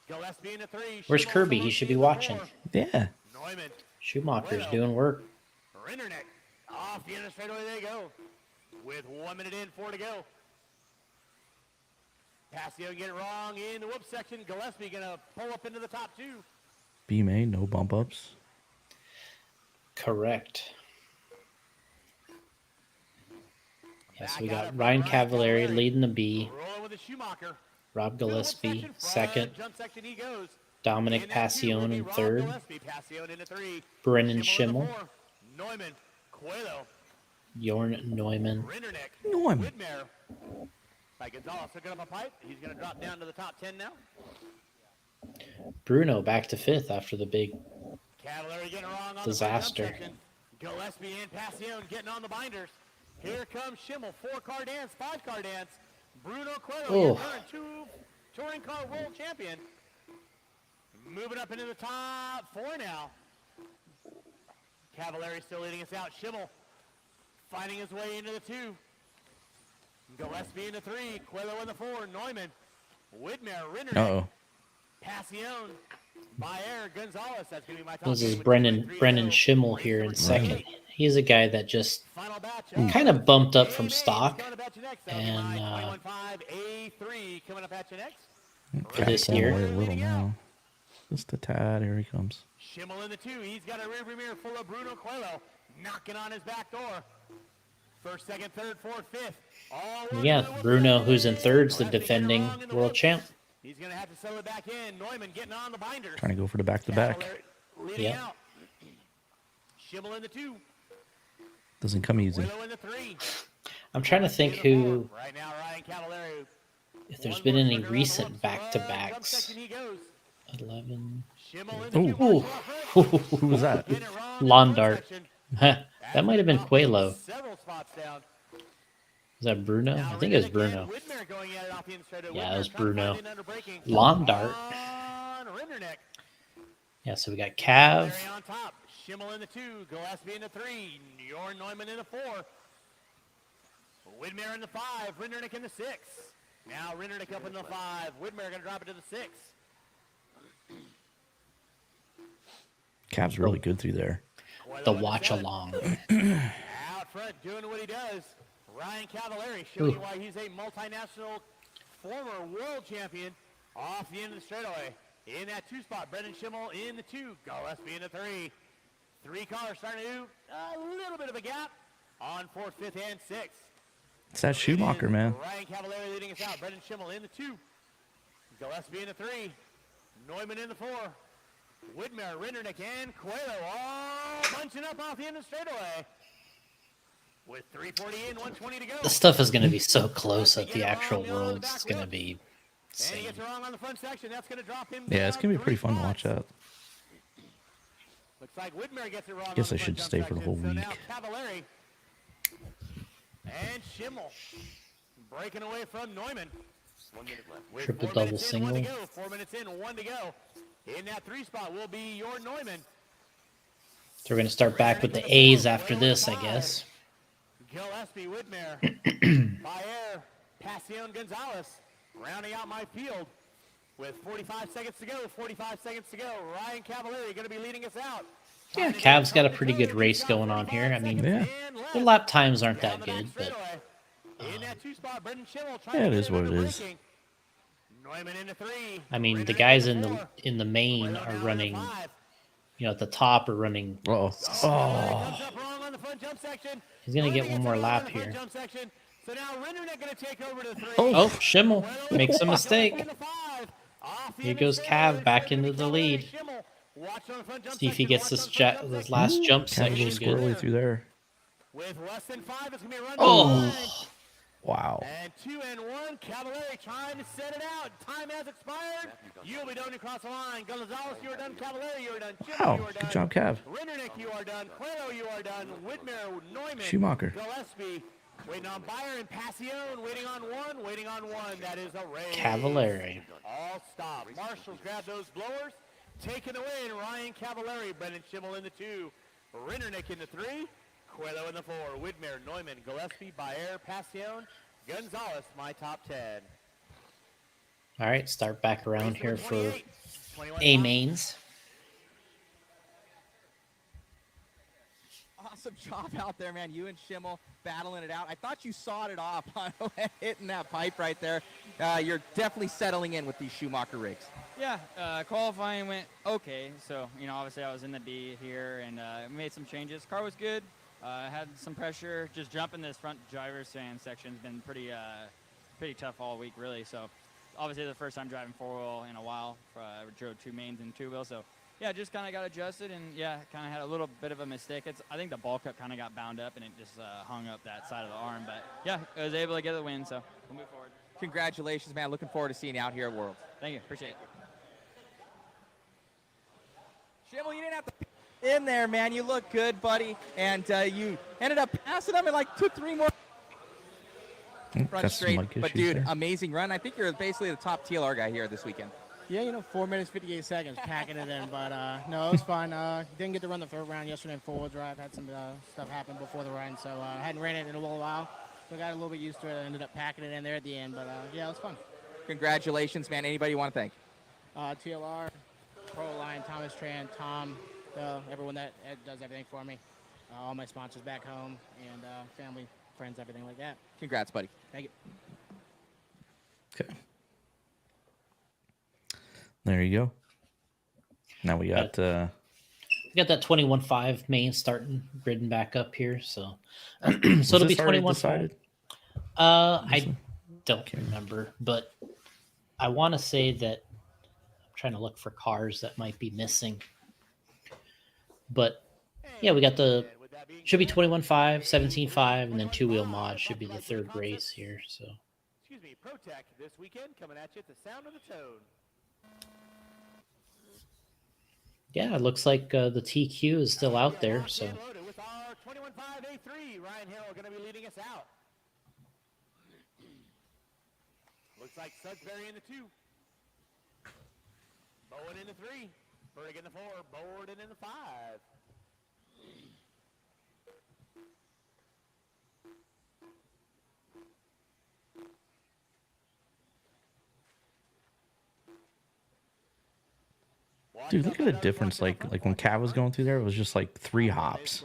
Gillespie in the 3. Where's Schimmel, Kirby? He Gillespie should be in the watching. 4. Yeah. Neumann, Schumacher's doing work. Rinderneck, off the inner straightaway they go. With 1 minute in, 4 to go. Passion get it wrong in the whoop section. Gillespie going to pull up into the top 2. B main, no bump ups. Correct. Yes, we got Ryan Cavallari leading the B. Rolling with the Schumacher. Rob Gillespie, Front second. Jump section he goes. Dominic In that 2, Passion would be in Rob third. Gillespie, Passion in the 3. Brennan Schimmel in Schimmel. the 4. Neumann, Coelho, Jorn Neumann. Rinderneck, Neumann. Whitmer. By Gonzalez hooking up a pipe. He's going to drop down to the top 10 now. Bruno back to 5th after the big Cavallari getting wrong on disaster. the front jump section. Gillespie and Passion getting on the binders. Here comes Schimmel. 4-car dance, 5-car dance. Bruno Coelho, Oh. your current 2 touring car world champion. Moving up into the top 4 now. Cavallari still leading us out. Schimmel finding his way into the 2. Gillespie in the 3. Coelho in the 4. Neumann. Whitmer. Rinderneck. Uh-oh. Passion. Bayer. Gonzalez. That's going to be my top This is 10 with Brennan 2.30. Brennan Schimmel here in second. He's a guy that just Final batch. kind of bumped up from A-Mains stock coming up at you next. That'll be and my 21.5 A3 coming up at you next. for this Pulling year. away a little now. Just a tad. Here he comes. Schimmel in the 2. He's got a rear mirror full of Bruno Coelho knocking on his back door. First, second, third, fourth, fifth. All Yeah, Bruno, who's in third's the defending world champ. He's going to have to settle it back in. Neumann getting on the binders. Trying to go for the back-to-back. Leading out. Schimmel in the 2. Doesn't come easy. Willow in the 3. I'm trying to think who, Right now, Ryan Cavallari. if there's been any recent back-to-backs. 11. Ooh. Who was that? Lawn dart. That might have been Quelo. Several spots down. Was that Bruno? I think it was Bruno. Yeah, it was Bruno. Lawn dart. Yeah, so we got Cav. On top. Schimmel in the 2. Gillespie in the 3. Jorn Neumann in the 4. Widmer in the 5. Rindernick in the 6. Now Rindernick up in the 5. Widmer going to drop it to the 6. Cav's really good through there. The watch along. Out front doing what he does. Ryan Cavallari showing you why he's a multinational former world champion off the end of the straightaway. In that 2 spot, Brendan Schimmel in the 2. Gillespie in the 3. 3 cars starting to do a little bit of a gap on 4th, 5th, and 6th. It's that Schumacher, man. Ryan Cavallari leading us out. Brendan Schimmel in the 2. Gillespie in the 3. Neumann in the 4. Widmer, Rindernick, and Coelho all bunching up off the end of the straightaway. With 340 in, 120 to go. The stuff is going to be so close at the actual Worlds. It's going to be And he gets it wrong on the front section. That's going to drop him. Yeah, it's going to be pretty fun to watch that. Looks like Widmer gets it wrong. Guess I should stay for the whole week. Now Cavallari and Schimmel breaking away from Neumann. 1 minute left. With Triple 4 double minutes in, single. 1 to go. 4 minutes in, 1 to go. In that 3 spot will be your Neumann. So we're going to start back with the A's after this, I guess. Gillespie, Widmer, Bayer, Passion, Gonzalez, rounding out my field with 45 seconds to go. 45 seconds to go. Ryan Cavallari going to be leading us out. Yeah, Cav's got a pretty good race going on here. I mean, the lap times aren't that good, but in that 2 spot, Brendan Schimmel Yeah, it is what it is. Neumann in the 3. I mean, the guys in the main are running, at the top are running. Oh. He's gonna get one more lap here. So now Rindernick going to take over to 3. Oh, Schimmel makes a mistake. Here goes Cav back into the lead. See if he gets this last jump Cav section goes squirrely good. through there. With less than 5, it's going to be a run. Oh, wow. And 2 and 1, Cavallari trying to set it out. Time has expired. You'll be done across the line. Gonzalez, you are done. Cavallari, you are done. Schimmel, Wow, you are done. good job, Cav. Rindernick, you are done. Coelho, you are done. Widmer, Neumann. Schumacher. Gillespie, waiting on Bayer and Passion, waiting on 1, waiting on 1. That is a race. Cavallari. All stop. Marshals grab those blowers. Taken away, and Ryan Cavallari, Brendan Schimmel in the 2. Rindernick in the 3. Coelho in the 4. Widmer, Neumann, Gillespie, Bayer, Passion, Gonzalez, my top 10. All right, start back around here for A mains. Awesome job out there, man. You and Schimmel battling it out. I thought you sawed it off on hitting that pipe right there. You're definitely settling in with these Schumacher rigs. Yeah, qualifying went okay. So, obviously I was in the B here and made some changes. Car was good. Had some pressure. Just jumping this front driver's stand section has been pretty tough all week, really. So, obviously the first time driving 4-wheel in a while. I drove 2 mains and 2-wheel. So, yeah, just kind of got adjusted and, yeah, kind of had a little bit of a mistake. I think the ball cup kind of got bound up and it just hung up that side of the arm. But, yeah, I was able to get the win, so we'll move forward. Congratulations, man. Looking forward to seeing you out here at Worlds. Thank you. Appreciate it. Schimmel, you didn't have to in there, man. You look good, buddy. And you ended up passing them and, took 3 more. Front straight. But, dude, amazing run. I think you're basically the top TLR guy here this weekend. Yeah, 4 minutes, 58 seconds, packing it in. But, no, it was fun. Didn't get to run the 3rd round yesterday in 4-wheel drive. Had some stuff happen before the run, so I hadn't ran it in a little while. So got a little bit used to it. I ended up packing it in there at the end. But, yeah, it was fun. Congratulations, man. Anybody you want to thank? TLR, Pro Line, Thomas Tran, Tom, everyone that does everything for me. All my sponsors back home and family, friends, everything like that. Congrats, buddy. Thank you. Okay. There you go. Now we got that 21.5 main starting gridding back up here, so it'll be 21.5. I don't remember, but I want to say that I'm trying to look for cars that might be missing. But yeah, we got the should be 21.5, 17.5, and then two-wheel mod should be the third race here. So Excuse me, ProTech this weekend coming at you at the sound of the tone. yeah, it looks like the TQ is still out there. So With our 21.5 A3, Ryan Harrell going to be leading us out. Looks like Sudbury in the 2. Bowen in the 3. Berg in the 4. Borden in the 5. Dude, look at the difference. Like when Cav was going through there, it was just like 3 hops.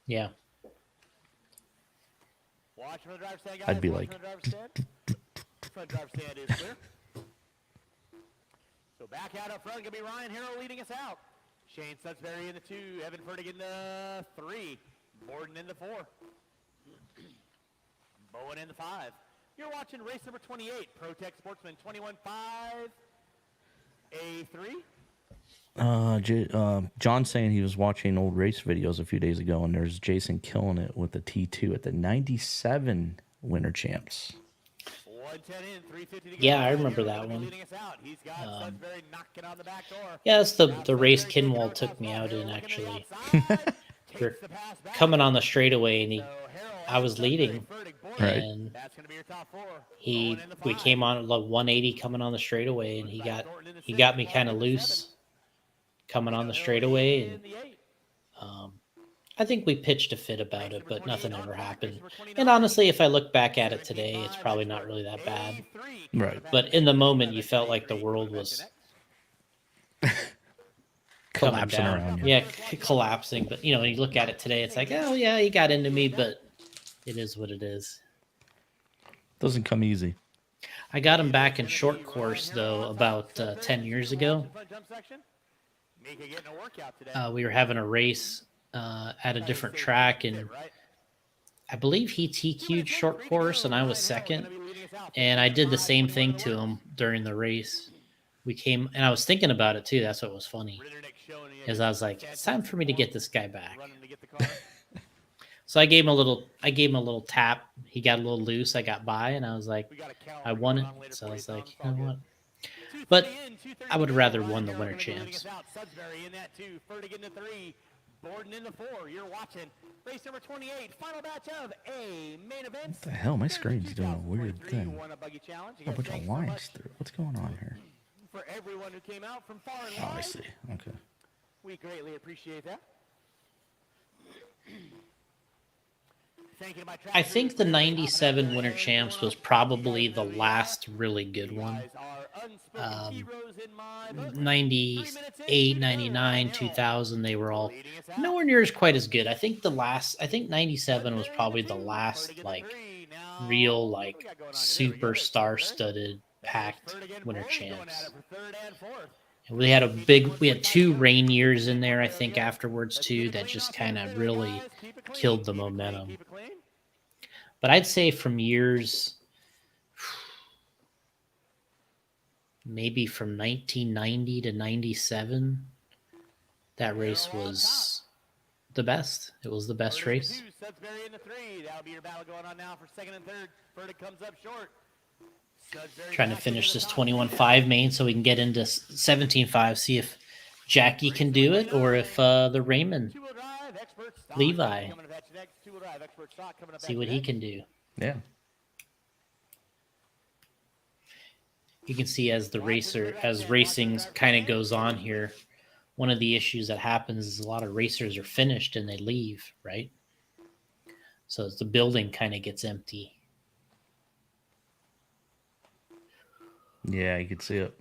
yeah, Watch from the driver's stand, guys. I'd be Watch like, from the driver's stand. Front driver's stand is clear. So back out up front, going to be Ryan Harrell leading us out. Shane Sudbury in the 2. Evan Fertig in the 3. Borden in the 4. Bowen in the 5. You're watching race number 28, ProTech Sportsman 21.5 A3. John's saying he was watching old race videos a few days ago, and there's Jason killing it with the T2 at the 97 Winter Champs. 110 in, 350 to go. yeah, I remember that one. Leading us out. He's got Sudbury knocking on the back door. Yeah, that's the race Kinwall took me out in actually. We're coming on the straightaway, and I was leading, Right. and we came on at like 180 coming on the straightaway, and he got me kind of loose coming on the straightaway, and I think we pitched a fit about it, but nothing ever happened. And honestly, if I look back at it today, it's probably not really that bad. Right. But in the moment, you felt like the world was Collapsing down. around you. Yeah, collapsing. But you know, when you look at it today, it's like, oh yeah, he got into me, but it is what it is. Doesn't come easy. I got him back in short course though about 10 years ago. We were having a race at a different track, and I believe he TQ'd short course and I was second, and I did the same thing to him during the race. We came, and I was thinking about it too. That's what was funny, because I was like, it's time for me to get this guy back. So I gave him a little tap. He got a little loose. I got by, and I was like, I won it. So I was like, you know what? But I would have rather won the Winter Champs. Borden in the 4. You're watching race number 28, final batch of a main event. What the hell? My screen's doing a weird thing. A bunch of lines through. What's going on here? For everyone who came out from far and Oh, wide. I see. Okay. We greatly appreciate that. I think the 97 Winter Champs was probably the last really good one. 98, 99, 2000, they were all nowhere near as quite as good. I think 97 was probably the last like real like super star-studded packed Winter Champs. And we had 2 rain years in there, I think, afterwards too, that just kind of really killed the momentum. But I'd say from years, maybe from 1990 to 97, that race was the best. It was the best race. Sudbury in the 3. That'll be your battle going on now for second and third. Verdict comes up short. Trying to finish this 21.5 main so we can get into 17.5, see if Jackie can do it or if the Raymond Levi, see what he can do. Yeah. You can see as racing kind of goes on here, one of the issues that happens is a lot of racers are finished and they leave, right? So the building kind of gets empty. Yeah, you could see it.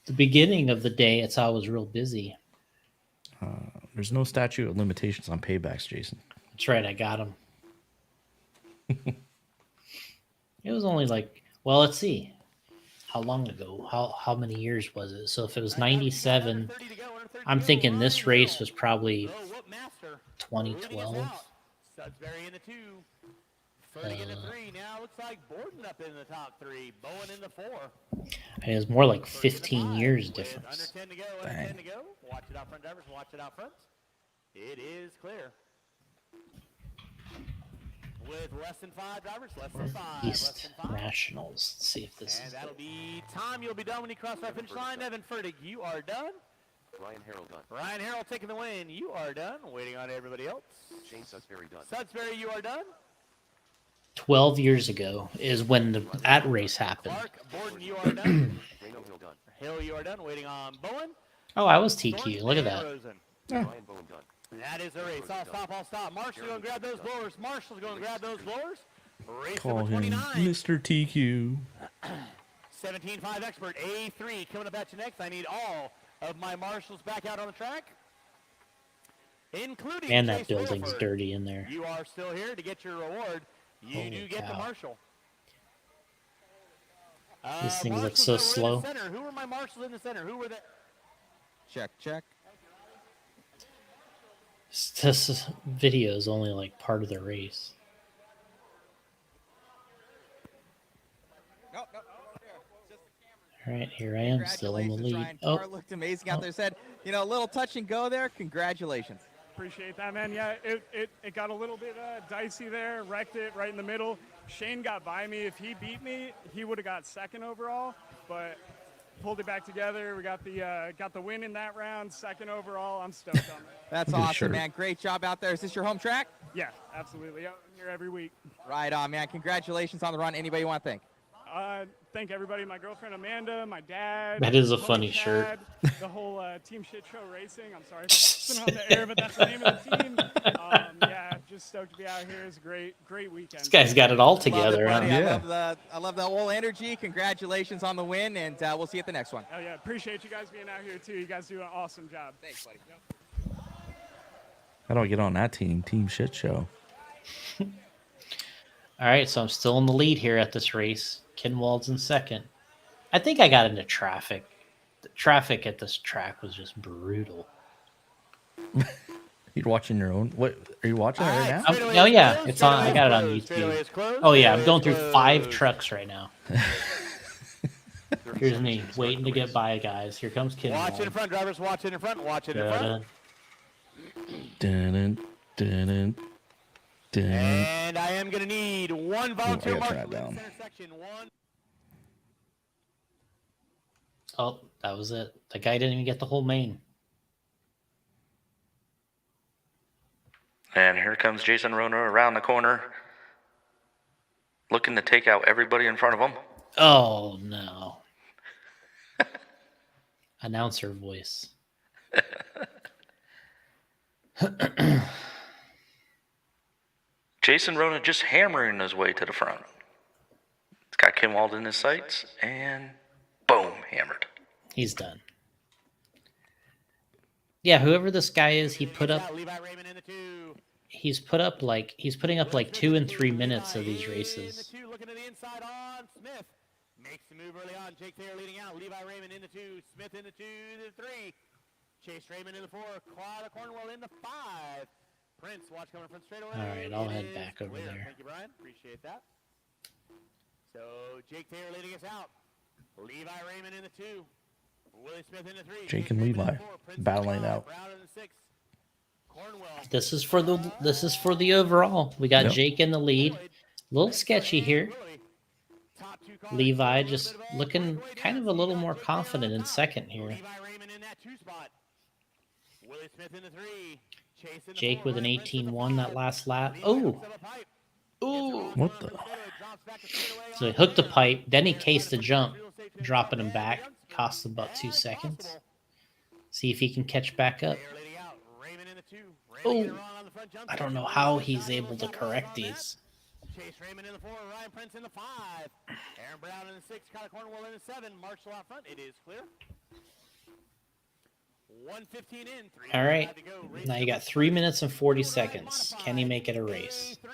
The beginning of the day, it's always real busy. There's no statute of limitations on paybacks, Jason. That's right, I got him. It was only like, well, let's see. How long ago? How many years was it? So if it was 97, I'm thinking this race was probably 2012. Sudbury in the 2. Furting in the 3. Now looks like Borden up in the top 3. Bowen in the 4. It was more like 15 years With difference. under 10 to go, under 10 to go. Watch it out front, drivers. Watch it out front. It is clear. With less than 5 drivers, less than 5. East Nationals. Let's see if this And is that'll be time. You'll be done when you cross our finish line. Evan Furtick, you are done. Ryan Harrell done. Ryan Harrell taking the win. You are done. Waiting on everybody else. Shane Sudsbury done. Sudsbury, you are done. 12 years ago is when that race happened. Clark, Borden, you are done. Reno Hill done. Hill, you are done. Waiting on Bowen. Oh, I was TQ. Look at that. Rosen. Ryan Bowen done. That is the race. All stop, all stop. Marshall's going to grab those blowers. Marshall's going to grab those blowers. Race Call number him 29. Mr. TQ. 17.5 expert, A3 coming up at you next. I need all of my marshals back out on the track, including And that Chase building's Wilford. dirty in there. You are still here to get your reward. You Holy do get the cow. marshal. These things look marshals so that were slow. in the center. Who were my marshals in the center? Who were the... Check, check. This video is only like part of the race. No, no. All right, here I am, still in the lead. Ryan. Oh, Car looked amazing out there. Said, a little touch and go there. Congratulations. Appreciate that, man. Yeah, it got a little bit dicey there. Wrecked it right in the middle. Shane got by me. If he beat me, he would have got second overall, but pulled it back together. We got the win in that round, second overall. I'm stoked on it. That's Good awesome, shirt. man. Great job out there. Is this your home track? Yeah, absolutely. I'm here every week. Right on, man. Congratulations on the run. Anybody you want to thank? Thank everybody, my girlfriend Amanda, my dad. That is a Tony funny Chad, shirt. The whole Team Shit Show Racing. I'm sorry for cussing on the air, but that's the name of the team. Yeah, just stoked to be out here. It's a great weekend. this guy's got it all Love it, together, huh? buddy. Yeah. I love the whole energy. Congratulations on the win, and we'll see you at the next one. Oh yeah, appreciate you guys being out here too. You guys do an awesome job. Thanks, buddy. How do I get on that team shit show? All right, so I'm still in the lead here at this race. Kinwald's in second. I think I got into traffic. The traffic at this track was just brutal. You're watching your own. What are you watching it right now? Oh yeah, it's on. I got it on YouTube. Oh yeah, I'm going through 5 trucks right now. Here's me waiting to get by, guys. Here comes Kinwald. Watch it in front, drivers. Watch it in front. Watch it in front. Dun, dun, dun, dun. And I am going to need one volunteer I gotta turn marshal that in down. the center section. One. Oh, that was it. The guy didn't even get the whole main. And here comes Jason Rona around the corner, looking to take out everybody in front of him. Oh no. Announcer voice. Jason Rona just hammering his way to the front. It's got Kinwald in his sights, and boom, hammered. He's done. Yeah, whoever this guy is, he put up. Levi Raymond in the 2. He's putting up like 2 and 3 minutes of these races. In the 2, looking to the inside on Smith. Makes the move early on. Jake Thayer leading out. Levi Raymond in the 2. Smith in the 2 to the 3. Chase Raymond in the 4. Clyde Cornwell in the 5. Prince, watch coming from straight away. All right, I'll It head is back over clear. there. Thank you, Brian. Appreciate that. So Jake Thayer leading us out. Levi Raymond in the 2. Willie Smith in the 3. Jake and Levi battling out. Brown in the 6. Cornwell. This is for the overall. We got Yep. Jake in the lead. A little sketchy here. Levi just looking kind of a little more confident in second here. Levi Raymond in that 2 spot. Willie Smith in the 3. Chase in the Jake 4, with an Ryan Prince in the 18-1 that 5. last lap. Levi Oh, hooks up a pipe. oh. What the? Drops back to straightaway So he on hooked the Raymond. pipe, then he cased the jump, dropping him back. Cost him about 2 seconds. See if he can catch back up. Thayer leading out. Raymond in the 2. Raymond Oh, getting wrong on the front jump. I don't know how he's able to correct these. Chase Raymond in the 4, Ryan Prince in the 5, Aaron Brown in the 6, Kyle Cornwell in the 7, Marshall out front. It is clear. 1:15 in. 3 All right. to go. Race Now you got number 3 minutes and 40 seconds. Can he make it a race? A3.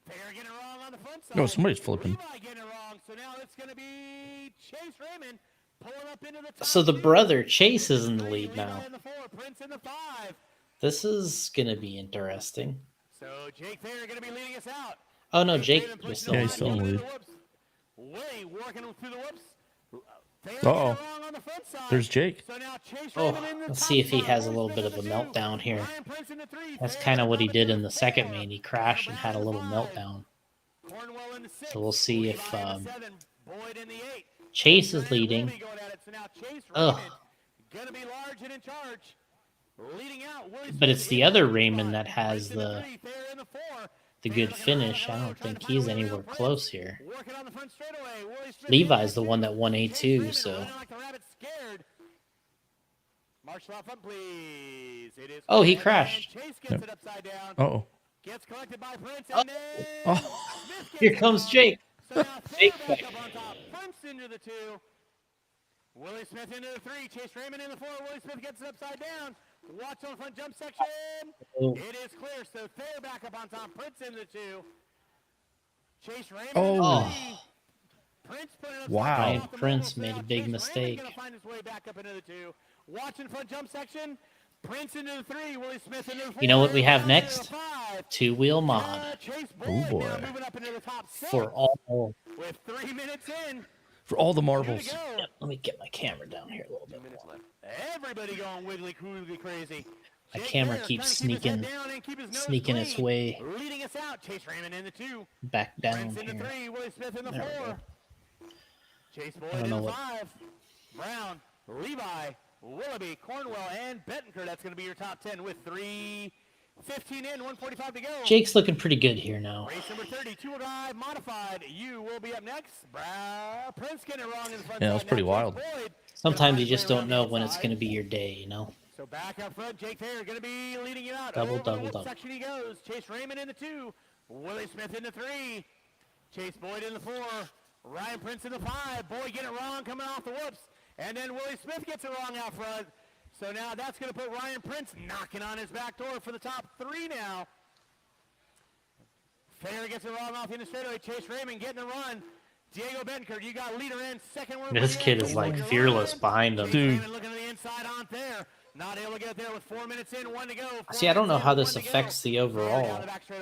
Thayer getting it wrong on the front side. No, somebody's flipping. Levi getting it wrong. So now it's going to be Chase Raymond pulling up into the top. So the brother Chase is in the lead Levi now. in the 4, Prince in the 5. This is going to be interesting. So Jake Thayer going to be leading us out. Oh no, Jake was still Yeah, in he's the still in the lead. lead. Willie working him through the whoops. Uh-oh. There's Jake. Oh, let's see if he has a little bit of a meltdown here. That's kind of what he did in the second main. He crashed and had a little meltdown. So we'll see if Chase is leading. Ugh. But it's the other Raymond that has the good finish. I don't think he's anywhere close here. Levi's the one that won A2, so. Oh, he crashed. Yep. Uh-oh. Oh. Here comes Jake. Jake back. Willie Smith into the 3, Chase Raymond in the 4. Willie Smith gets it upside down. Watch on front jump section. Oh. It is clear. So Thayer back up on top. Prince in the 2. Chase Raymond. Oh. Prince put it Wow. Ryan Prince made a big mistake. Find his way back up into the 2. Watch in front jump section. Prince into the 3. Willie Smith into the 4. You know what we have next? Two-wheel mod. Oh boy. For all. With 3 minutes in. For all the marbles. Yep, let me get my camera down here a little bit more. Everybody going wiggly crazy. My camera keeps sneaking its way Leading us out. Chase Raymond in the 2. back down Prince in the here. 3. Willie Smith in the There we 4. go. Chase I Boyd don't in know the what- 5. Brown, Levi, Willoughby, Cornwell, and Bettencourt. That's going to be your top 10 with 3:15 in, 1:45 to go. Jake's looking pretty good here now. Race number 30, two-wheel drive, modified. You will be up next. Prince getting it wrong in the front. Yeah, that was pretty wild. Sometimes you just don't know when it's going to be your day, you know? So back up front, Jake Thayer going to be leading you out. Double, Over double, the whip double. section he goes. Chase Raymond in the 2. Willie Smith in the 3. Chase Boyd in the 4. Ryan Prince in the 5. Boyd getting it wrong coming off the whoops. And then Willie Smith gets it wrong out front. So now that's going to put Ryan Prince knocking on his back door for the top 3 now. Thayer gets it wrong off in the straightaway. Chase Raymond getting a run. Diego Bettencourt, you got leader in. Second one. This kid is like fearless behind him. Dude. Looking to the inside on Thayer. Not able to get there with 4 minutes in, 1 to go. See, I don't know how this affects the overall.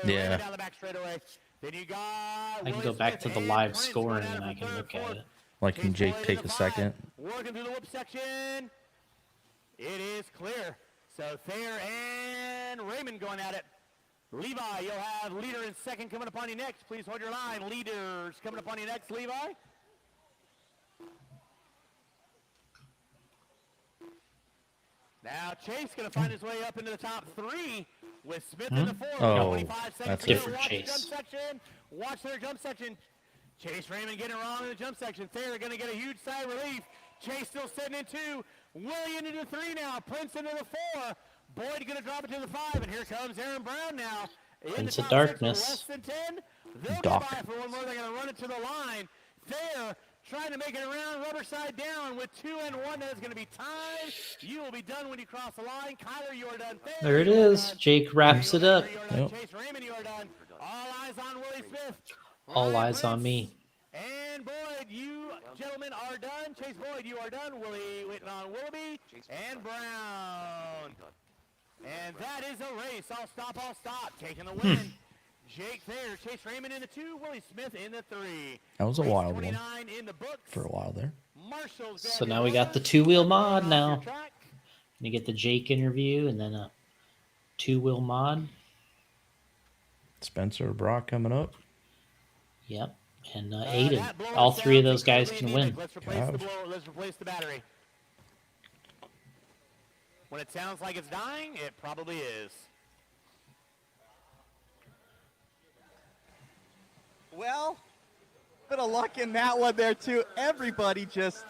Yeah. Down the back straightaway. Then you got I can go back to the live scoring and I can look at it. Like, can Jake take a second? Working through the whip section. It is clear. So Thayer and Raymond going at it. Levi, you'll have leader in second coming upon you next. Please hold your line. Leaders coming upon you next, Levi. Now Chase going to find his way up into the top 3 with Smith in the 4. Oh, 25 seconds that's to go. different Watch the Chase. jump section. Watch their jump section. Chase Raymond getting it wrong in the jump section. Thayer going to get a huge sigh of relief. Chase still sitting in 2. William into the 3 now. Prince into the 4. Boyd going to drop it to the 5. And here comes Aaron Brown now. In Prince the of top 6 with Darkness. less than 10. They'll get Doc. by for one more. They're going to run it to the line. Thayer trying to make it around, rubber side down with 2 and 1. That is going to be tied. You will be done when you cross the line. Kyler, you are done. Thayer, There it you are is. done. Jake wraps it up. You are done. Yep. Chase Raymond, you are done. All eyes on Willie Smith. All Ryan eyes on Prince. me. And Boyd, you gentlemen are done. Chase Boyd, you are done. Willie waiting on Willoughby and Brown. And that is a race. All stop. Taking the win. Jake Thayer, Chase Raymond in the 2, Willie Smith in the 3. That was a Race wild one 29 in the books. for a while there. Marshall's So now we got the two-wheel mod now. You get the Jake interview and then a two-wheel mod. Spencer Brock coming up. Yep. And Aiden. All 3 of those guys can win. Let's replace the blower. Let's replace the battery. When it sounds like it's dying, it probably is. Well, bit of luck in that one there too. Everybody just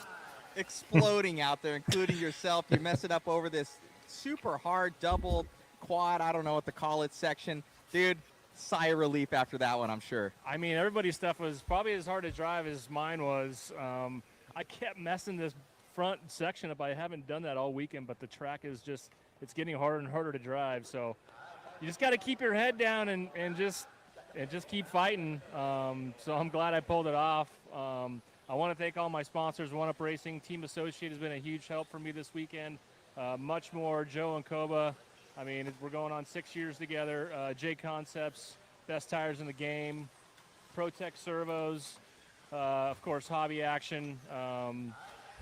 exploding out there, including yourself. You mess it up over this super hard double quad, I don't know what to call it, section. Dude, sigh of relief after that one, I'm sure. I mean, everybody's stuff was probably as hard to drive as mine was. I kept messing this front section up. I haven't done that all weekend, but the track is just, it's getting harder and harder to drive. So you just got to keep your head down and just keep fighting. So I'm glad I pulled it off. I want to thank all my sponsors. Warmup Racing, Team Associate has been a huge help for me this weekend. Much more, Joe and Koba. I mean, we're going on 6 years together. J Concepts, best tires in the game. ProTech servos, of course, Hobby Action.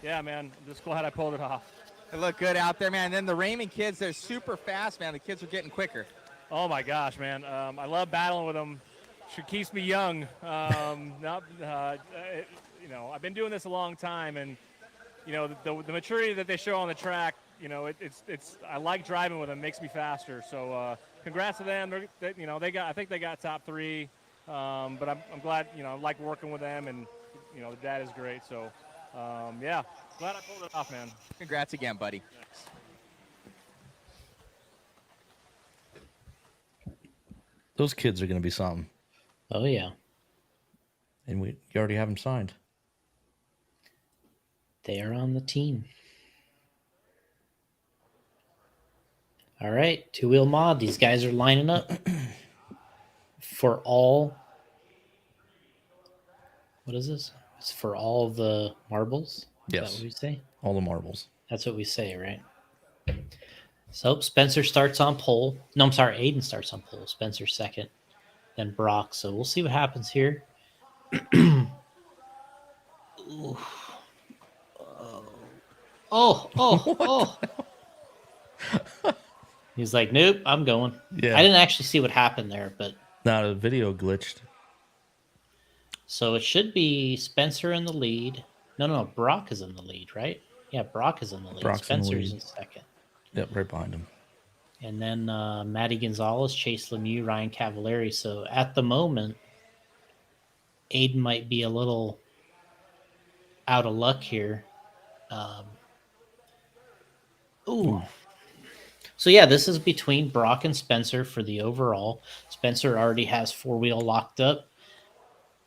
Yeah, man, I'm just glad I pulled it off. They look good out there, man. And then the Raymond kids, they're super fast, man. The kids are getting quicker. Oh my gosh, man! I love battling with them. She keeps me young. You know, I've been doing this a long time, and you know, the maturity that they show on the track. You know, it's. I like driving with them. Makes me faster. So, congrats to them. You know, I think they got top 3. But I'm glad. You know, I like working with them, and you know, the dad is great. So, yeah, glad I pulled it off, man. Congrats again, buddy. Thanks. Those kids are going to be something. Oh, yeah. And you already have them signed. They are on the team. All right, two-wheel mod. These guys are lining up for all. What is this? It's for all the marbles? Yes. Is that what we say? All the marbles. That's what we say, right? So Spencer starts on pole. No, I'm sorry. Aiden starts on pole. Spencer second. Then Brock. So we'll see what happens here. Oh. He's like, nope, I'm going. Yeah. I didn't actually see what happened there, but. No, the video glitched. So it should be Spencer in the lead. No, Brock is in the lead, right? Yeah, Brock is in the lead. Brock's Spencer's in in second. Yep, right behind him. And then Matty Gonzalez, Chase Lemieux, Ryan Cavallari. So at the moment, Aiden might be a little out of luck here. Ooh. So yeah, this is between Brock and Spencer for the overall. Spencer already has 4-wheel locked up.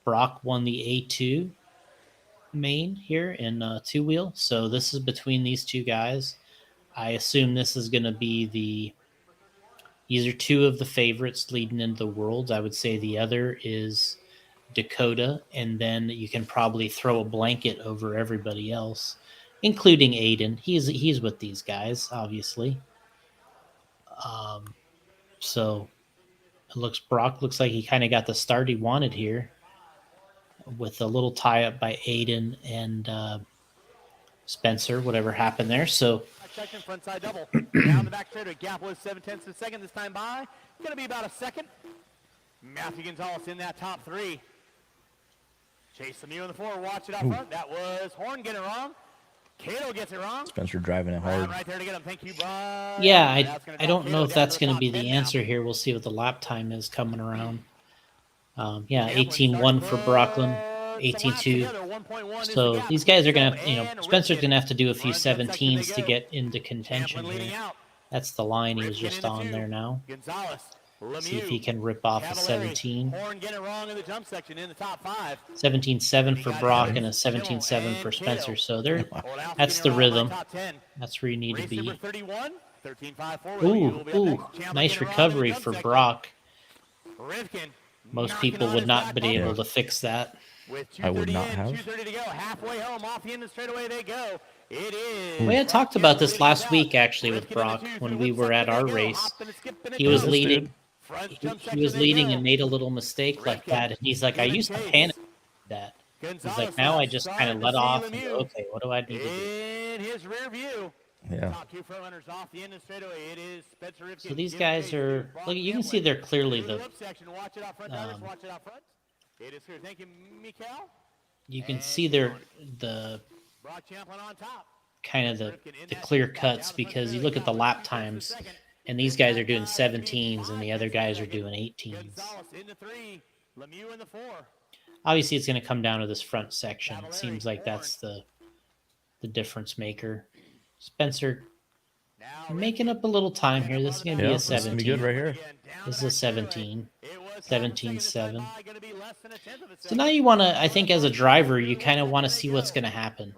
Brock won the A2 main here in 2-wheel. So this is between these two guys. I assume this is going to be these are two of the favorites leading into the Worlds. I would say the other is Dakota, and then you can probably throw a blanket over everybody else, including Aiden. He's with these guys, obviously. So Brock looks like he kind of got the start he wanted here with a little tie up by Aiden and Spencer, whatever happened there. So Section front side double. Down the back straight, a gap was 7/10 of a second this time by. Going to be about a second. Matthew Gonzalez in that top 3. Chase Lemieux in the 4. Watch it out front. That was Horn getting it wrong. Cato gets it wrong. Spencer driving it hard. Right there to get him. Thank you, Brian. yeah, I don't know if that's going to be the answer here. We'll see what the lap time is coming around. Yeah, 18-1 for Brooklyn, 18-2. So these guys are going to, Spencer's going to have to do a few 17s to get into contention here. That's the line he was just on there now. See if he can rip off a 17. Horn getting it wrong in the jump section in the top 5. 17-7 for Brock and a 17-7 for Spencer. So that's the rhythm. That's where you need to be. Ooh, nice recovery for Brock. Most people would not have been able to fix that. I would not have. Halfway home, off the end of the straightaway they go. It is. We had talked about this last week, actually, with Brock when we were at our race. He was leading. He was leading and made a little mistake like that, and he's like, "I used to panic that." He's like, "Now I just kind of let off and go, okay, what do I need to do?" In his rear view. Yeah. Top 2 front runners off the end of the straightaway. It is Spencer Rifkin. So these guys are. Look, you can see they're clearly the. Watch it out front, watch it out front. It is here. Thank you, Mikael. You can see they're the. Brock Champlin on top. Kind of the clear cuts because you look at the lap times. And these guys are doing 17s, and the other guys are doing 18s. Obviously, it's going to come down to this front section. It seems like that's the difference maker. Spencer making up a little time here. This is going to be a 17. This is going to be good right here. This is a 17. 17-7. So now you want to, I think as a driver, you kind of want to see what's going to happen.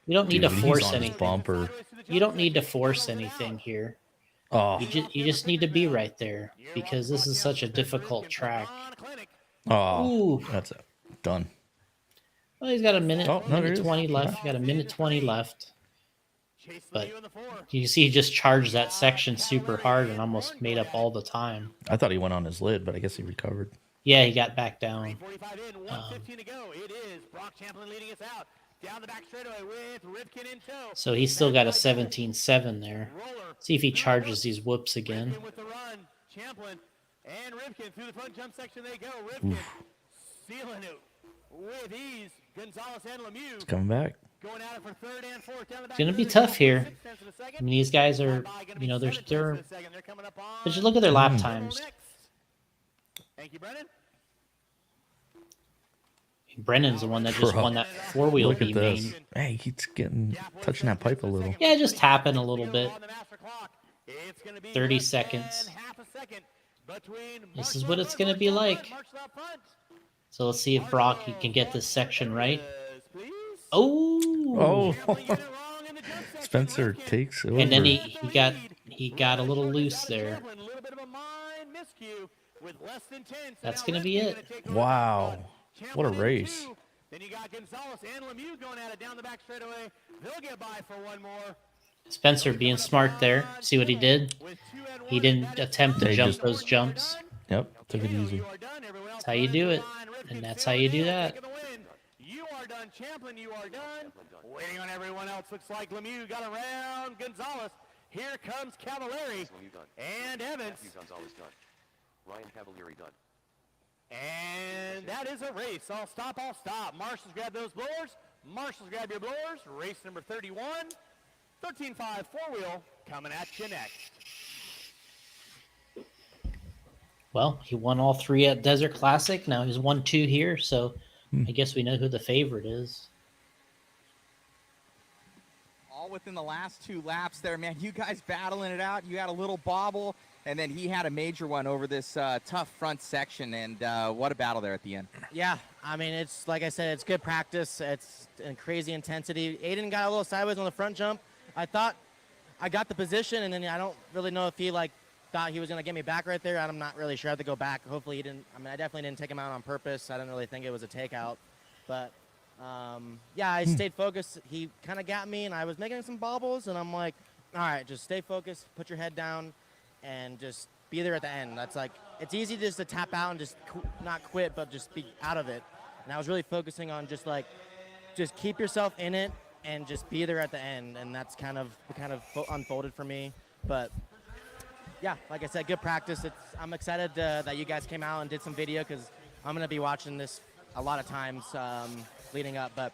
You don't need to force anything. Bumper. You don't need to force anything here. Oh. You just need to be right there because this is such a difficult track. Oh, ooh. That's it. Done. Well, he's got a minute, Oh, no, minute 20 left. He got a minute 20 left. But you see, he just charged that section super hard and almost made up all the time. I thought he went on his lid, but I guess he recovered. Yeah, he got back down. 3:45 in, 1:15 to go. It is Brock Champlin leading us out. Down the back straightaway with Rivkin in tow. So he's still got a 17.7 there. See if he charges these whoops again. Rivkin with the run. Champlin and Rivkin through the front jump section they go. Rivkin sealing it with ease. Gonzalez and Lemieux. It's coming back. Going at it for third and fourth. Down the back It's gonna be tough here. I mean, these guys are, you know, they're but you look at their lap times. Thank you, Brennan. Brennan's the one that just won that four-wheel Look B at this. main. Hey, he's getting touching that pipe a little. Yeah, just tapping a little bit. 30 seconds. This is what it's going to be like. So let's see if Brock can get this section right. Oh! Spencer takes over. And then he got a little loose there. That's going to be it. Wow. What a race. Then you got Gonzalez and Lemieux going at it down the back straightaway. They'll get by for one more. Spencer being smart there. See what he did? He didn't attempt to jump those jumps. Yep, took it easy. That's how you do it. And that's how you do that. You are done, Champlin. You are done. Waiting on everyone else. Looks like Lemieux got around Gonzalez. Here comes Cavallari and Evans. Gonzalez done. Ryan Cavallari done. And that is a race. All stop, all stop. Marshals grab those blowers. Marshals grab your blowers. Race number 31. 13.5 four-wheel coming at you next. Well, he won all three at Desert Classic. Now he's won two here, so I guess we know who the favorite is. All within the last 2 laps there, man. You guys battling it out. You had a little bobble, and then he had a major one over this tough front section, and what a battle there at the end. Yeah, I mean, it's like I said, it's good practice. It's in crazy intensity. Aiden got a little sideways on the front jump. I thought I got the position, and then I don't really know if he thought he was going to get me back right there. I'm not really sure. I have to go back. Hopefully he didn't. I mean, I definitely didn't take him out on purpose. I didn't really think it was a takeout. But, yeah, I stayed focused. He kind of got me, and I was making some bobbles, and I'm like, all right, just stay focused, put your head down, and just be there at the end. That's it's easy just to tap out and just not quit, but just be out of it. And I was really focusing on just keep yourself in it and just be there at the end. And that's kind of unfolded for me. But yeah, like I said, good practice. I'm excited that you guys came out and did some video because I'm going to be watching this a lot of times leading up. But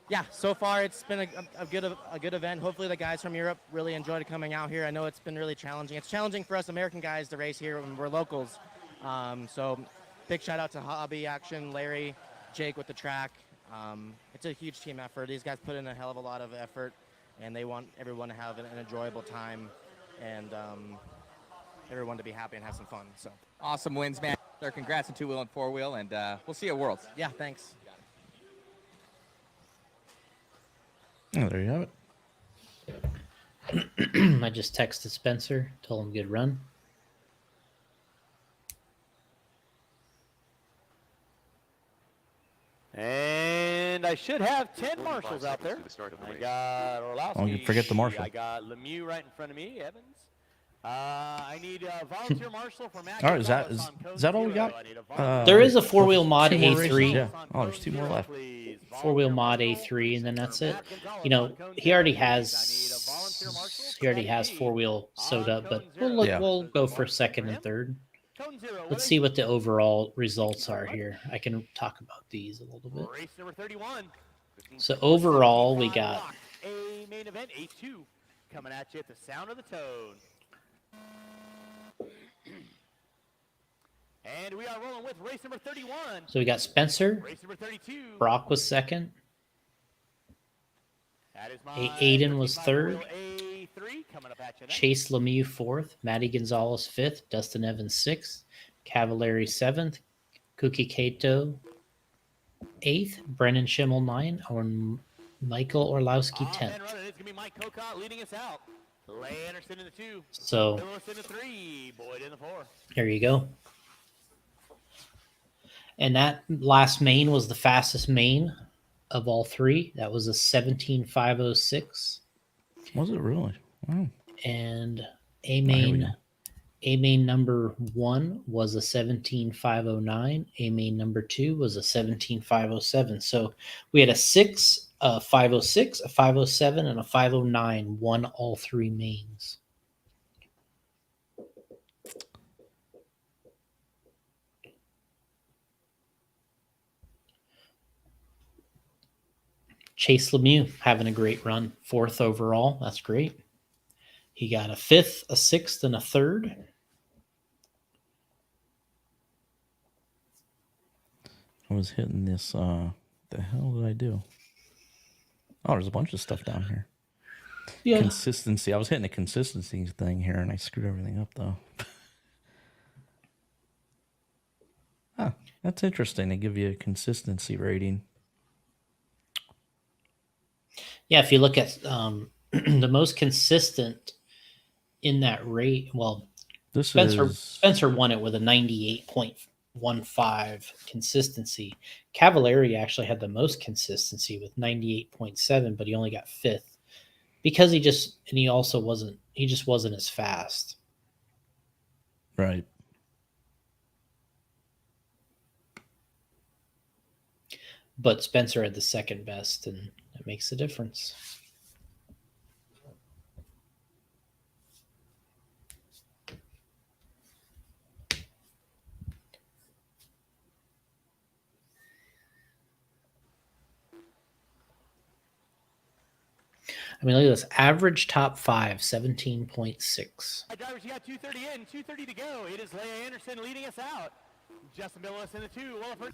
yeah, so far it's been a good event. Hopefully the guys from Europe really enjoyed coming out here. I know it's been really challenging. It's challenging for us American guys to race here when we're locals. So big shout out to Hobby Action, Larry, Jake with the track. It's a huge team effort. These guys put in a hell of a lot of effort, and they want everyone to have an enjoyable time and everyone to be happy and have some fun. So awesome wins, man. Congrats on 2-wheel and 4-wheel, and we'll see you at Worlds. Yeah, thanks. Oh, there you have it. I just texted Spencer, told him good run. And I should have 10 marshals out there. I got Orlowski. Oh, you forget the marshal. I got Lemieux right in front of me, Evans. I need a volunteer marshal for Matt. All right, is that all we got? There is a 4-wheel mod A3. Yeah. Oh, there's 2 more left. 4-wheel mod A3, and then that's it. You know, he already has 4-wheel sewed up, but we'll go for second and third. Let's see what the overall results are here. I can talk about these a little bit. Race number 31. So overall, we got a main event A2 coming at you at the sound of the tone. And we are rolling with race number 31. So we got Spencer. Race number 32. Brock was second. That is Aiden was third. A3 coming up at you next. Chase Lemieux fourth. Matty Gonzalez fifth. Dustin Evans sixth. Cavallari seventh. Kuki Kato eighth. Brennan Schimmel ninth. Or Michael Orlowski 10th. It's going to be Mike Kokot leading us out. Lay Anderson in the 2. So Lewis in the 3. Boyd in the 4. There you go. And that last main was the fastest main of all 3. That was a 17.506. Was it really? Wow. And a main A main number 1 was a 17509. A main number 2 was a 17507. So we had a 6, a 506, a 507, and a 509 won all three mains. Chase Lemieux having a great run, 4th overall. That's great. He got a 5th, a 6th, and a 3rd. I was hitting this. The hell did I do? Oh, there's a bunch of stuff down here. Yeah. Consistency. I was hitting the consistency thing here, and I screwed everything up, though. Huh. That's interesting. They give you a consistency rating. Yeah, if you look at the most consistent in that rate, well, Spencer won it with a 98.15 consistency. Cavallari actually had the most consistency with 98.7, but he only got 5th because he just wasn't as fast. Right. But Spencer had the second best, and that makes a difference. I mean, look at this. Average top 5, 17.6. Drivers, you got 230 in, 230 to go. It is Leia Anderson leading us out. Justin Billis in the 2. Williford.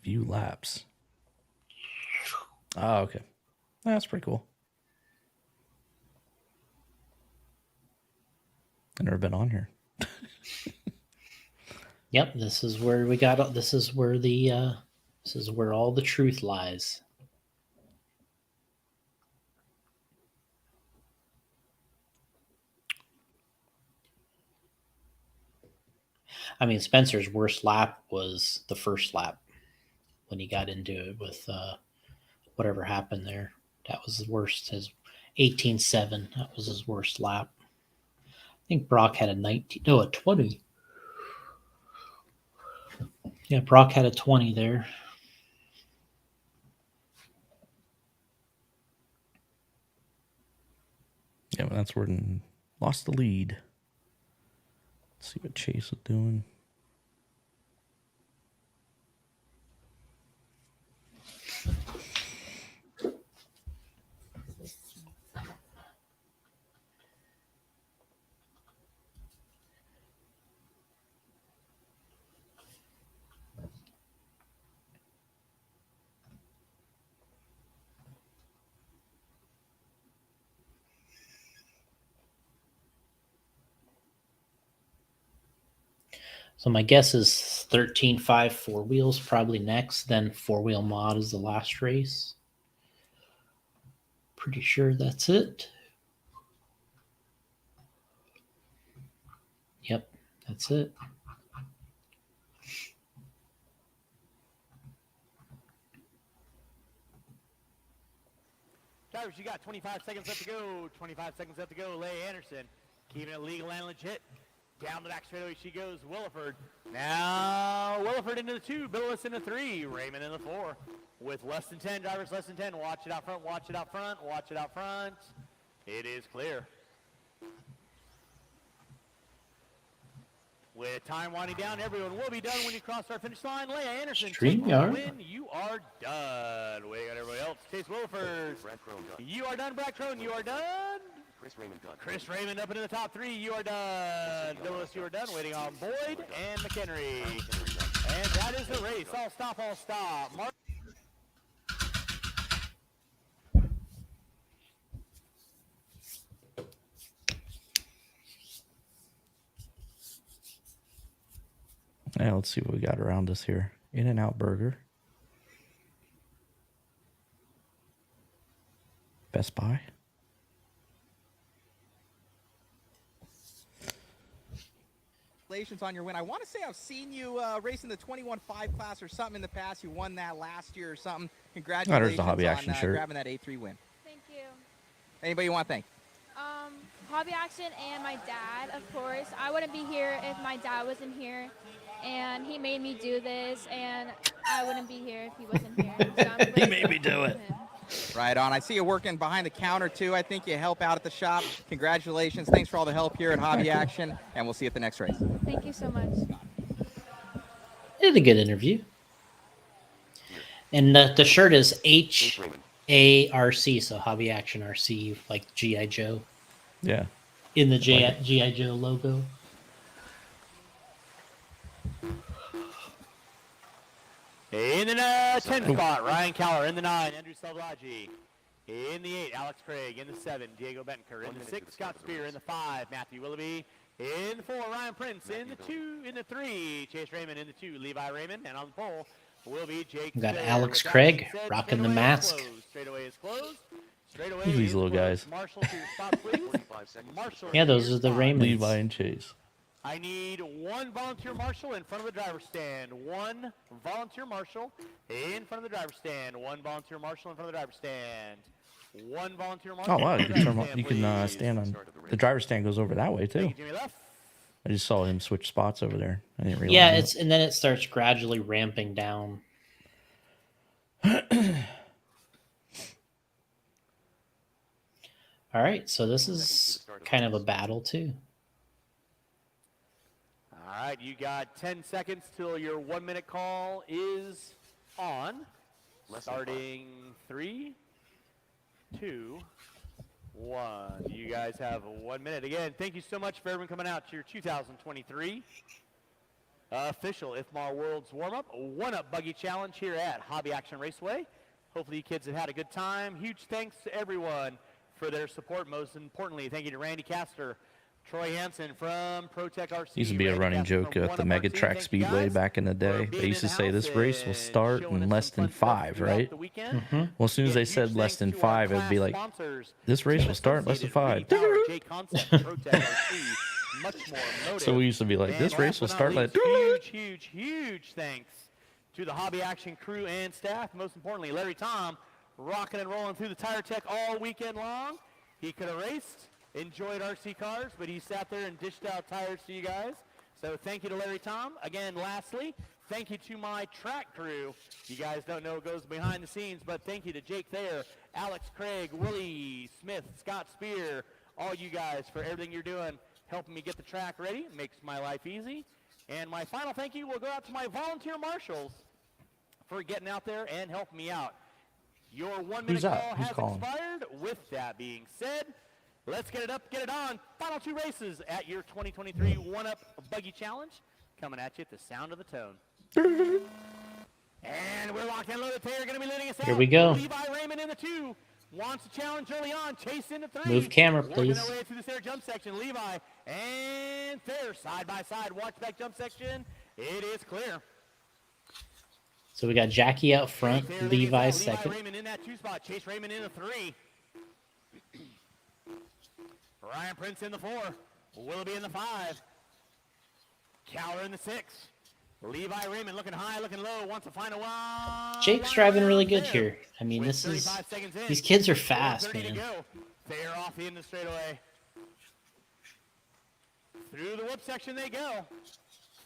View laps. Oh, okay. That's pretty cool. I've never been on here. Yep, this is where we got. This is where all the truth lies. I mean, Spencer's worst lap was the first lap when he got into it with whatever happened there. That was the worst. His 18.7. That was his worst lap. I think Brock had a 20. Yeah, Brock had a 20 there. Yeah, but that's where lost the lead. Let's see what Chase is doing. So my guess is 13.5 four wheels probably next. Then 4-wheel mod is the last race. Pretty sure that's it. Yep, that's it. Drivers, you got 25 seconds left to go. 25 seconds left to go. Leia Anderson keeping it legal and legit. Down the back straightaway she goes. Williford. Now Williford into the 2. Billis in the 3. Raymond in the 4. With less than 10. Drivers less than 10. Watch it out front. Watch it out front. Watch it out front. It is clear. With time winding down, everyone will be done when you cross our finish line. Leia Anderson, win. You are done. Waiting on everybody else. Chase Williford. You are done. Brad Crone, you are done. Chris Raymond done. Chris Raymond up into the top 3. You are done. Billis, you are done. Waiting on Boyd and McHenry. And that is the race. All stop, all stop. Yeah, let's see what we got around us here. In-N-Out Burger. Best Buy. congratulations on your win. I want to say I've seen you racing the 21.5 class or something in the past. You won that last year or something. Congratulations Hobby on Action shirt. grabbing that A3 win. Thank you. Anybody you want to thank? Hobby Action and my dad, of course. I wouldn't be here if my dad wasn't here, and he made me do this, and I wouldn't be here if he wasn't here. So I'm He made me grateful do to it. him. Right on. I see you working behind the counter, too. I think you help out at the shop. Congratulations. Thanks for all the help here at Hobby Action, and we'll see you at the next race. Thank you so much. Did a good interview. And the shirt is HARC, so Hobby Action RC, like G.I. Joe. Yeah. In the G.I. Joe logo. In the 10 spot, Ryan Keller. In the 9, Andrew Salvaggi. In the 8, Alex Craig. In the 7, Diego Benker. In the 6, Scott Spear. In the 5, Matthew Willoughby. In the 4, Ryan Prince. In the 2, in the 3, Chase Raymond. In the 2, Levi Raymond. And on the pole will be Jake. We got Thayer. Alex With that Craig being said, rocking the straightaway is mask. closed. Straightaway is closed. Straightaway Look at these is little closed. guys. Marshall to your spot, please. Marshall Yeah, to those your are the spot. Raymonds. Levi and Chase. I need one volunteer marshal in front of the driver's stand. One volunteer marshal in front of the driver's stand. One volunteer marshal in front of the driver's stand. One volunteer marshal. Oh wow, in you front can of the turn. driver's You stand, can please. stand on the driver's stand goes over that way too. Thank you, Jimmy Left. I just saw him switch spots over there. I didn't realize. Yeah, that. it's and then it starts gradually ramping down. All right, so this is kind of a battle too. All right, you got 10 seconds till your 1 minute call is on. Starting 3, 2, 1. You guys have 1 minute. Again, thank you so much for everyone coming out to your 2023 official IFMAR World's Warm-Up One-Up Buggy Challenge here at Hobby Action Raceway. Hopefully you kids have had a good time. Huge thanks to everyone for their support. Most importantly, thank you to Randy Castor, Troy Hansen from ProTech RC. Used to be a Randy running Castor joke from at the One Up Mega RC. Track Thank you Speedway guys back in the day. being They used to in the say house this race will and start showing in us less some than fun stuff 5, throughout right? the weekend. Well, as soon as Again, they said huge less than thanks to our 5, it would be class like, sponsors, this race Team will start in less than 5. Associated, J Concept, ProTech RC, much more motive. So we used to be like, And this race last will but not start like. least, huge thanks to the Hobby Action crew and staff. Most importantly, Larry Tom, rocking and rolling through the tire tech all weekend long. He could have raced, enjoyed RC cars, but he sat there and dished out tires to you guys. So thank you to Larry Tom. Again, lastly, thank you to my track crew. You guys don't know what goes behind the scenes, but thank you to Jake Thayer, Alex Craig, Willie Smith, Scott Spear, all you guys for everything you're doing, helping me get the track ready. It makes my life easy. And my final thank you will go out to my volunteer marshals for getting out there and helping me out. Your 1 minute Who's that? call Who's has calling? expired. With that being said, let's get it up, get it on. Final 2 races at your 2023 One-Up Buggy Challenge. Coming at you at the sound of the tone. And we're locked and loaded. Taylor going to be leading us out. Here we go. Levi Raymond in the 2. Wants to challenge early on. Chase in the 3. Move camera, Working please. their way through the center jump section. Levi and Thayer side by side. Watch back jump section. It is clear. So we got Jackie out front, Thayer Levi Levi second. Raymond in that 2 spot. Chase Raymond in the 3. Ryan Prince in the 4. Willoughby in the 5. Cowler in the 6. Levi Raymond looking high, looking low, wants to find a wild. Jake's driving really good here. I mean, this is 35 seconds in. these kids are fast, 4:30 to man. go. Thayer off the end of the straightaway. Through the whoop section they go.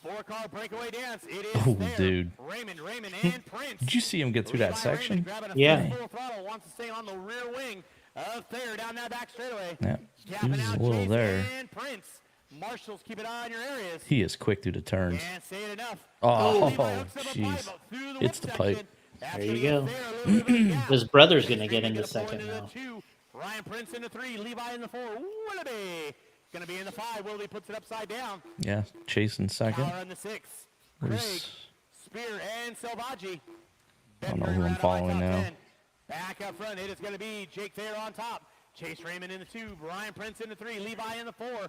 4-car breakaway dance. It is Oh, Thayer, dude. Raymond, and Prince. Did you see him get through that Levi section? Raymond grabbing a Yeah. full throttle, wants to stay on the rear wing of Thayer down that back straightaway. Yeah, he Gapping was a out little Chase there. and Prince. Marshals, keep an eye on your areas. He is quick through the turns. Can't say it enough. Oh, Levi hooks up a jeez. pipe through the It's whip the pipe. section. That's There gonna you give go. Thayer a little bit of a gap. His brother's going to Chase get Raymond into gonna pull second into the now. 2. Ryan Prince in the 3. Levi in the 4. Willoughby going to be in the 5. Willoughby puts it upside down. Yeah, chasing second. Power in the 6. Where's- Craig, Spear, and Selvaggi. I don't know who I'm following now. Back up front, it is going to be Jake Thayer on top. Chase Raymond in the 2. Ryan Prince in the 3. Levi in the 4.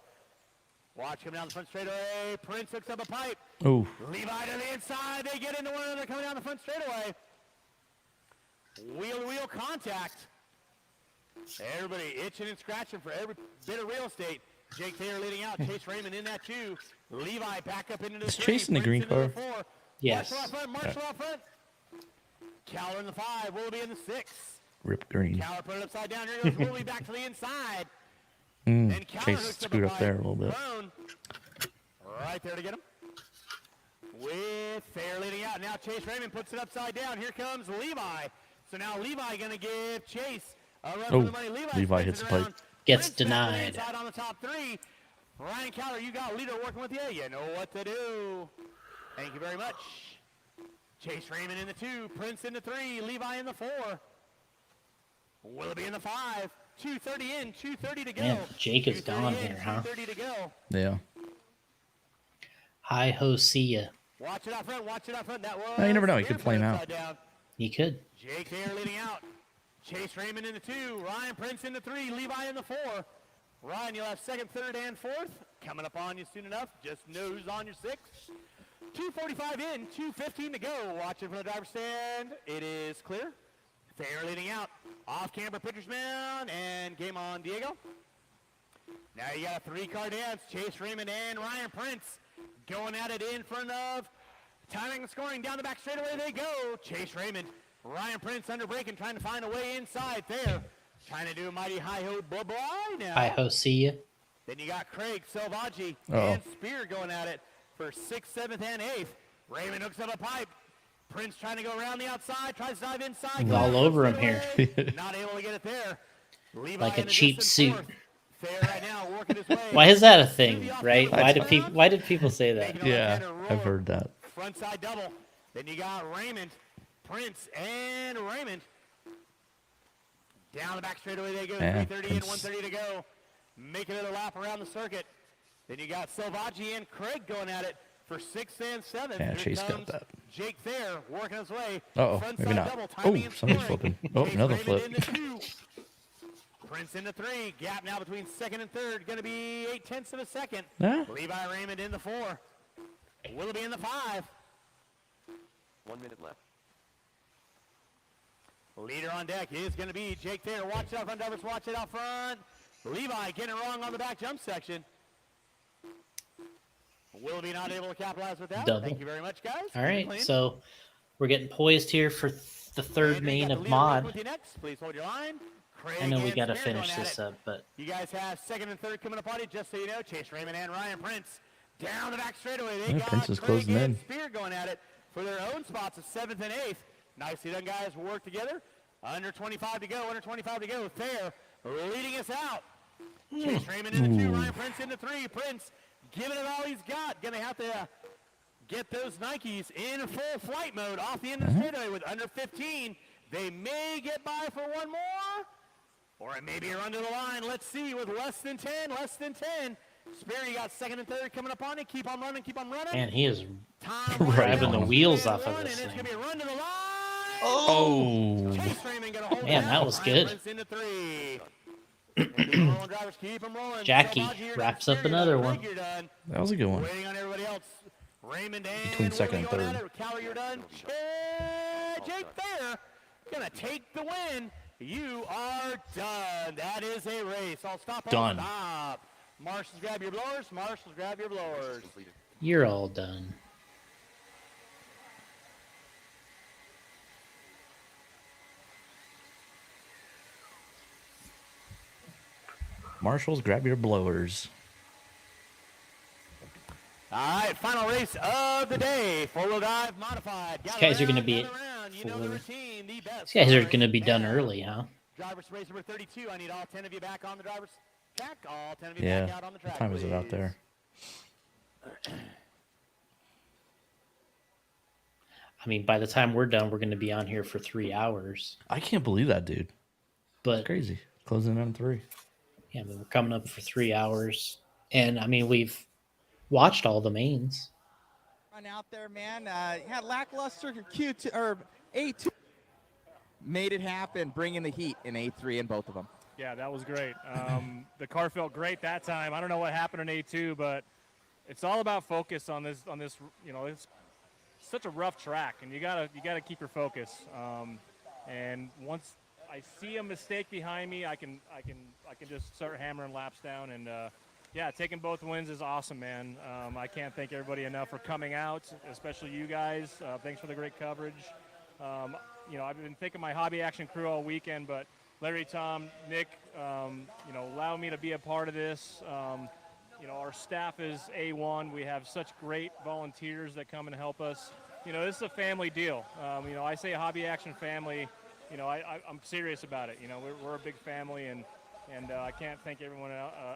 Watch coming down the front straightaway. Prince hooks up a pipe. Ooh. Levi to the inside. They get into one another coming down the front straightaway. Wheel-to-wheel contact. Everybody itching and scratching for every bit of real estate. Jake Thayer leading out. Chase Raymond in that 2. Levi back up into the Is 3. Chase in the green Prince into car? the 4. Yes. Marshall out front. Marshall out front. Cowler in the 5. Willoughby in the 6. Rip Green. Cowler put it upside down. Here goes Willoughby back to the inside. Chase screwed up there a little bit. Right there to get him. With Thayer leading out. Now Chase Raymond puts it upside down. Here comes Levi. So now Levi going to give Chase a run for the money. Levi hits the pipe. Gets denied. Inside on the top 3. Ryan Cowler, you got leader working with you. You know what to do. Thank you very much. Chase Raymond in the 2. Prince in the 3. Levi in the 4. Willoughby in the 5. 2:30 in. 2:30 to go. Man, Jake is gone here, huh? 2:30 to go. Yeah. Hi ho, see ya. Watch it out front. Watch it out front. That was. No, you never know. He could flame out. Down. He could. Jake Thayer leading out. Chase Raymond in the 2. Ryan Prince in the 3. Levi in the 4. Ryan, you'll have 2nd, 3rd, and 4th. Coming up on you soon enough. Just know who's on your 6. 2:45 in. 2:15 to go. Watching from the driver's stand. It is clear. Thayer leading out. Off-camber pitcher's mound. And game on, Diego. Now you got a 3-car dance. Chase Raymond and Ryan Prince going at it in front of timing and scoring. Down the back straightaway they go. Chase Raymond. Ryan Prince under braking, trying to find a way inside there. Trying to do a mighty hi-ho blah-blah now. Hi ho, see ya. Then you got Craig, Selvaggi, and Spear going at it for 6th, 7th, and 8th. Raymond hooks up a pipe. Prince trying to go around the outside, tries to dive inside. He's all over him here. Not able to get it there. Levi Like a in the cheap distant suit. 4th. Thayer right now working his way. Why is that a thing, right? Why did people say that? Yeah, I've heard that. Front side double. Then you got Raymond, Prince, and Raymond. Down the back straightaway they go. 3:30 and 1:30 to go. Making it a lap around the circuit. Then you got Selvaggi and Craig going at it for 6th and 7th. Yeah, Here Chase got comes that. Jake Thayer working his way. Uh-oh, Front maybe side not. double, Oh, timing and somebody's scoring. flipping. Oh, Chase another Raymond flip. in the 2. Prince in the 3. Gap now between 2nd and 3rd. Going to be 8/10 of a second. Huh? Levi Raymond in the 4. Willoughby in the 5. 1 minute left. Leader on deck is going to be Jake Thayer. Watch it out front, drivers. Watch it out front. Levi getting it wrong on the back jump section. Willoughby not able to capitalize with that. Double. Thank you very much, guys. All right, Clean. so we're getting poised here for the third Andrew, main you got of the leader working mod. with you next. Please hold your line. Craig I know we and got to Spear finish going at this it. up, but You guys have 2nd and 3rd coming up on you, just so you know. Chase Raymond and Ryan Prince down the back straightaway. They Yeah, got Prince is Craig closing and in. Spear going at it for their own spots of 7th and 8th. Nicely done, guys. Work together. Under 25 to go. Under 25 to go. Thayer leading us out. Chase Raymond in the 2. Ryan Prince in the 3. Prince giving it all he's got. Going to have to get those Nikes in full flight mode off the end of the straightaway with under 15. They may get by for one more, or it may be a run to the line. Let's see with less than 10, less than 10. Spear, you got 2nd and 3rd coming up on you. Keep on running, keep on running. man, he is Time driving the down. wheels And off of one, this and it's thing. going to be a run to the line. Oh. Chase Raymond gonna hold Man, it that down. was Ryan good. Prince into 3. Keep 'em rolling, drivers, keep 'em rolling. Jackie Selvaggi, you're wraps done. up Spear, you're another done. one. Craig, you're done. That was a good one. Waiting on everybody else. Raymond and Between 2nd and Willoughby going 3rd. at it. Cowler, you're done. Jake Thayer gonna take the win. You are done. That is a race. I'll stop. Done. Stop. Marshals, grab your blowers. Marshals, grab your blowers. You're all done. Marshals, grab your blowers. All right, final race of the day. 4-wheel drive modified. These guys are going to be These guys are going to be done early, huh? Drivers race number 32. I need all 10 of you back on the driver's track. All 10 of you Yeah. back out on the track. What time is it out please. there? I mean, by the time we're done, we're going to be on here for 3 hours. I can't believe that, dude. But It's crazy. Closing in on 3. yeah, but we're coming up for 3 hours, and I mean, we've watched all the mains. Run out there, man. Had lackluster Q2 or A2. Made it happen, bringing the heat in A3 in both of them. Yeah, that was great. The car felt great that time. I don't know what happened in A2, but it's all about focus on this. You know, it's such a rough track, and you gotta keep your focus. And once I see a mistake behind me, I can just start hammering laps down, and Yeah, taking both wins is awesome, man. I can't thank everybody enough for coming out, especially you guys. Thanks for the great coverage. You know, I've been thanking my hobby action crew all weekend, but Larry, Tom, Nick, you know, allowing me to be a part of this. You know, our staff is A1. We have such great volunteers that come and help us. You know, this is a family deal. You know, I say hobby action family. You know, I'm serious about it. You know, we're a big family, and I can't thank everyone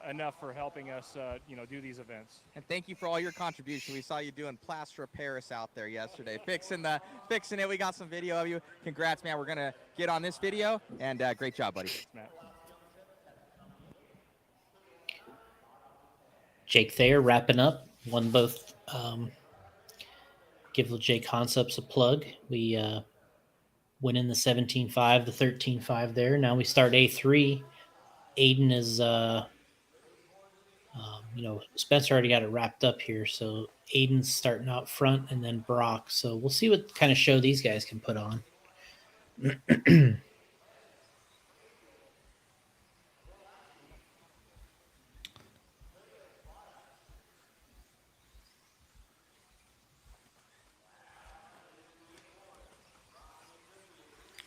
enough for helping us, you know, do these events. And thank you for all your contribution. We saw you doing plaster of Paris out there yesterday, fixing it. We got some video of you. Congrats, man. We're gonna get on this video, and great job, buddy. Thanks, Matt. Jake Thayer wrapping up. Won both. Give J Concepts a plug. We went in the 17.5, the 13.5 there. Now we start A3. Aiden is, you know, Spencer already got it wrapped up here. So Aiden's starting out front and then Brock. So we'll see what kind of show these guys can put on.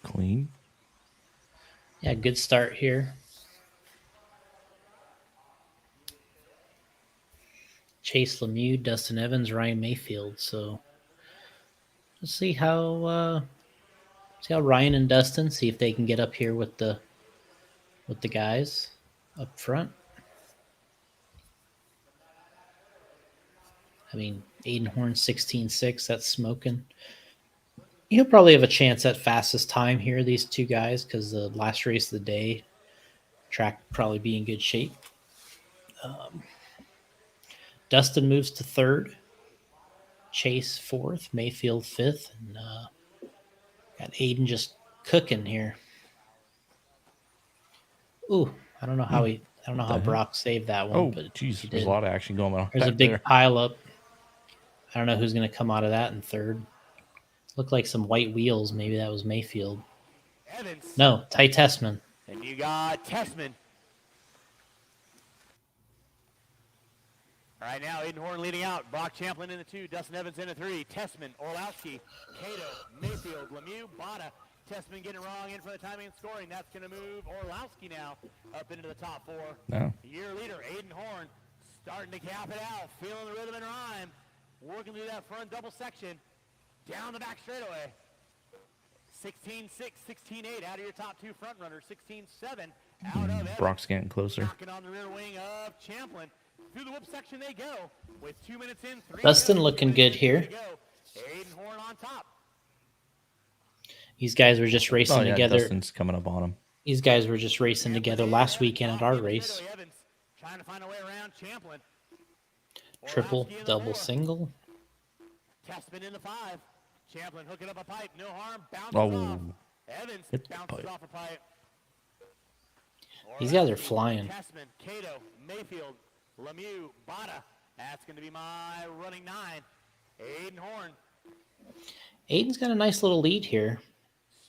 Clean. Yeah, good start here. Chase Lemieux, Dustin Evans, Ryan Mayfield. So let's see how Ryan and Dustin, see if they can get up here with the guys up front. I mean, Aiden Horn 16.6, that's smoking. He'll probably have a chance at fastest time here, these two guys, because the last race of the day, track probably be in good shape. Dustin moves to third. Chase fourth. Mayfield fifth. And got Aiden just cooking here. Ooh, I don't know how Brock saved that one. Oh, but geez, there's a lot of action going on. There's a back big there. pile up. I don't know who's going to come out of that in third. Looked like some white wheels. Maybe that was Mayfield. Evans. No, Ty Tessman. And you got Tessman. All right, now Aiden Horn leading out. Brock Champlin in the 2. Dustin Evans in the 3. Tessman, Orlowski, Cato, Mayfield, Lemieux, Bada. Tessman getting wrong in for the timing and scoring. That's going to move Orlowski now up into the top 4. No. Year leader, Aiden Horn, starting to cap it out. Feeling the rhythm and rhyme. Working through that front double section. Down the back straightaway. 16.6, 16.8 out of your top 2 front runners. 16.7 out of Evans. Brock's getting closer. Knocking on the rear wing of Champlin. Through the whip section they go. With 2 minutes in, 3 Dustin looking good here. Aiden Horn on top. These guys were just racing together. Dustin's coming up on him. These guys were just racing together last weekend at our race. Evans trying to find a way around Champlin. Triple, double, single. Tessman in the 5. Champlin hooking up a pipe. No harm. Bounces off. Evans bounces off a pipe. These guys are flying. Tessman, Cato, Mayfield, Lemieux, Bada. That's going to be my running 9. Aiden Horn. Aiden's got a nice little lead here.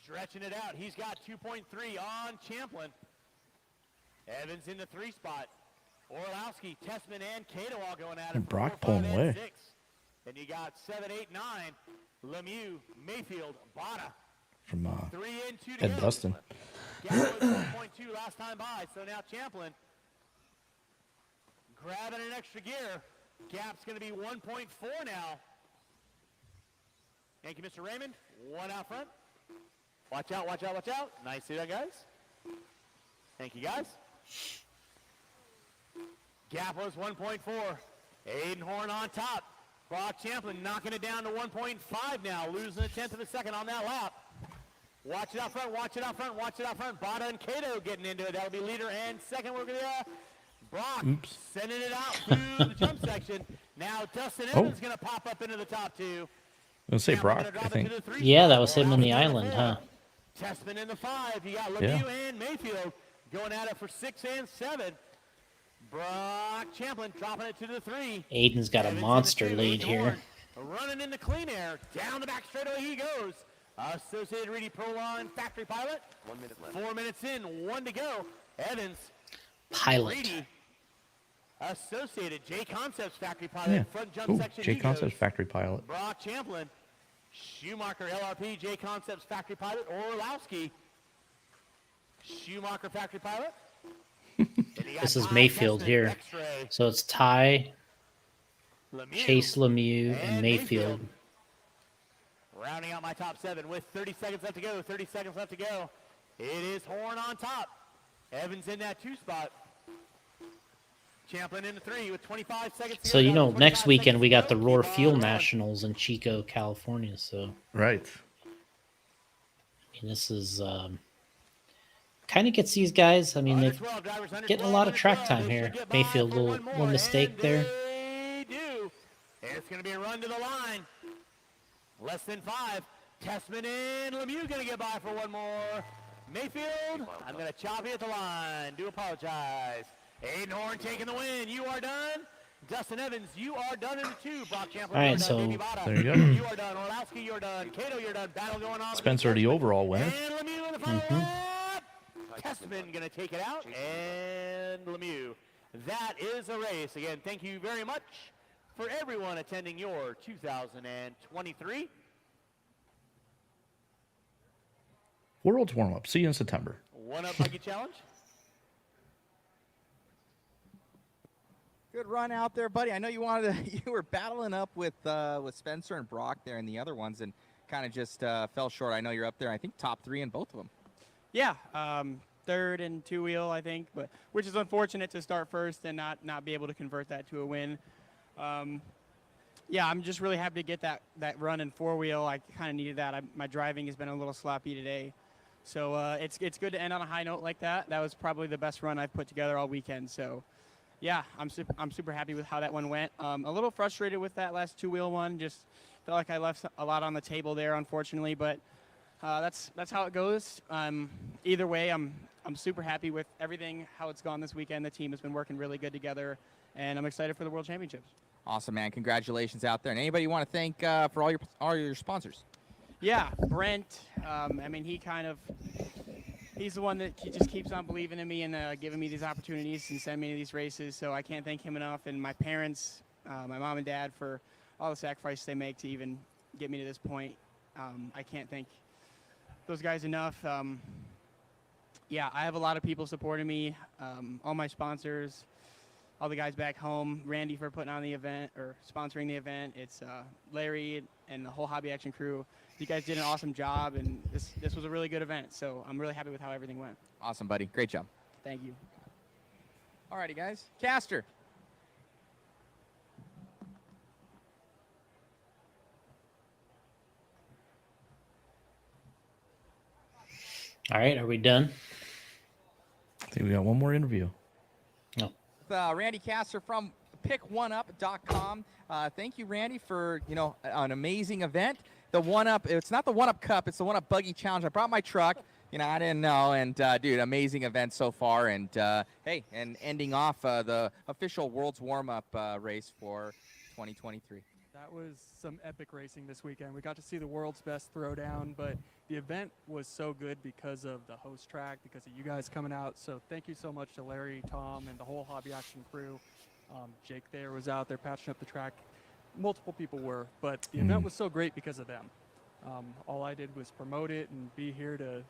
Stretching it out. He's got 2.3 on Champlin. Evans in the 3 spot. Orlowski, Tessman, and Cato all going at it. And Brock 4, 5, pulling away. 6. Then you got 7, 8, 9. Lemieux, Mayfield, Bada. From 3 in, 2 to Ed go. Dustin. Gap was 1.2 last time by. So now Champlin grabbing an extra gear. Gap's going to be 1.4 now. Thank you, Mr. Raymond. 1 out front. Watch out, watch out, watch out. Nice see that, guys. Thank you, guys. Gap was 1.4. Aiden Horn on top. Brock Champlin knocking it down to 1.5 now, losing a tenth of a second on that lap. Watch it out front, watch it out front, watch it out front. Bada and Cato getting into it. That'll be leader and second. We're going to Brock sending it out through the jump section. Now Dustin Evans going to pop up into the top 2. Let's say Brock, I think. Yeah, that was him on the island, huh? Tessman in the 5. You got Lemieux and Mayfield going at it for 6 and 7. Brock Champlin dropping it to the 3. Aiden's got a monster lead here. Running into clean air. Down the back straightaway he goes. Associated Reedy Proline factory pilot. 1 minute left. 4 minutes in, 1 to go. Evans. Pilot. Reedy. Associated J Concepts factory pilot, Yeah. front jump Ooh, section. J he Concepts goes. factory pilot. Brock Champlin, Schumacher LRP, J Concepts factory pilot, Orlowski, Schumacher factory pilot. This is Mayfield here. So it's Ty, Chase Lemieux, and Mayfield. Rounding out my top 7 with 30 seconds left to go. 30 seconds left to go. It is Horn on top. Evans in that 2 spot. Champlin in the 3 with 25 seconds to So, go. you know, next weekend we got the Roar Keep on Fuel rolling. Nationals in Chico, California. So, Right. I mean, this is kind of gets these guys. I mean, they're getting a lot of track time here. Mayfield, little mistake there. They do. It's going to be a run to the line. Less than 5. Testman and Lemieux going to get by for one more. Mayfield, I'm going to chop you at the line. Do apologize. Aiden Horn taking the win. You are done. Dustin Evans, you are done in the 2. Brock Champlin, All you right, are so done. Baby Bada, there you go. You are done. Orlowski, you're done. Cato, you're done. Battle going on. Spencer, the overall winner. And Lemieux in the final lap. Testman going to take it out. And Lemieux. That is a race. Again, thank you very much for everyone attending your 2023 World's warm up. See you in September. One Up Buggy Challenge. Good run out there, buddy. I know you you were battling up with Spencer and Brock there and the other ones, and kind of just fell short. I know you're up there. I think top 3 in both of them. Yeah, third and 2-wheel, I think, but which is unfortunate to start first and not be able to convert that to a win. Yeah, I'm just really happy to get that run in 4-wheel. I kind of needed that. My driving has been a little sloppy today, so it's good to end on a high note like that. That was probably the best run I've put together all weekend. So, yeah, I'm super happy with how that one went. A little frustrated with that last 2-wheel one. Just felt like I left a lot on the table there, unfortunately, but that's how it goes. Either way, I'm super happy with everything, how it's gone this weekend. The team has been working really good together, and I'm excited for the World Championships. Awesome, man. Congratulations out there. And anybody you want to thank for all your sponsors? Yeah, Brent. I mean, he's the one that just keeps on believing in me and giving me these opportunities and sending me to these races. So I can't thank him enough. And my parents, my mom and dad, for all the sacrifices they make to even get me to this point. I can't thank those guys enough. Yeah, I have a lot of people supporting me. All my sponsors, all the guys back home, Randy for putting on the event or sponsoring the event. It's Larry and the whole Hobby Action crew. You guys did an awesome job, and this was a really good event. So I'm really happy with how everything went. Awesome, buddy. Great job. Thank you. All righty, guys. Caster. All right, are we done? I think we got one more interview. No. Randy Caster from pickoneup.com. Thank you, Randy, for an amazing event. The One Up, it's not the One Up Cup, it's the One Up Buggy Challenge. I brought my truck. I didn't know, and dude, amazing event so far. And hey, and ending off the official World's Warm-Up race for 2023. That was some epic racing this weekend. We got to see the world's best throwdown, but the event was so good because of the host track, because of you guys coming out. So thank you so much to Larry, Tom, and the whole Hobby Action crew. Jake there was out there patching up the track. Multiple people were, but the event was so great because of them. All I did was promote it and be here to,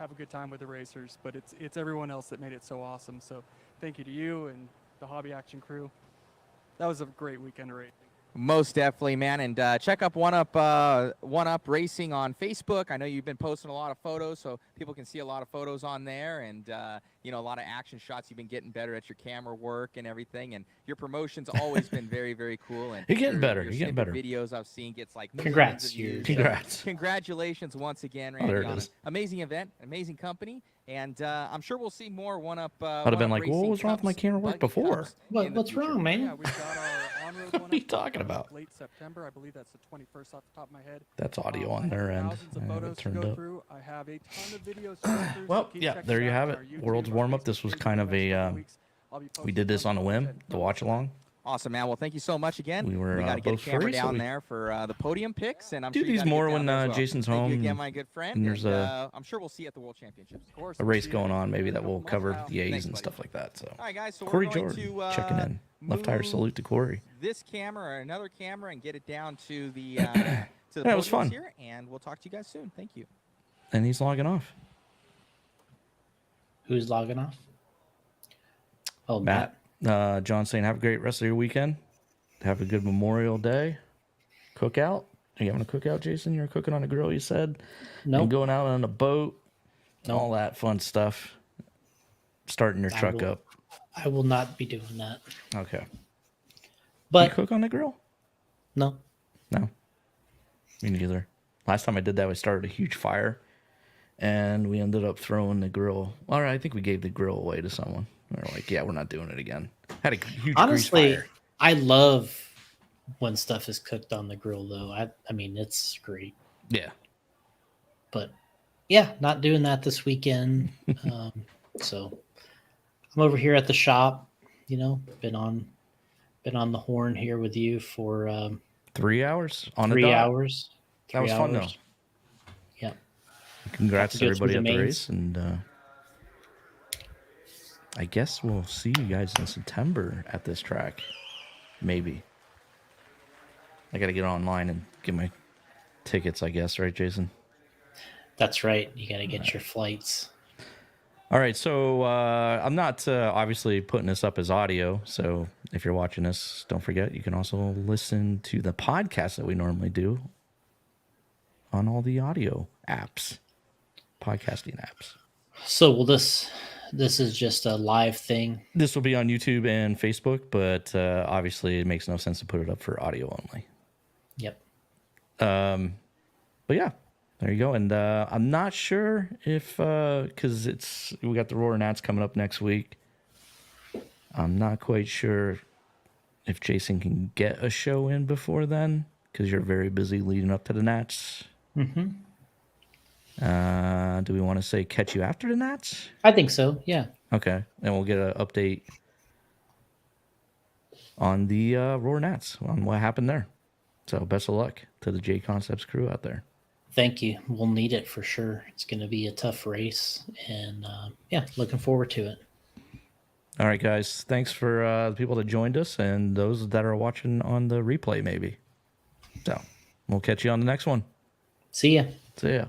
have a good time with the racers. But it's everyone else that made it so awesome. So thank you to you and the Hobby Action crew. That was a great weekend of racing. Most definitely, man. And check up One Up Racing on Facebook. I know you've been posting a lot of photos, so people can see a lot of photos on there. And, a lot of action shots. You've been getting better at your camera work and everything. And your promotion's always been very, very cool. And You're getting better. Your You're getting better. Videos I've seen gets like Congrats. millions of views. Congrats. So congratulations once again, Oh, there Randy, it on is. an amazing event, amazing company. And I'm sure we'll see more One Up. I'd have been like, well, what was wrong with my camera work before? What's wrong, man? Yeah, we've got our on-road What are you talking about? late September. I believe that's the 21st off the top of my head. That's audio I on have their end. thousands of I have it photos to turned go up. through. I have a ton of videos to go through. Well, so keep yeah, checking there it you out have on it. our YouTube, World's our warm up. Facebook This was page kind for of the next couple a. weeks. I'll be We posting did this on a content whim, from the watch along. Awesome, man. Well, thank you so much again. We were got to get a both camera free, so down we there for the podium picks, and I'm do sure you these gotta get more down when there as well. Jason's Thank home. you again, my good friend. And there's I'm sure we'll see you at the World Championships. Of course. a race going on, maybe that will cover the A's Thanks, and buddy. stuff like that. So, All right, guys. So Corey we're going Jordan to checking in. Left tire salute to Corey. this camera or another camera and get it down to the to the Yeah, it was podiums fun. here, and we'll talk to you guys soon. Thank you. And he's logging off. Who's logging off? Oh, Matt. John saying, have a great rest of your weekend. Have a good Memorial Day. Cookout. Are you having a cookout, Jason? You're cooking on a grill, you said? No. And going out on a boat. No. All that fun stuff. Starting your truck up. I will not be doing that. Okay. But you cook on the grill? No. No. Me neither. Last time I did that, we started a huge fire. And we ended up throwing the grill. All right, I think we gave the grill away to someone. We were like, yeah, we're not doing it again. Had a huge honestly, grease fire. I love when stuff is cooked on the grill, though. I mean, it's great. Yeah. But yeah, not doing that this weekend. So I'm over here at the shop. You know, been on the horn here with you for 3 hours on 3 the dot. hours. That was fun, though. Yeah. Congrats to Have to go everybody through at the the mains. race, and I guess we'll see you guys in September at this track. Maybe. I got to get online and get my tickets, I guess, right, Jason? That's right. You got to get your flights. All right, so I'm not obviously putting this up as audio, so if you're watching this, don't forget you can also listen to the podcast that we normally do on all the audio apps, podcasting apps. So will this is just a live thing? This will be on YouTube and Facebook, but obviously it makes no sense to put it up for audio only. Yep. But yeah, there you go. And I'm not sure if because we got the Roar Nats coming up next week. I'm not quite sure if Jason can get a show in before then because you're very busy leading up to the Nats. Mm-hmm. Do we want to say catch you after the Nats? I think so. Yeah. Okay, and we'll get an update on the Roar Nats on what happened there. So best of luck to the J Concepts crew out there. Thank you. We'll need it for sure. It's going to be a tough race, and yeah, looking forward to it. All right, guys. Thanks for the people that joined us and those that are watching on the replay, maybe. So we'll catch you on the next one. See ya. See ya.